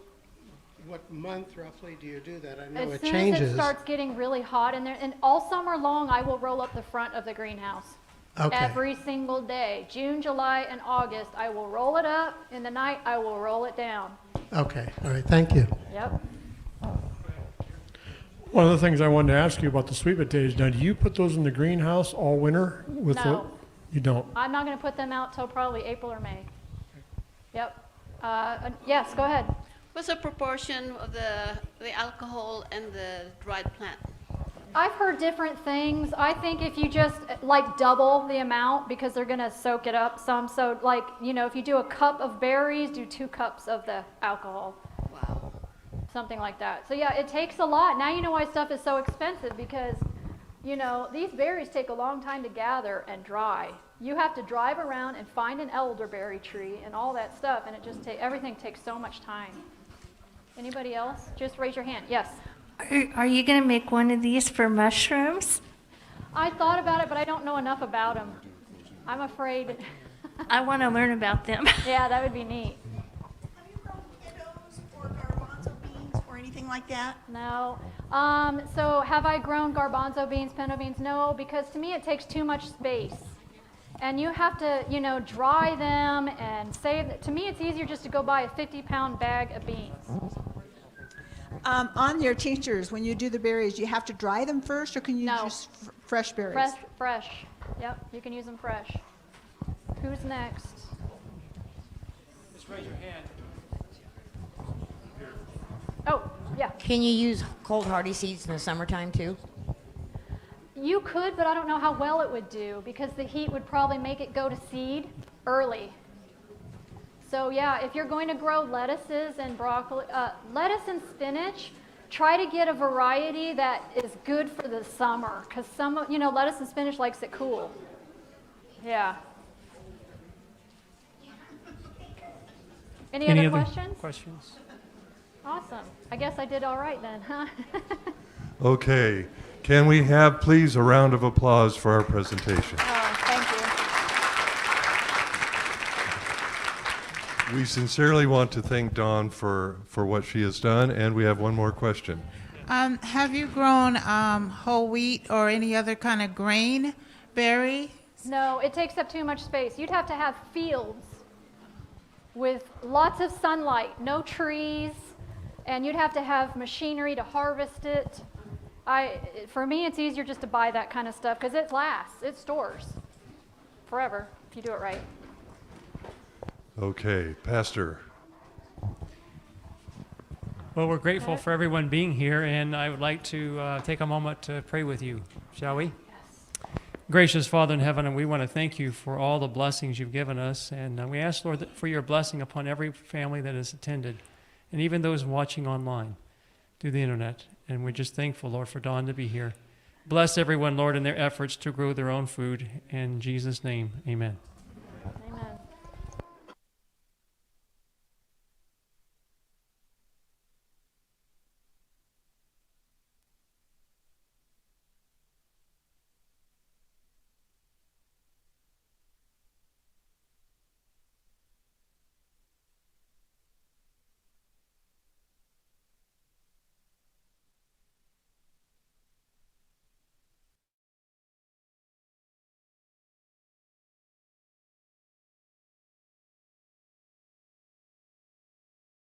what month roughly do you do that? I know As it soon changes. as it starts getting really hot in there, and all summer long I will roll up the front of the greenhouse. Okay. Every single day. June, July, and August, I will roll it up. In the night, I will roll it down. Okay, all right, thank you. Yep. One of the things I wanted to ask you about the sweet potatoes, now do you put those in the greenhouse all winter? No. You don't? I'm not going to put them out till probably April or May. Yep. Yes, go ahead. What's the proportion of the alcohol and the dried plant? I've heard different things. I think if you just like double the amount, because they're going to soak it up some. So like, if you do a cup of berries, do 2 cups of the alcohol. Wow. Something like that. So yeah, it takes a lot. Now you know why stuff is so expensive, because these berries take a long time to gather and dry. You have to drive around and find an elderberry tree and all that stuff, and everything takes so much time. Anybody else? Just raise your hand. Yes. Are you going to make one of these for mushrooms? I thought about it, but I don't know enough about them. I'm afraid. I want to learn about them. Yeah, that would be neat. Have you grown potatoes or garbanzo like that? No. So have I grown garbanzo beans, pinto beans? No, because to me it takes too much space. And you have to, dry them and save. To me, it's easier just to go buy a 50-pound bag of beans. On your tinctures, when you do the berries, you have to dry them first, or can you use fresh berries? Fresh. Yep, you can use them fresh. Who's next? Just raise your hand. Oh, yeah. Can you use cold hardy seeds in the summertime too? You could, but I don't know how well it would do because the heat would probably make it go to seed early. So yeah, if you're going to grow lettuces and broccoli, lettuce and spinach, try to get a variety that is good for the summer because lettuce and spinach likes it cool. Yeah. Any other questions? Awesome. I guess I did all right then, huh? Okay. Can we have, please, a round of applause for our presentation? Thank you. We sincerely want to thank Dawn for what she has done, and we have one more question. Have you grown whole wheat or any other kind of grain berry? No, it takes up too much space. You'd have to have fields with lots of sunlight, no trees, and you'd have to have machinery to harvest it. For me, it's easier just to buy that kind of stuff because it lasts. It stores forever if you do it right. Okay, Pastor. Well, we're grateful for everyone being here, and I would like to take a moment to pray with you. Shall we? Yes. Gracious Father in heaven, and we want to thank you for all the blessings you've given us, and we ask, Lord, for your blessing upon every family that has attended, and even those watching online through the internet. And we're just thankful, Lord, for Dawn to be here. Bless everyone, Lord, in their efforts to grow their own food. In Jesus' name, amen.